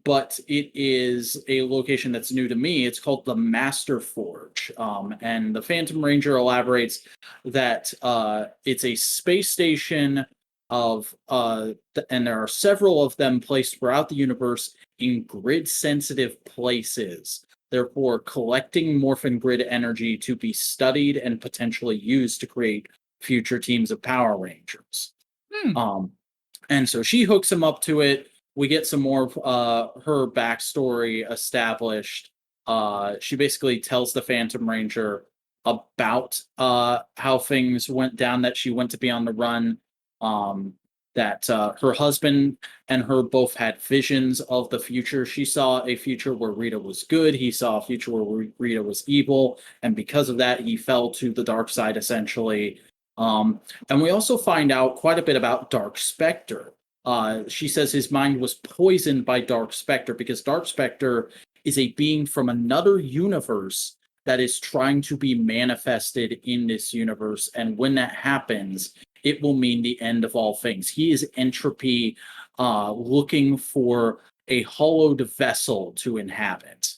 but it is a location that's new to me. It's called the Master Forge, and the Phantom Ranger elaborates that it's a space station and there are several of them placed throughout the universe in grid-sensitive places, therefore collecting Morphin Grid energy to be studied and potentially used to create future teams of Power Rangers. Hmm. And so she hooks him up to it. We get some more of her backstory established. She basically tells the Phantom Ranger about how things went down, that she went to be on the run, that her husband and her both had visions of the future. She saw a future where Rita was good. He saw a future where Rita was evil. And because of that, he fell to the dark side, essentially. And we also find out quite a bit about Dark Spectre. She says his mind was poisoned by Dark Spectre because Dark Spectre is a being from another universe that is trying to be manifested in this universe. And when that happens, it will mean the end of all things. He is entropy, looking for a hollowed vessel to inhabit.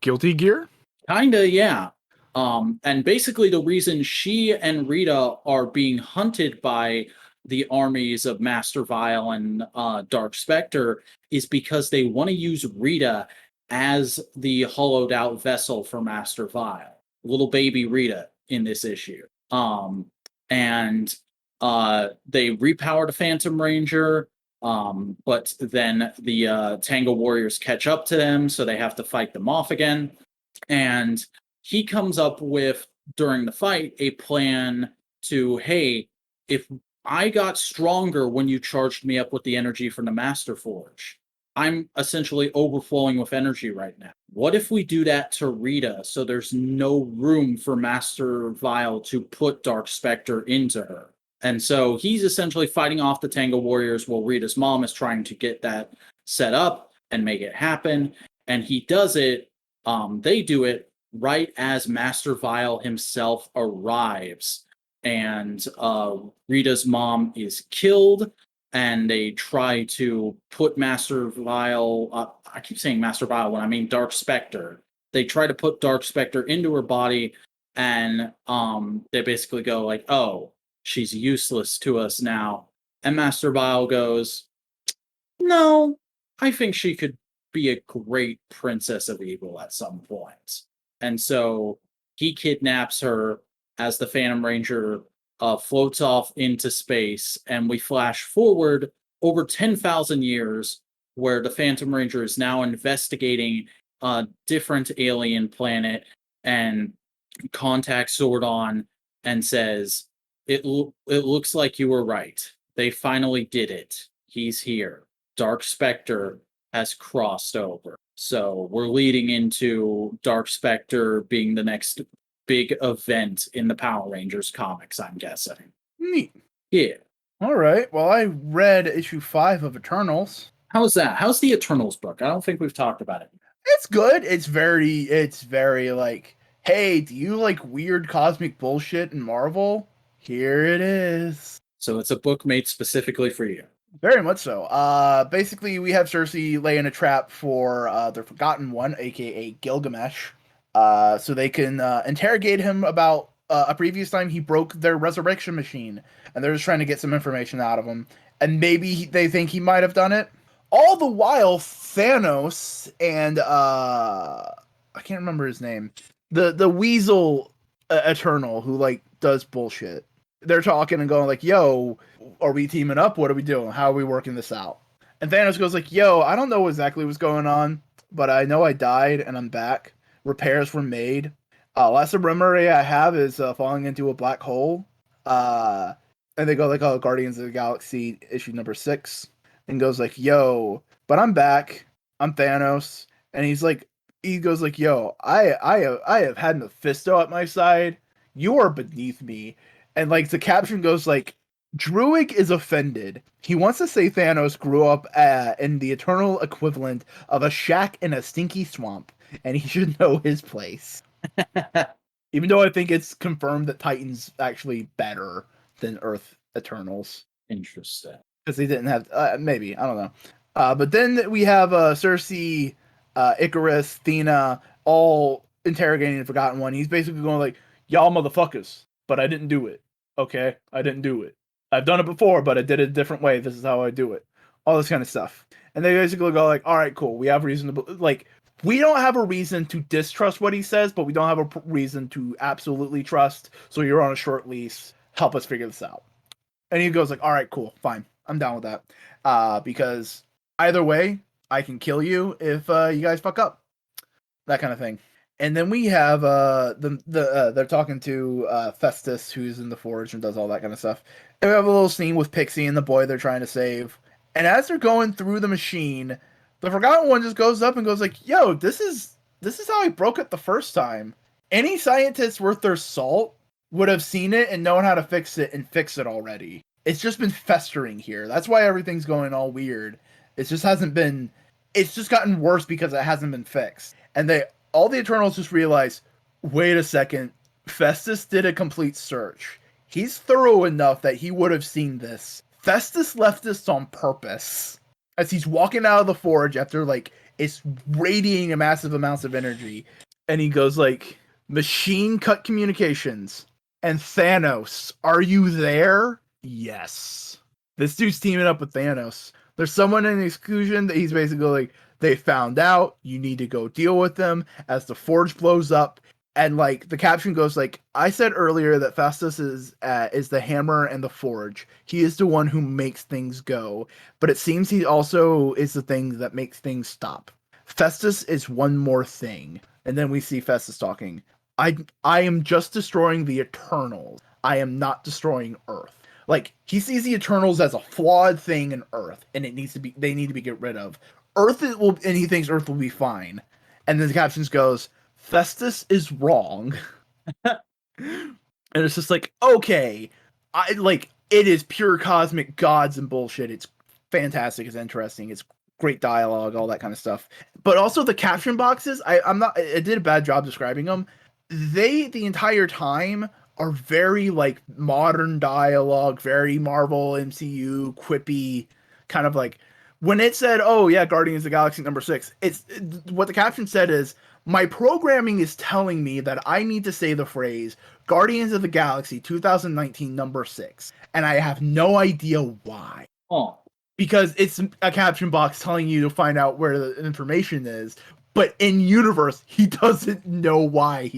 Guilty Gear? Kinda, yeah. And basically the reason she and Rita are being hunted by the armies of Master Vile and Dark Spectre is because they want to use Rita as the hollowed out vessel for Master Vile. Little baby Rita in this issue. And they repower the Phantom Ranger, but then the Tango Warriors catch up to them, so they have to fight them off again. And he comes up with, during the fight, a plan to, hey, if I got stronger when you charged me up with the energy from the Master Forge, I'm essentially overflowing with energy right now. What if we do that to Rita so there's no room for Master Vile to put Dark Spectre into her? And so he's essentially fighting off the Tango Warriors while Rita's mom is trying to get that set up and make it happen. And he does it. They do it right as Master Vile himself arrives and Rita's mom is killed, and they try to put Master Vile. I keep saying Master Vile when I mean Dark Spectre. They try to put Dark Spectre into her body, and they basically go like, "Oh, she's useless to us now." And Master Vile goes, "No, I think she could be a great princess of evil at some point." And so he kidnaps her as the Phantom Ranger floats off into space, and we flash forward over 10,000 years, where the Phantom Ranger is now investigating a different alien planet and contacts Zordon and says, it looks like you were right. They finally did it. He's here. Dark Spectre has crossed over. So we're leading into Dark Spectre being the next big event in the Power Rangers comics, I'm guessing. Neat. Yeah. All right. Well, I read issue 5 of Eternals. How's that? How's the Eternals book? I don't think we've talked about it. It's good. It's very like, hey, do you like weird cosmic bullshit in Marvel? Here it is. So it's a book made specifically for you. Very much so. Basically, we have Cersei laying a trap for the Forgotten One, aka Gilgamesh, so they can interrogate him about a previous time he broke their resurrection machine, and they're just trying to get some information out of him, and maybe they think he might have done it. All the while, Thanos and I can't remember his name, the Weasel Eternal who like does bullshit. They're talking and going like, "Yo, are we teaming up? What are we doing? How are we working this out?" And Thanos goes like, "Yo, I don't know exactly what's going on, but I know I died and I'm back. Repairs were made. Last memory I have is falling into a black hole." And they go like, "Oh, Guardians of the Galaxy issue number 6," and goes like, "Yo, but I'm back. I'm Thanos." And he goes like, "Yo, I have had Mephisto at my side. You are beneath me." And like the caption goes like, "Druig is offended. He wants to say Thanos grew up in the eternal equivalent of a shack in a stinky swamp, and he should know his place." Even though I think it's confirmed that Titan's actually better than Earth Eternals. Interesting. Because they didn't have, maybe, I don't know. But then we have Cersei, Icarus, Thena, all interrogating the Forgotten One. He's basically going like, "Y'all motherfuckers, but I didn't do it. Okay, I didn't do it. I've done it before, but I did it a different way. This is how I do it." All this kind of stuff. And they basically go like, "All right, cool. We have reason to like. We don't have a reason to distrust what he says, but we don't have a reason to absolutely trust. So you're on a short lease. Help us figure this out." And he goes like, "All right, cool, fine. I'm down with that. Because either way, I can kill you if you guys fuck up." That kind of thing. And then we have they're talking to Festus, who's in the forge and does all that kind of stuff. And we have a little scene with Pixie and the boy they're trying to save. And as they're going through the machine, the Forgotten One just goes up and goes like, "Yo, this is how I broke it the first time. Any scientist worth their salt would have seen it and known how to fix it and fix it already. It's just been festering here. That's why everything's going all weird. It's just gotten worse because it hasn't been fixed." And all the Eternals just realize, wait a second, Festus did a complete search. He's thorough enough that he would have seen this. Festus left this on purpose. As he's walking out of the forge after like it's radiating massive amounts of energy. And he goes like, "Machine cut communications. And Thanos, are you there?" Yes. This dude's teaming up with Thanos. There's someone in the exclusion that he's basically like, "They found out, you need to go deal with them," as the forge blows up. And like the caption goes like, "I said earlier that Festus is the hammer and the forge. He is the one who makes things go, but it seems he also is the thing that makes things stop. Festus is one more thing." And then we see Festus talking. I am just destroying the Eternals. I am not destroying Earth." Like he sees the Eternals as a flawed thing in Earth, and they need to be get rid of. And he thinks Earth will be fine. And then the captions goes, "Festus is wrong." And it's just like, okay, it is pure cosmic gods and bullshit. It's fantastic. It's interesting. It's great dialogue, all that kind of stuff. But also the caption boxes, I did a bad job describing them. The entire time are very like modern dialogue, very Marvel MCU quippy, kind of like when it said, "Oh yeah, Guardians of the Galaxy #6." What the caption said is, "My programming is telling me that I need to say the phrase Guardians of the Galaxy 2019 #6, and I have no idea why." Oh, Because it's a caption box telling you to find out where the information is. But in universe, he doesn't know why.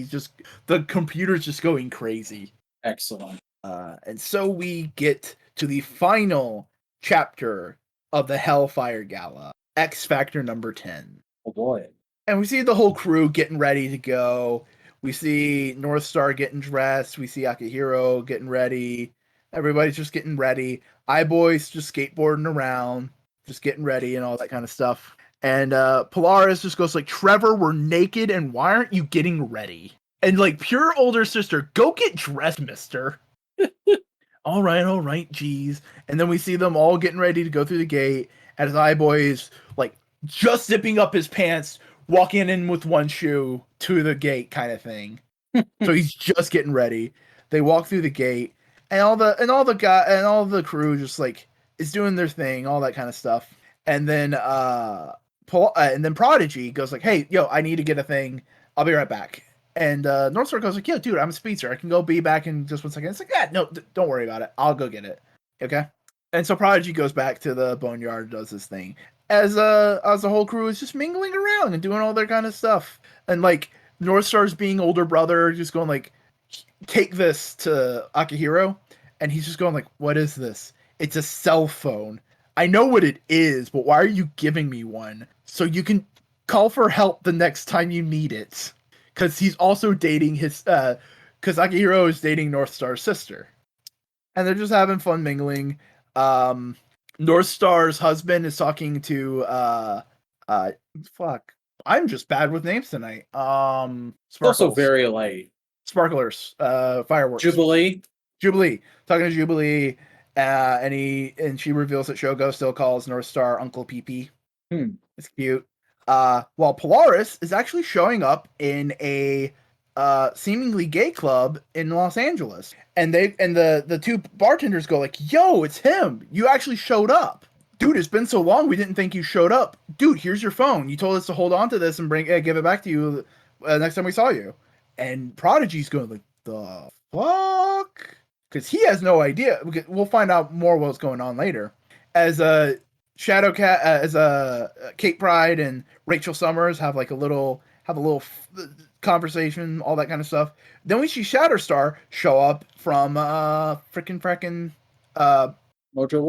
The computer's just going crazy. excellent. And so we get to the final chapter of the Hellfire Gala, X Factor #10. Oh boy. And we see the whole crew getting ready to go. We see North Star getting dressed. We see Akihiro getting ready. Everybody's just getting ready. iBoy's just skateboarding around, just getting ready and all that kind of stuff. And Polaris just goes like, "Trevor, we're naked, and why aren't you getting ready?" And like, pure older sister, go get dressed, mister. All right, geez. And then we see them all getting ready to go through the gate as iBoy is like just zipping up his pants, walking in with one shoe to the gate kind of thing. So he's just getting ready. They walk through the gate, and all the crew just like is doing their thing, all that kind of stuff. And then Prodigy goes like, "Hey, yo, I need to get a thing. I'll be right back." And North Star goes like, "Yo, dude, I'm a speedster. I can go be back in just 1 second." It's like, "Yeah, no, don't worry about it. I'll go get it." Okay. And so Prodigy goes back to the boneyard and does his thing. As the whole crew is just mingling around and doing all their kind of stuff. And like North Star's being older brother, just going like, "Take this to Akihiro." And he's just going like, "What is this?" "It's a cell phone. I know what it is, but why are you giving me one? So you can call for help the next time you need it." Because he's also dating because Akihiro is dating North Star's sister. And they're just having fun mingling. North Star's husband is talking to fuck. I'm just bad with names tonight. It's also Sparkles. very late. Sparklers, fireworks. Jubilee. Talking to Jubilee, and she reveals that Shogo still calls North Star Uncle Pee. It's cute. While Polaris is actually showing up in a seemingly gay club in Los Angeles, and the two bartenders go like, "Yo, it's him! You actually showed up, dude! It's been so long, we didn't think you showed up, dude. Here's your phone. You told us to hold on to this and give it back to you next time we saw you." And Prodigy's going like, "The fuck?" Because he has no idea. We'll find out more what's going on later. As Shadowcat, as Kate Pride and Rachel Summers have a little conversation, all that kind of stuff. Then we see Shatterstar show up from frickin' Mojo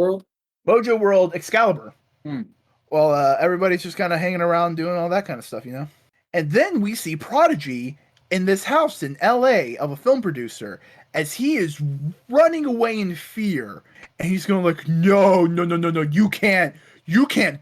World Excalibur. Well, everybody's just kind of hanging around doing all that kind of stuff, you know. And then we see Prodigy in this house in LA of a film producer as he is running away in fear. And he's going like, no, you can't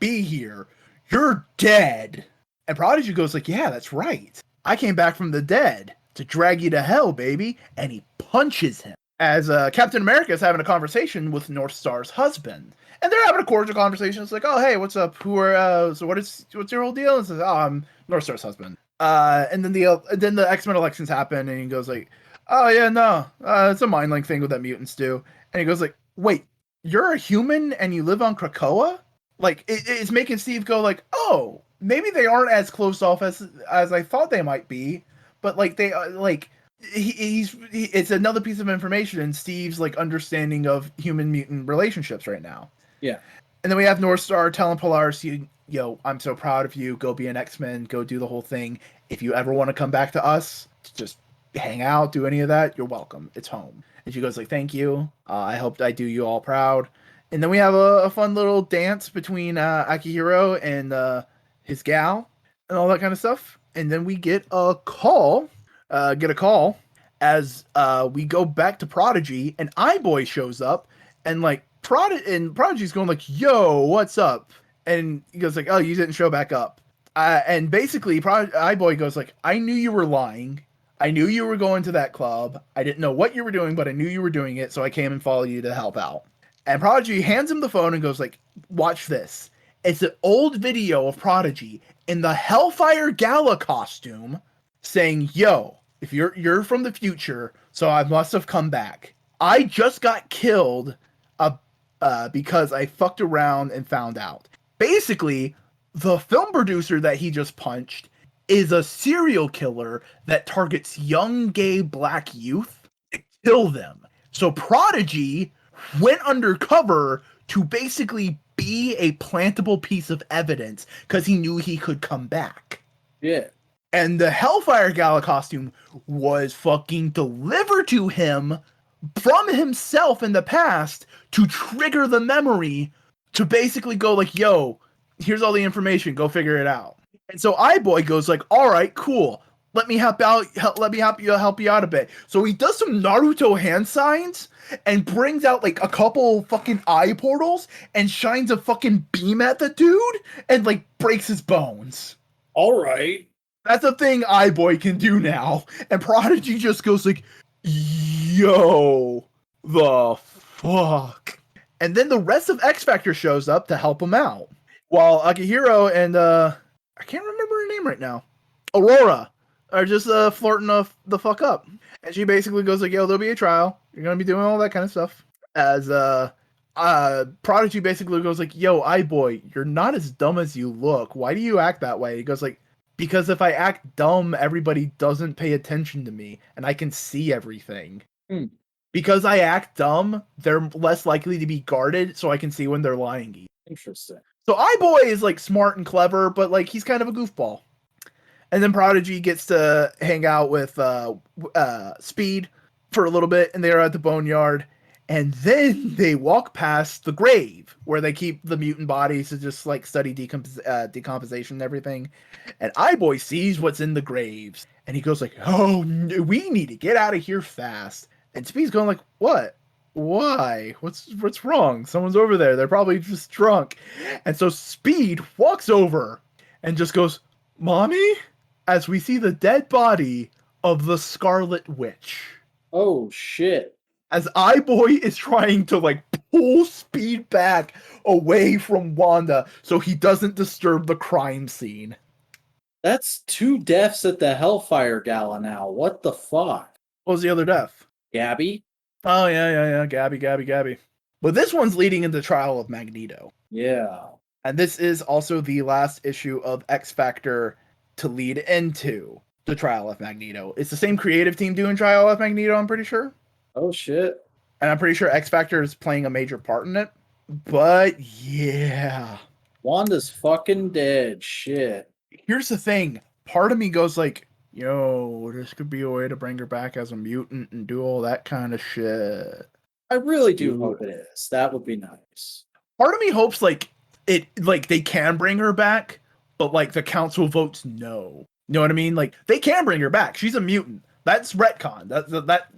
be here. You're dead. And Prodigy goes like, "Yeah, that's right. I came back from the dead to drag you to hell, baby." And he punches him. As Captain America is having a conversation with North Star's husband. And they're having a cordial conversation. It's like, "Oh, hey, what's up? What's your whole deal?" And says, "Oh, I'm North Star's husband." And then the X-Men elections happen, and he goes like, "Oh yeah, no, it's a mind link thing with that mutants do." And he goes like, "Wait, you're a human and you live on Krakoa?" Like it's making Steve go like, "Oh, maybe they aren't as closed off as I thought they might be." But like they like it's another piece of information in Steve's like understanding of human mutant relationships right now. Yeah. And then we have North Star telling Polaris, "Yo, I'm so proud of you. Go be an X-Men. Go do the whole thing. If you ever want to come back to us, just hang out, do any of that, you're welcome. It's home." And she goes like, "Thank you. I hope I do you all proud." And then we have a fun little dance between Akihiro and his gal and all that kind of stuff. And then we get a call as we go back to Prodigy, and iBoy shows up, and like Prodigy's going like, "Yo, what's up?" And he goes like, "Oh, you didn't show back up." And basically, iBoy goes like, "I knew you were lying. I knew you were going to that club. I didn't know what you were doing, but I knew you were doing it, so I came and followed you to help out." And Prodigy hands him the phone and goes like, "Watch this." It's an old video of Prodigy in the Hellfire Gala costume saying, "Yo, if you're from the future, so I must have come back. I just got killed uh, because I fucked around and found out. Basically, the film producer that he just punched is a serial killer that targets young gay black youth to kill them. So Prodigy went undercover to basically be a plantable piece of evidence because he knew he could come back. Yeah. And the Hellfire Gala costume was fucking delivered to him from himself in the past to trigger the memory to basically go like, yo, here's all the information, go figure it out. And so iBoy goes like, all right, cool. Let me help you out a bit. So he does some Naruto hand signs and brings out like a couple fucking eye portals and shines a fucking beam at the dude and like breaks his bones. All right. That's a thing iBoy can do now. And Prodigy just goes like, yo, the fuck. And then the rest of X Factor shows up to help him out. While Akihiro and, I can't remember her name right now, Aurora, are just flirting the fuck up. And she basically goes like, yo, there'll be a trial. You're going to be doing all that kind of stuff. As, Prodigy basically goes like, yo, iBoy, you're not as dumb as you look. Why do you act that way? He goes like, because if I act dumb, everybody doesn't pay attention to me, and I can see everything. Because I act dumb, they're less likely to be guarded, so I can see when they're lying. Interesting. So iBoy is like smart and clever, but like he's kind of a goofball. And then Prodigy gets to hang out with Speed for a little bit, and they're at the boneyard. And then they walk past the grave where they keep the mutant bodies to just like study decomposition and everything. And iBoy sees what's in the graves, and he goes like, "Oh, we need to get out of here fast." And Speed's going like, "What? Why? What's wrong? Someone's over there. They're probably just drunk." And so Speed walks over and just goes, "Mommy?" As we see the dead body of the Scarlet Witch. Oh shit. As iBoy is trying to like pull Speed back away from Wanda so he doesn't disturb the crime scene. That's 2 deaths at the Hellfire Gala now. What the fuck? What was the other death? Gabby? Oh, yeah. Gabby. But this one's leading into Trial of Magneto. Yeah. And this is also the last issue of X Factor to lead into the Trial of Magneto. It's the same creative team doing Trial of Magneto, I'm pretty sure. Oh shit. And I'm pretty sure X Factor is playing a major part in it. But yeah. Wanda's fucking dead. Shit. Here's the thing. Part of me goes like, yo, this could be a way to bring her back as a mutant and do all that kind of shit. I really do hope it is. That would be nice. Part of me hopes like they can bring her back, but like the council votes no. You know what I mean? Like they can bring her back. She's a mutant. That's retcon.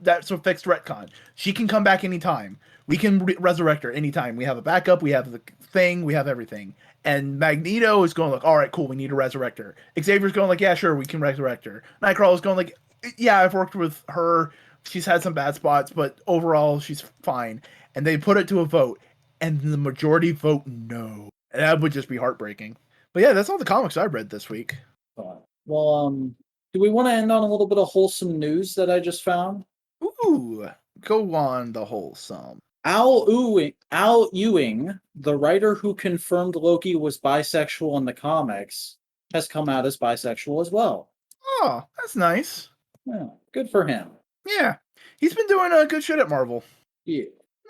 That's a fixed retcon. She can come back anytime. We can resurrect her anytime. We have a backup. We have the thing. We have everything. And Magneto is going like, all right, cool. We need to resurrect her. Xavier's going like, yeah, sure, we can resurrect her. Nightcrawler's going like, yeah, I've worked with her. She's had some bad spots, but overall, she's fine. And they put it to a vote, and the majority vote no. And that would just be heartbreaking. But yeah, that's all the comics I read this week. Well, do we want to end on a little bit of wholesome news that I just found? Ooh, go on the wholesome. Al Ewing, the writer who confirmed Loki was bisexual in the comics, has come out as bisexual as well. Oh, that's nice. Yeah, good for him. Yeah, he's been doing good shit at Marvel. Yeah.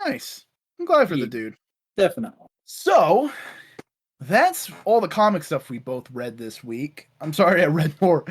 Nice. I'm glad for the dude. Definitely. So, that's all the comic stuff we both read this week. I'm sorry I read more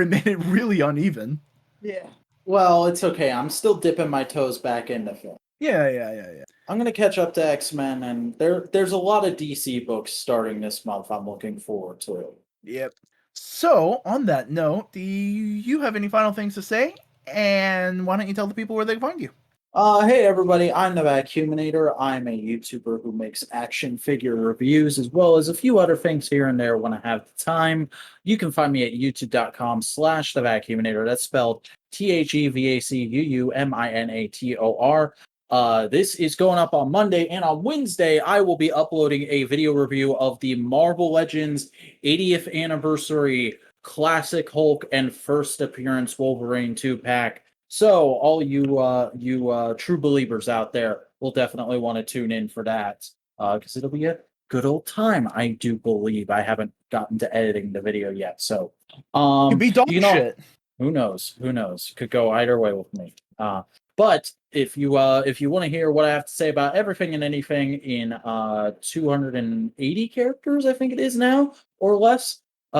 and made it really uneven. Yeah. Well, it's okay. I'm still dipping my toes back into film. Yeah. I'm going to catch up to X-Men, and there's a lot of DC books starting this month I'm looking forward to. Yep. So, on that note, do you have any final things to say? And why don't you tell the people where they can find you? Hey everybody, I'm the Vacuuminator. I'm a YouTuber who makes action figure reviews as well as a few other things here and there when I have the time. You can find me at youtube.com/the Vacuuminator. That's spelled TheVacuuminator. This is going up on Monday, and on Wednesday, I will be uploading a video review of the Marvel Legends 80th anniversary classic Hulk and first appearance Wolverine 2-pack. So all you true believers out there will definitely want to tune in for that because it'll be a good old time. I do believe I haven't gotten to editing the video yet, so Could be dog you know, shit. who knows? Who knows? Could go either way with me. But if you want to hear what I have to say about everything and anything in 280 characters, I think it is now or less,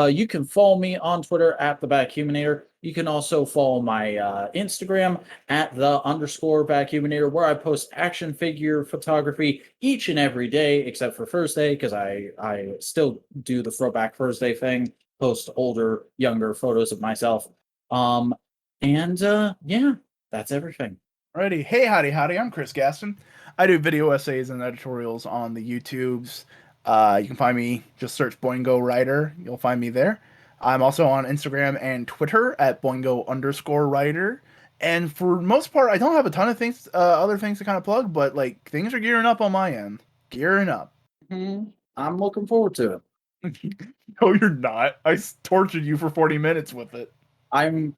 you can follow me on Twitter at the Vacuuminator. You can also follow my Instagram at the underscore Vacuuminator, where I post action figure photography each and every day, except for Thursday, because I still do the Throwback Thursday thing, post older, younger photos of myself. Yeah, that's everything. Alrighty. Hey, howdy. I'm Chris Gaston. I do video essays and editorials on the YouTubes. You can find me, just search Boingo Writer. You'll find me there. I'm also on Instagram and Twitter at Boingo_writer. And for most part, I don't have a ton of things, other things to kind of plug, but like things are gearing up on my end. Gearing up. I'm looking forward to it. No, you're not. Tortured you for 40 minutes with it. I'm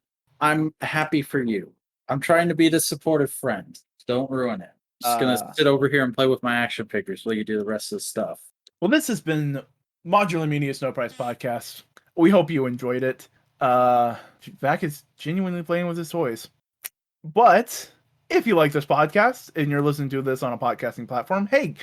happy for you. I'm trying to be the supportive friend. Don't ruin it. Just gonna sit over here and play with my action figures while you do the rest of the stuff. Well, this has been Modular Media Snow Price Podcast. We hope you enjoyed it. Vac is genuinely playing with his toys. But if you like this podcast and you're listening to this on a podcasting platform, hey,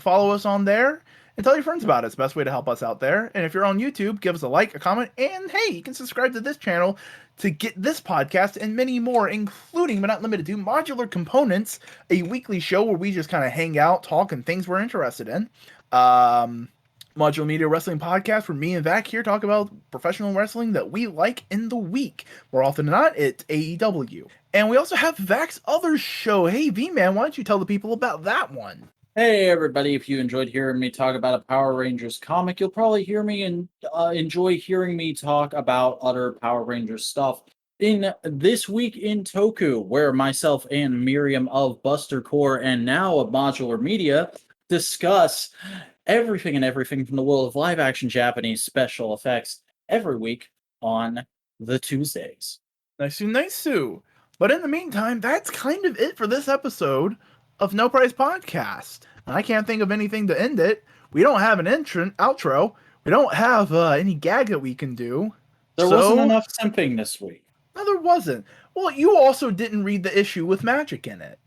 follow us on there and tell your friends about it. It's the best way to help us out there. And if you're on YouTube, give us a like, a comment, and hey, you can subscribe to this channel to get this podcast and many more, including but not limited to Modular Components, a weekly show where we just kind of hang out, talk, and things we're interested in. Modular Media Wrestling Podcast, where me and Vac here talk about professional wrestling that we like in the week. More often than not, it's AEW. And we also have Vac's other show. Hey, V-Man, why don't you tell the people about that one? Hey, everybody. If you enjoyed hearing me talk about a Power Rangers comic, you'll probably hear me and enjoy hearing me talk about other Power Rangers stuff. In This Week in Toku, where myself and Miriam of Buster Core and now of Modular Media discuss everything from the world of live action Japanese special effects every week on the Tuesdays. Nice. But in the meantime, that's kind of it for this episode of No Price Podcast. And I can't think of anything to end it. We don't have an outro. We don't have any gag that we can do. There wasn't enough simping this week. No, there wasn't. Well, you also didn't read the issue with magic in it.